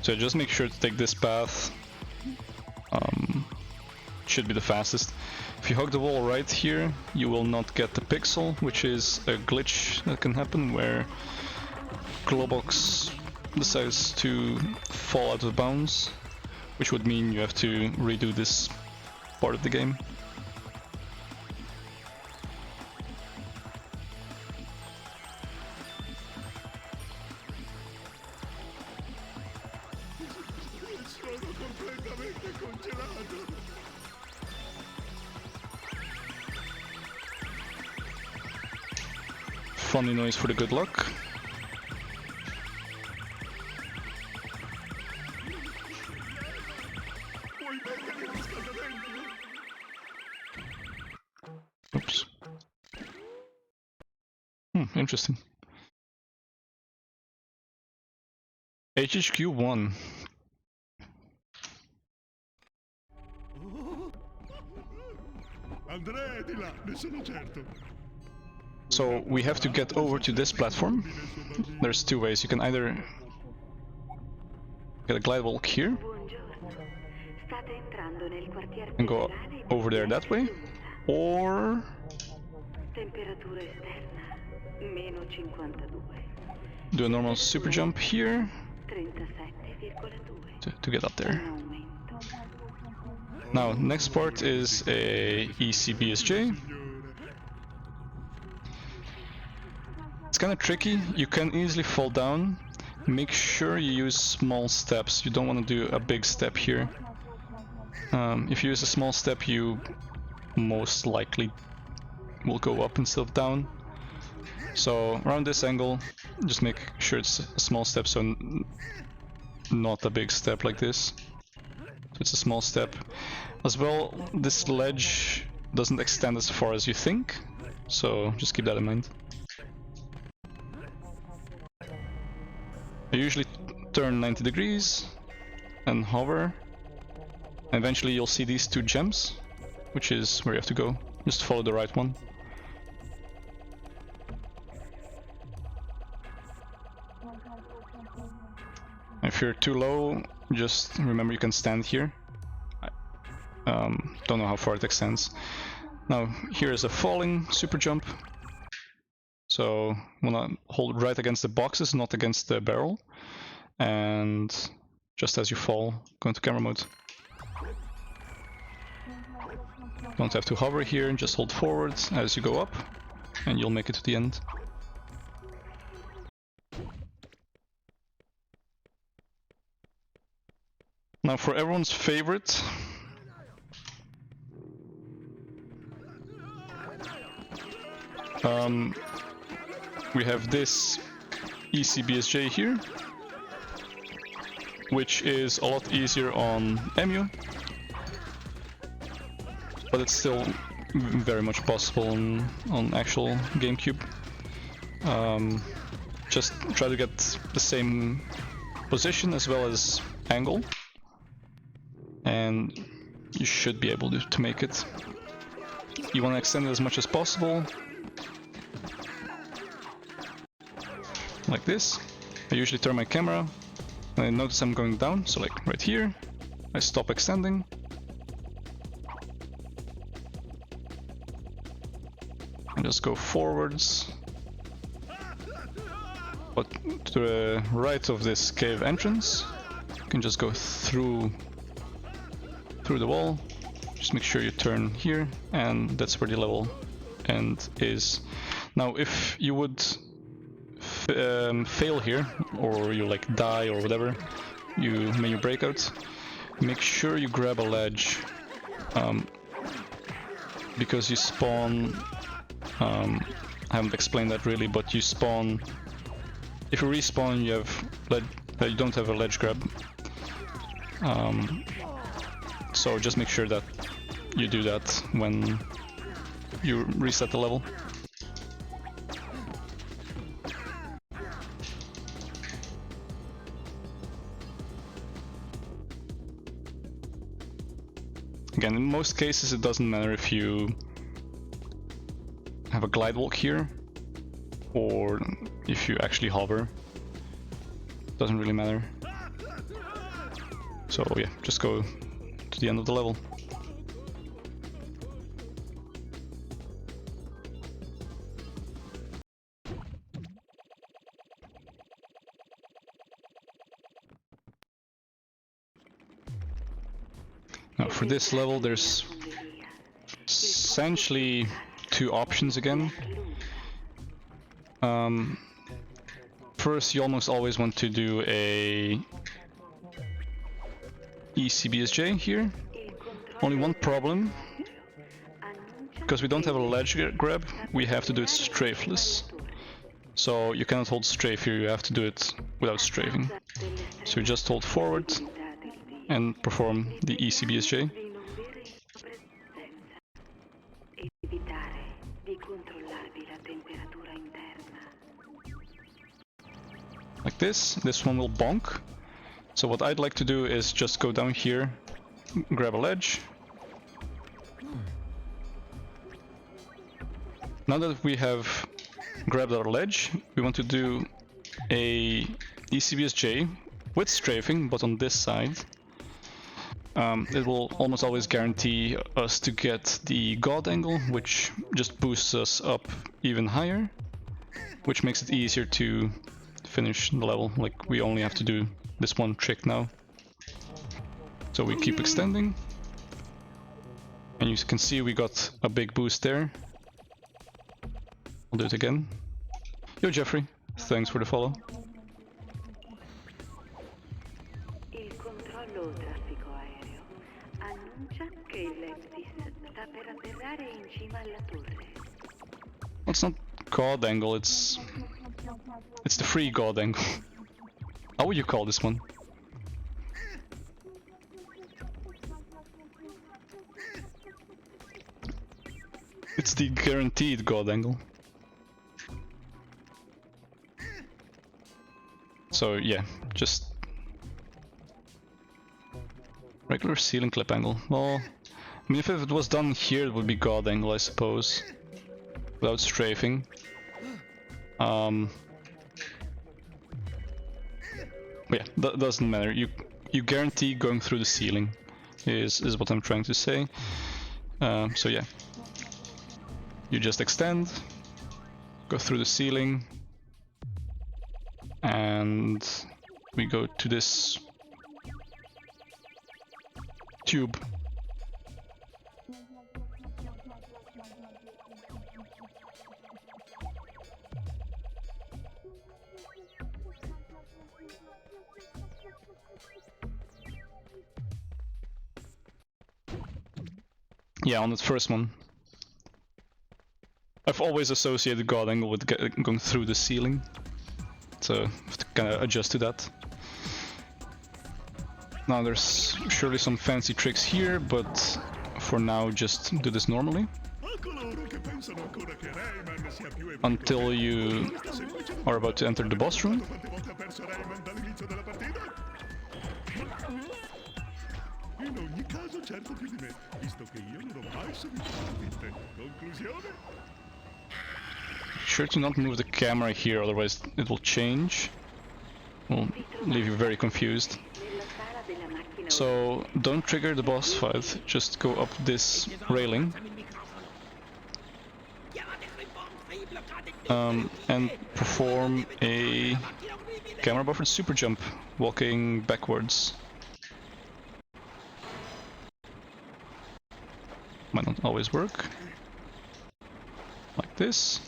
So just make sure to take this path. Should be the fastest. If you hug the wall right here, you will not get the pixel, which is a glitch that can happen where Globox decides to fall out of bounds, which would mean you have to redo this part of the game. Sono completamente congelato. Funny noise for the good luck. Puoi mettere il riscaldamento? Oops. Interesting. HHQ 1. Andrea è di là, ne sono certo. So we have to get over to this platform. There's two ways. You can either get a glide walk here Buongiorno. State entrando nel quartiere and go generale over there that way, or Temperatura esterna -52. do a normal super jump here 37,2. to get up there. Un aumento. Now, next part is a ECBSJ. It's kind of tricky. You can easily fall down. Make sure you use small steps. You don't want to do a big step here. If you use a small step, you most likely will go up instead of down. So around this angle, just make sure it's a small step, so not a big step like this. So it's a small step. As well, this ledge doesn't extend as far as you think, so just keep that in mind. I usually turn 90 degrees and hover. And eventually you'll see these two gems, which is where you have to go. Just follow the right one. If you're too low, just remember you can stand here. Don't know how far it extends. Now here is a falling super jump. So wanna hold right against the boxes, not against the barrel. And just as you fall, go into camera mode. Don't have to hover here, just hold forward as you go up, and you'll make it to the end. Now for everyone's favorite, we have this ECBSJ here, which is a lot easier on EMU, but it's still very much possible on actual GameCube. Just try to get the same position as well as angle, and you should be able to make it. You want to extend it as much as possible, like this. I usually turn my camera and I notice I'm going down, so like right here, I stop extending. And just go forwards. But to the right of this cave entrance, you can just go through the wall. Just make sure you turn here, and that's where the level end is. Now, if you would fail here, or you like die or whatever, you menu breakout, make sure you grab a ledge, because you spawn, I haven't explained that really, but you spawn, if you respawn you have, you don't have a ledge grab, so just make sure that you do that when you reset the level. Again, in most cases it doesn't matter if you have a glide walk here or if you actually hover. Doesn't really matter. So yeah, just go to the end of the level. Now for this level there's essentially two options again. First, you almost always want to do a ECBSJ here. Only one problem, because we don't have a ledge grab, we have to do it strafeless. So you cannot hold strafe here, you have to do it without strafing. So you just hold forward and perform the ECBSJ. Like this. This one will bonk. So what I'd like to do is just go down here, grab a ledge. Now that we have grabbed our ledge, we want to do a ECBSJ with strafing, but on this side. It will almost always guarantee us to get the god angle, which just boosts us up even higher, which makes it easier to finish the level. Like, we only have to do this one trick now. So we keep extending, and you can see we got a big boost there. I'll do it again. Yo Jeffrey, thanks for the follow. Il controllo traffico aereo annuncia che il Leptys sta per atterrare in cima alla torre. It's not god angle, it's the free god angle. How would you call this one? It's the guaranteed god angle. So yeah, just regular ceiling clip angle. Well, I mean, if it was done here, it would be god angle, I suppose, without strafing. But yeah, that doesn't matter. You guarantee going through the ceiling, is what I'm trying to say. So yeah, you just extend, go through the ceiling, and we go to this tube. Yeah, on the first one. I've always associated god angle with going through the ceiling, so I have to kind of adjust to that. Now there's surely some fancy tricks here, but for now just do this normally. Until you are about to enter the boss room. In ogni caso, certo più di me, visto che io non ho mai seguito partite. Conclusione? Sure to not move the camera here, otherwise it will change. Will leave you very confused. So don't trigger the boss fight, just go up this railing. And perform a camera buffered super jump, walking backwards. Might not always work. Like this.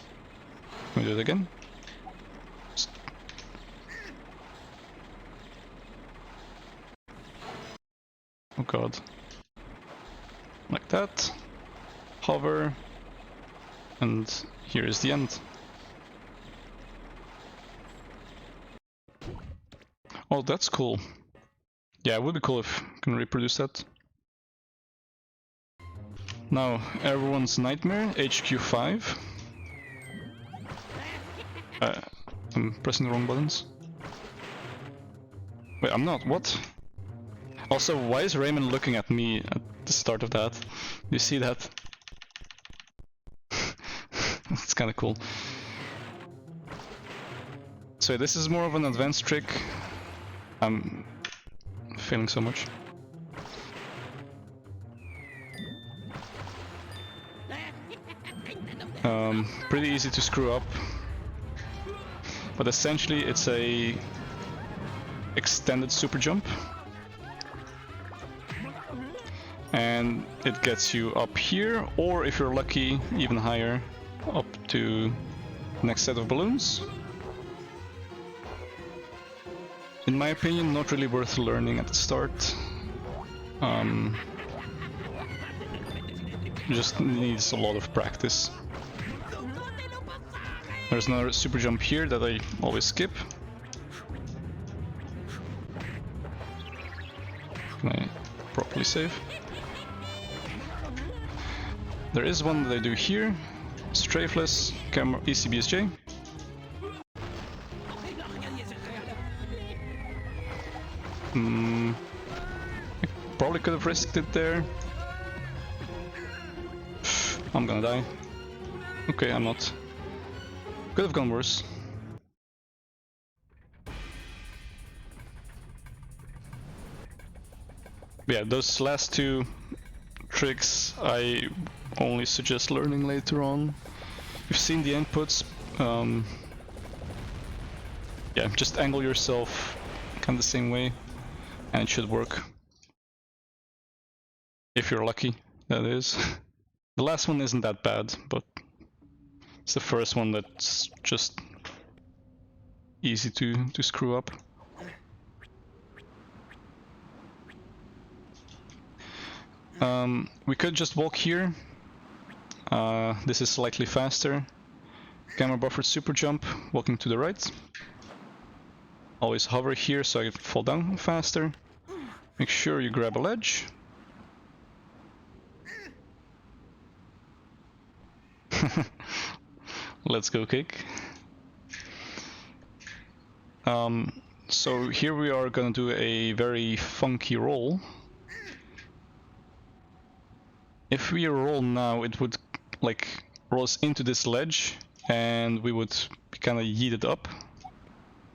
Can we do it again? Oh god. Like that. Hover. And here is the end. Oh, that's cool. Yeah, it would be cool if I can reproduce that. Now, everyone's nightmare, HQ5. I'm pressing the wrong buttons. Wait, I'm not, what? Also, why is Rayman looking at me at the start of that? You see that? It's kinda cool. So this is more of an advanced trick. I'm failing so much. Pretty easy to screw up. But essentially it's a extended super jump. And it gets you up here, or if you're lucky, even higher, up to the next set of balloons. In my opinion, not really worth learning at the start. Just needs a lot of practice. There's another super jump here that I always skip. Can I properly save? There is one that I do here. Strafeless, camera, ECBSJ. I probably could have risked it there. I'm gonna die. Okay, I'm not. Could have gone worse. But yeah, those last two tricks I only suggest learning later on. You've seen the inputs. Yeah, just angle yourself kind of the same way and it should work. If you're lucky, that is. The last one isn't that bad, but it's the first one that's just easy to screw up. We could just walk here. This is slightly faster. Camera buffered super jump, walking to the right. Always hover here so I can fall down faster. Make sure you grab a ledge. Let's go kick. So here we are gonna do a very funky roll. If we roll now, it would like roll us into this ledge and we would be kind of yeeted up.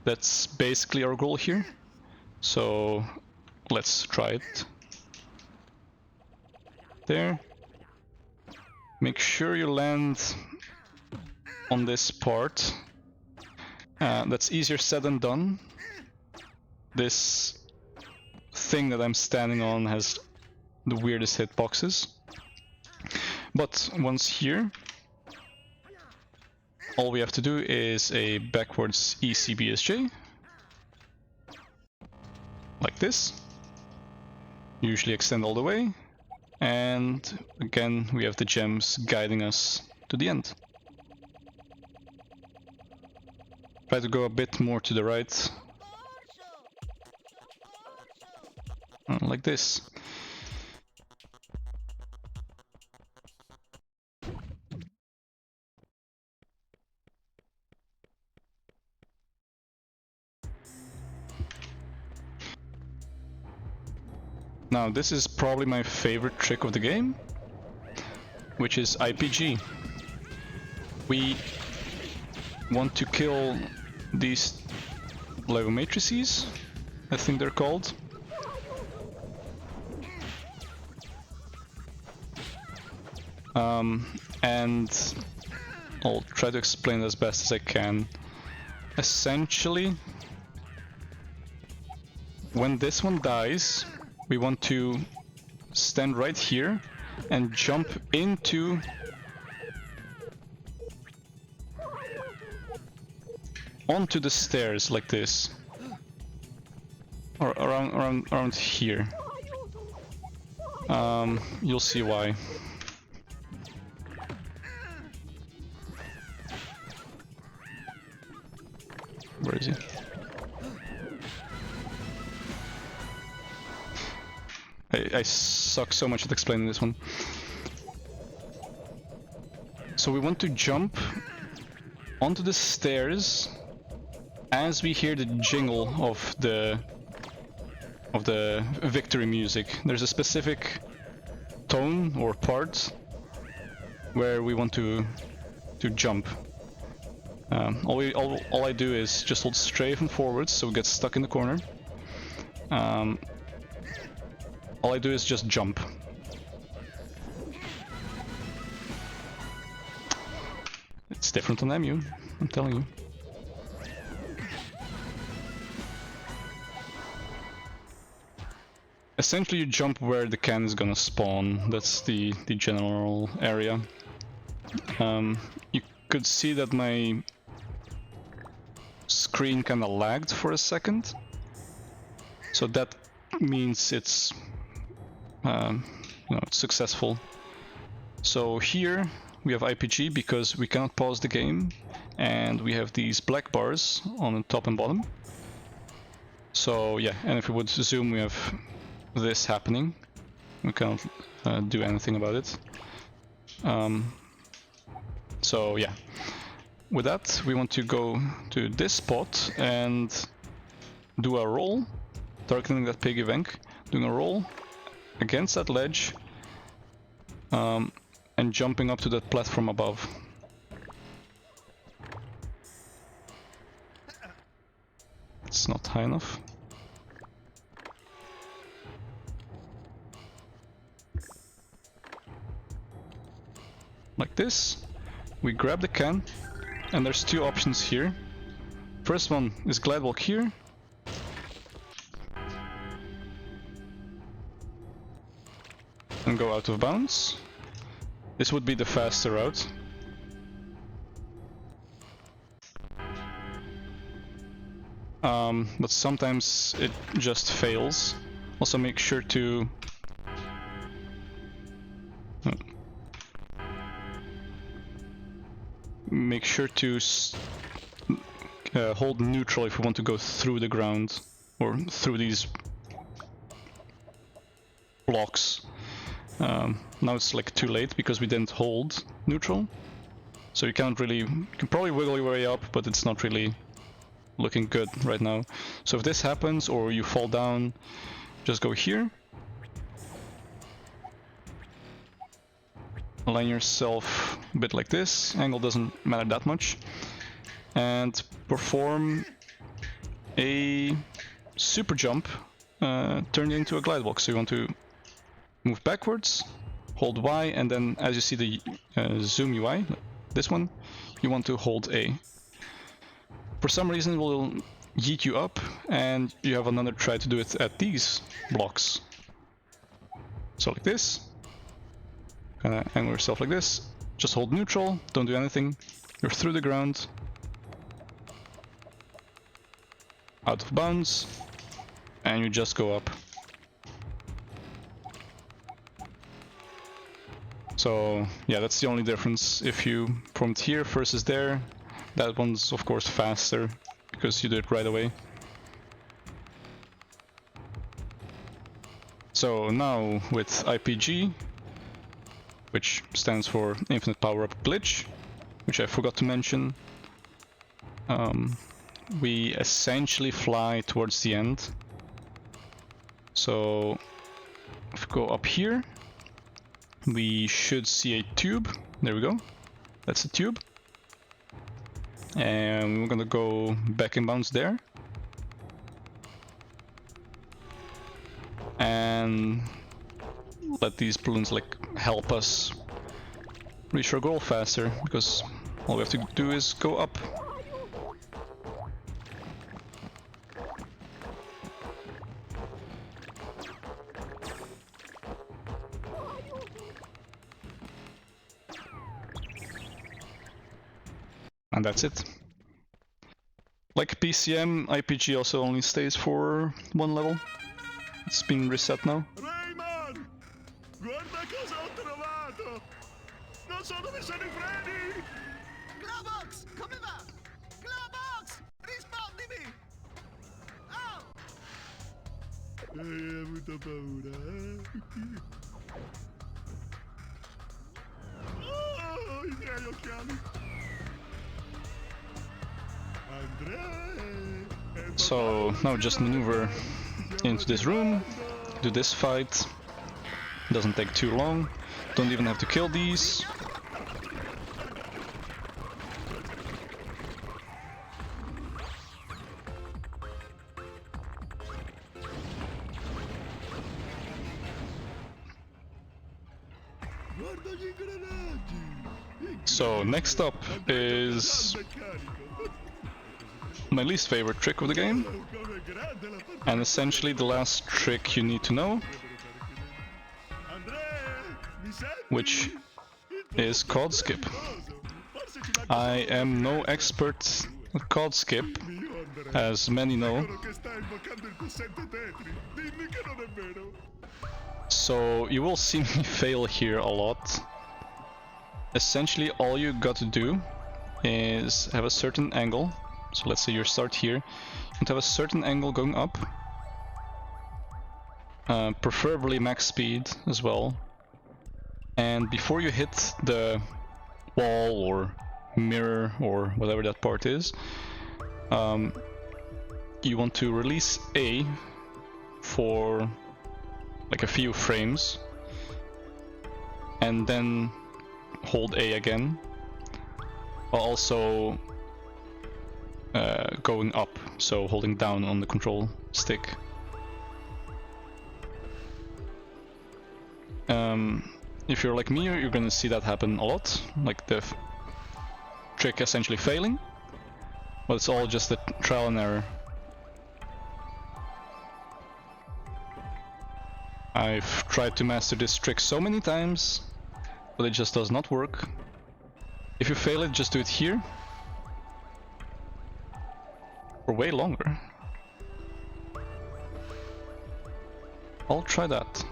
That's basically our goal here. So let's try it. There. Make sure you land on this part. That's easier said than done. This thing that I'm standing on has the weirdest hitboxes. But once here, all we have to do is a backwards ECBSJ. Like this. Usually extend all the way. And again, we have the gems guiding us to the end. Try to go a bit more to the right. Like this. Now this is probably my favorite trick of the game, which is IPG. We want to kill these Lego matrices, I think they're called. And I'll try to explain it as best as I can. Essentially, when this one dies, we want to stand right here and jump into onto the stairs like this. Or around here. You'll see why. Where is he? I suck so much at explaining this one. So we want to jump onto the stairs as we hear the jingle of the victory music. There's a specific tone or part where we want to jump. All I do is just hold strafe and forwards, so we get stuck in the corner. All I do is just jump. It's different on EMU, I'm telling you. Essentially you jump where the can is gonna spawn. That's the general area. You could see that my screen kinda lagged for a second. So that means it's it's successful. So here we have IPG because we cannot pause the game, and we have these black bars on the top and bottom. So yeah, and if we would zoom, we have this happening. We can't do anything about it. So yeah, with that we want to go to this spot and do a roll, targeting that piggy bank, doing a roll against that ledge, and jumping up to that platform above. It's not high enough. Like this, we grab the can, and there's two options here. First one is glide walk here. And go out of bounds. This would be the faster route. But sometimes it just fails. Also make sure to hold neutral if we want to go through the ground or through these blocks. Now it's like too late because we didn't hold neutral, so you can't really. You can probably wiggle your way up, but it's not really looking good right now. So if this happens or you fall down, just go here, align yourself a bit like this. Angle doesn't matter that much, and perform a super jump turned into a glide walk. So you want to move backwards, hold Y, and then as you see the zoom UI, this one, you want to hold A. For some reason it will yeet you up, and you have another try to do it at these blocks. So like this, angle yourself like this, just hold neutral, don't do anything, you're through the ground, out of bounds, and you just go up. So yeah, that's the only difference. If you performed here versus there, that one's of course faster because you do it right away. So now with IPG, which stands for Infinite Power Up Glitch, which I forgot to mention, we essentially fly towards the end. So if we go up here, we should see a tube. There we go. That's a tube. And we're gonna go back in bounds there. And let these balloons like help us reach our goal faster, because all we have to do is go up. And that's it. Like PCM, IPG also only stays for 1 level. It's been reset now. Rayman! Guarda cosa ho trovato! Non so dove sono I freni! Globox, come va? Globox, rispondimi! Oh! Hai avuto paura, eh? Oh, I miei occhiali! Andrea! So now just maneuver into this room, do this fight. Doesn't take too long. Don't even have to kill these. Guarda gli ingranaggi! So next up is my least favorite trick of the game, Come grande la parte and essentially the last trick you need to know, Andrea, mi senti? which is called skip. Forse ci manca I am no expert at called skip, io, Andrea. as many know, Dicono che stai invocando il possente Tetri. Dimmi che non è vero. so you will see me fail here a lot. Essentially all you got to do is have a certain angle. So let's say you start here, and have a certain angle going up, preferably max speed as well. And before you hit the wall or mirror or whatever that part is, you want to release A for like a few frames, and then hold A again, while also going up, so holding down on the control stick. If you're like me, you're gonna see that happen a lot, like the trick essentially failing, but it's all just a trial and error. I've tried to master this trick so many times, but it just does not work. If you fail it, just do it here. For way longer. I'll try that.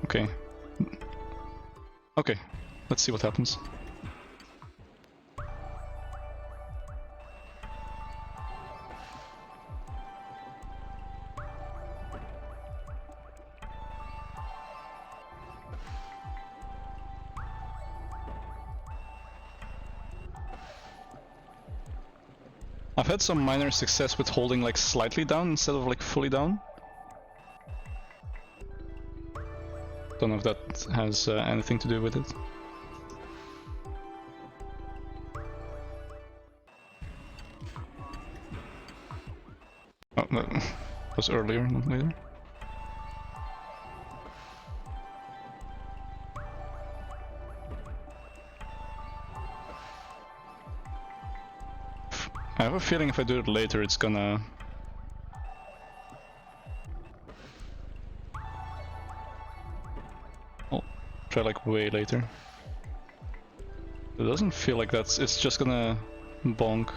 Okay. Okay, let's see what happens. I've had some minor success with holding like slightly down instead of like fully down. Don't know if that has anything to do with it. Oh, that was earlier, not later. I have a feeling if I do it later, it's gonna... I'll try like way later. It doesn't feel like that's... it's just gonna bonk.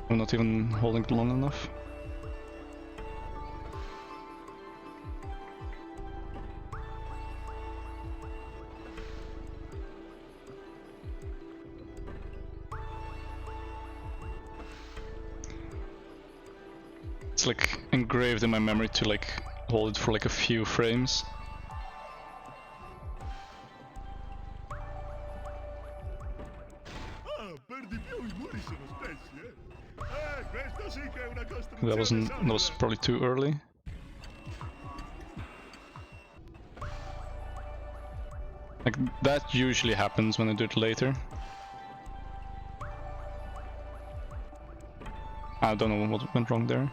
I'm not even holding it long enough. It's like engraved in my memory to like hold it for like a few frames. Ah, per di più I muri sono spessi, eh? Questo sì che è una costruzione That was solida. probably too early. Like that usually happens when I do it later. I don't know what went wrong there.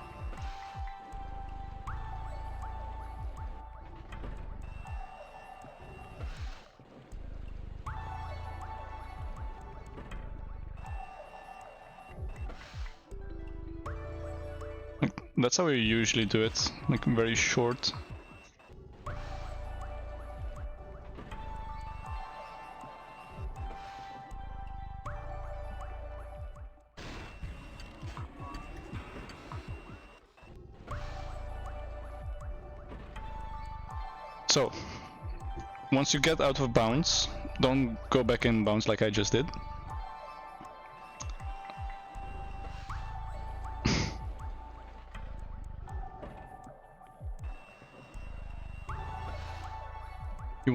That's how we usually do it, like very short. So, once you get out of bounds, don't go back in bounds like I just did. You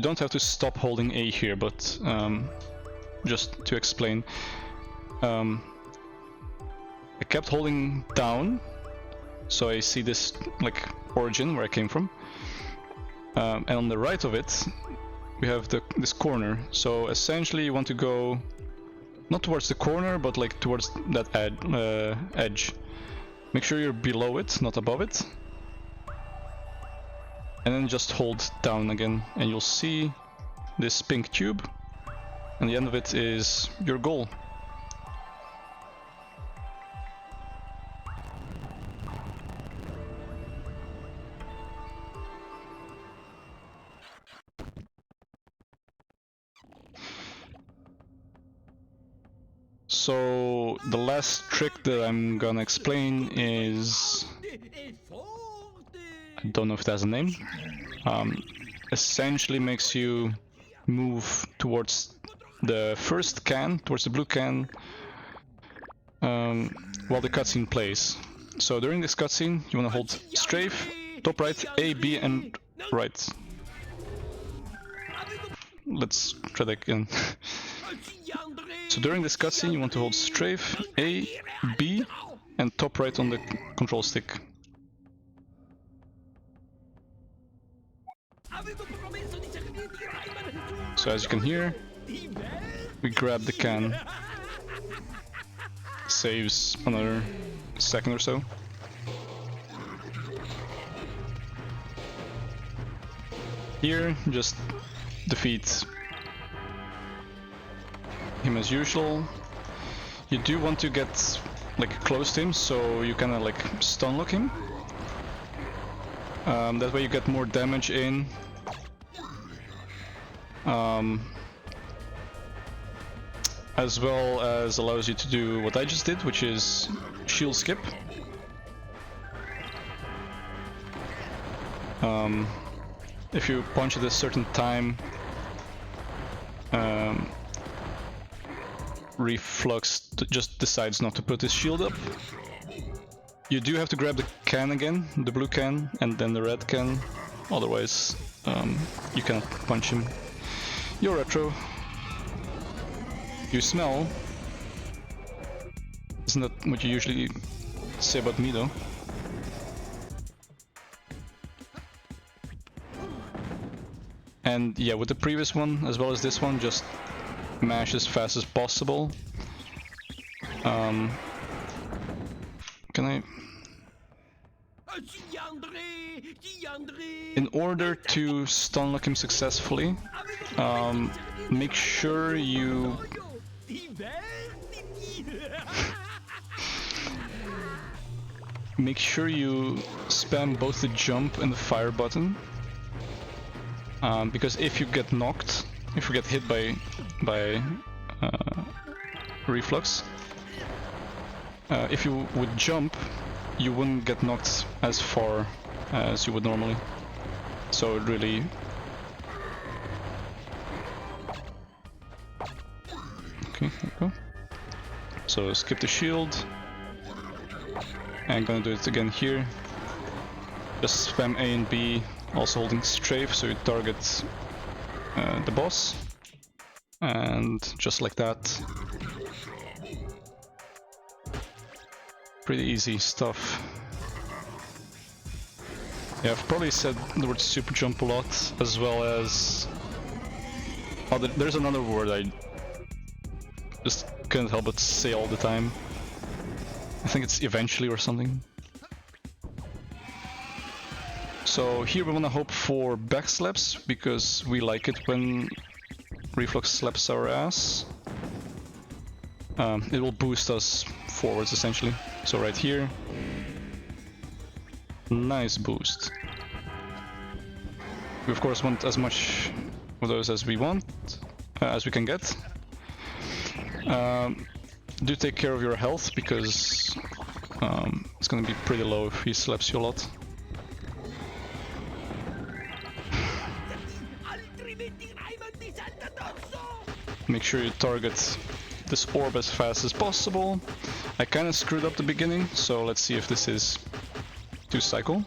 don't have to stop holding A here, but just to explain, I kept holding down, so I see this like origin where I came from, and on the right of it we have this corner. So essentially you want to go not towards the corner, but like towards that edge. Make sure you're below it, not above it. And then just hold down again, and you'll see this pink tube, and the end of it is your goal. So the last trick that I'm gonna explain is, I don't know if it has a name, essentially makes you move towards the first can, towards the blue can, while the cutscene plays. So during this cutscene you want to hold strafe, top right, A, B and right. Let's try that again. So during this cutscene you want to hold strafe, A, B and top right on the control stick. So as you can hear, we grab the can. Saves another second or so. Here, just defeat him as usual. You do want to get like close to him, so you kind of like stun lock him. That way you get more damage in. As well as allows you to do what I just did, which is shield skip. If you punch at a certain time, Reflux just decides not to put his shield up. You do have to grab the can again, the blue can, and then the red can, otherwise you cannot punch him. You're retro. You smell. Isn't that what you usually say about me though? And yeah, with the previous one as well as this one, just mash as fast as possible. Can I... In order to stun lock him successfully, make sure you... Make sure you spam both the jump and the fire button. Because if you get knocked, if you get hit by Reflux, if you would jump, you wouldn't get knocked as far as you would normally. So it really... Okay, there we go. So skip the shield. And gonna do it again here. Just spam A and B, also holding strafe so you target the boss. And just like that. Pretty easy stuff. Yeah, I've probably said the word super jump a lot, as well as... Oh, there's another word I just couldn't help but say all the time. I think it's eventually or something. So here we want to hope for back slaps, because we like it when Reflux slaps our ass. It will boost us forwards essentially. So right here, nice boost. We of course want as much of those as we want, as we can get. Do take care of your health, because it's gonna be pretty low if he slaps you a lot. make sure you target this orb as fast as possible. I kind of screwed up the beginning, so let's see if this is 2 cycle.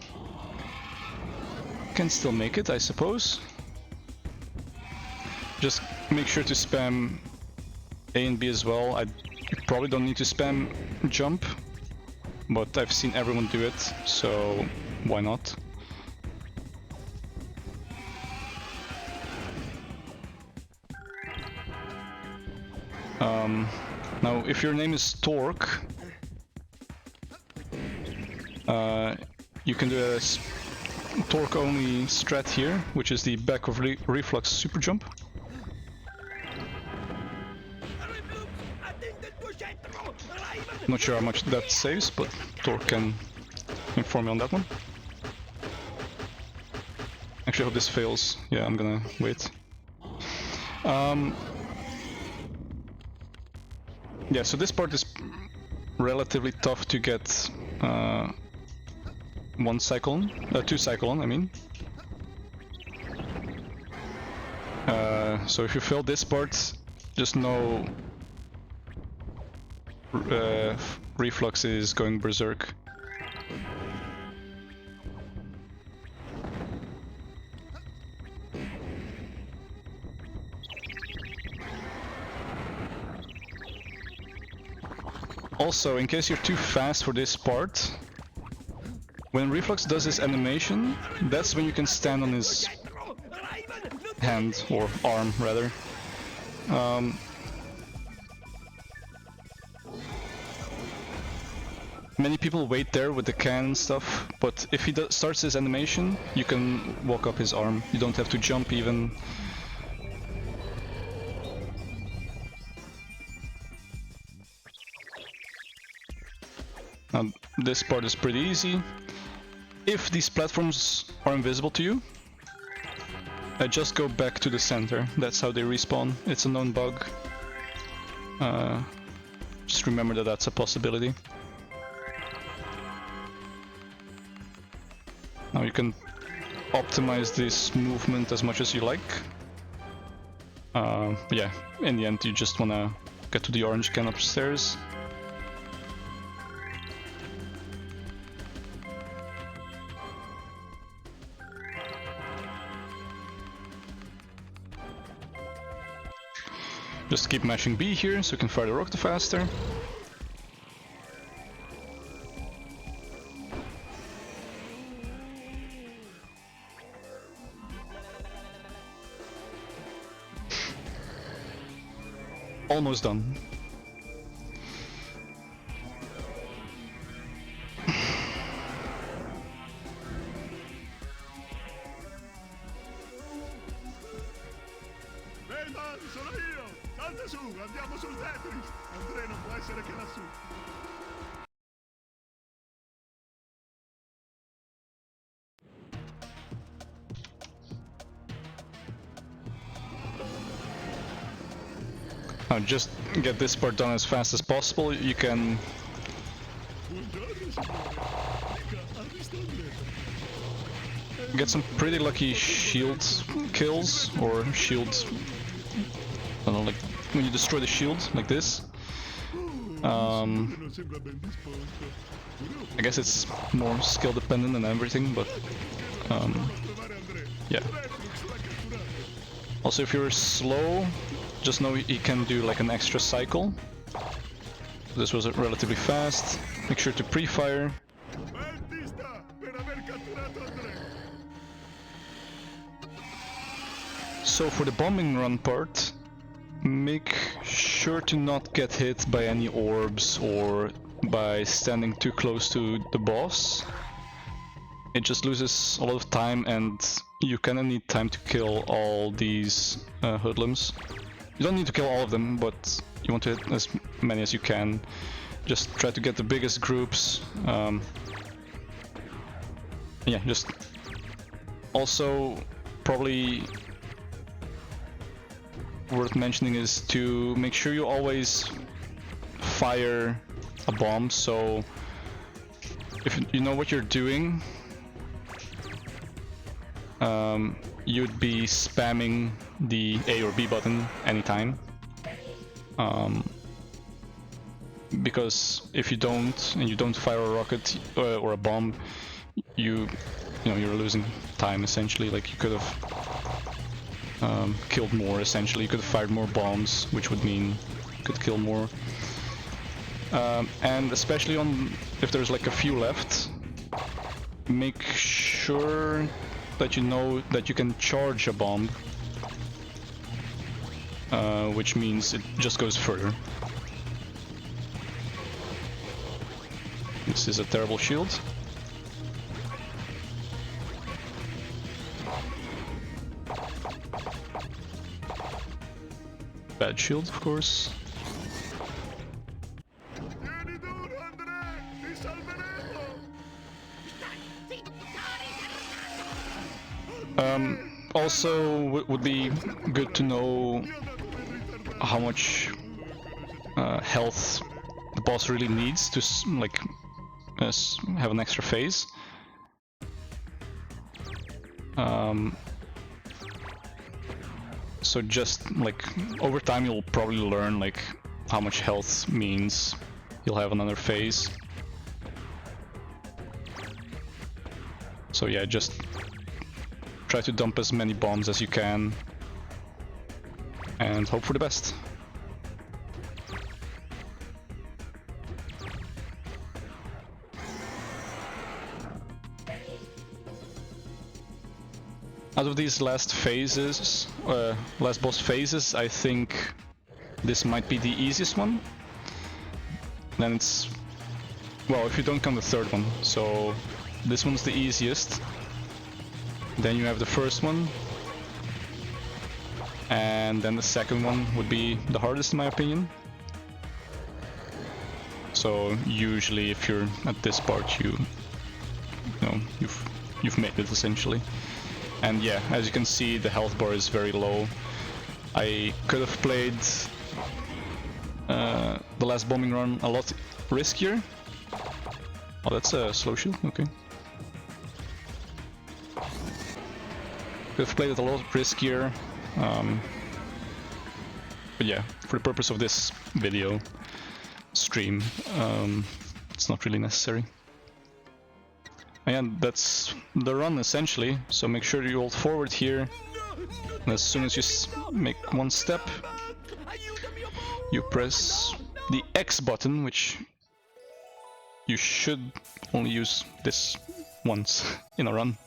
Can still make it, I suppose. Just make sure to spam A and B as well. You probably don't need to spam jump, but I've seen everyone do it, so why not? Now, if your name is Torque, you can do a Torque only strat here, which is the back of reflux super jump. Not sure how much that saves, but Torque can inform me on that one. Actually, I hope this fails. Yeah, I'm gonna wait. Yeah, so this part is relatively tough to get 1 cycle on, 2 cycle on, I mean. So if you fail this part, just know reflux is going berserk. Also, in case you're too fast for this part, when Reflux does his animation, that's when you can stand on his hand, or arm rather. Many people wait there with the can and stuff, but if he starts his animation, you can walk up his arm. You don't have to jump even. Now, this part is pretty easy. If these platforms are invisible to you, just go back to the center. That's how they respawn. It's a known bug. Just remember that that's a possibility. Now you can optimize this movement as much as you like. Yeah, in the end you just wanna get to the orange can upstairs. Just keep mashing B here so you can fire the rocket faster. Almost done. Rayman, sono io! Salta su, andiamo sul Leptys! Andrea non può essere che lassù. Now just get this part done as fast as possible. You can get some pretty lucky shield kills, or shield, I don't know, like when you destroy the shield, like this. I guess it's more skill dependent and everything, but yeah. Also, if you're slow, just know he can do like an extra cycle. This was relatively fast. Make sure to pre-fire. So for the bombing run part, make sure to not get hit by any orbs or by standing too close to the boss. It just loses a lot of time, and you kinda need time to kill all these hoodlums. You don't need to kill all of them, but you want to hit as many as you can. Just try to get the biggest groups. Yeah, just also probably worth mentioning is to make sure you always fire a bomb. So if you know what you're doing, you'd be spamming the A or B button anytime. Because if you don't, and you don't fire a rocket or a bomb, you're losing time essentially. Like, you could have killed more essentially. You could have fired more bombs, which would mean you could kill more. And especially if there's like a few left, make sure that you know that you can charge a bomb, which means it just goes further. This is a terrible shield. Bad shield, of course. Vieni duro, Andrea! Ti salveremo! Also, would be good to know how much health the boss really needs to have an extra phase. So just like over time you'll probably learn like how much health means you'll have another phase. So yeah, just try to dump as many bombs as you can and hope for the best. Out of these last phases, last boss phases, I think this might be the easiest one. Then it's, well, if you don't count the third one, so this one's the easiest. Then you have the first one, and then the second one would be the hardest in my opinion. So usually, if you're at this part, you've made it essentially. And yeah, as you can see, the health bar is very low. I could have played the last bombing run a lot riskier. Oh, that's a slow shield, okay. Could have played it a lot riskier. But yeah, for the purpose of this video stream, it's not really necessary. And that's the run essentially, so make sure you hold forward here, and as soon as you make one step, you press the X button, which you should only use this once in a run.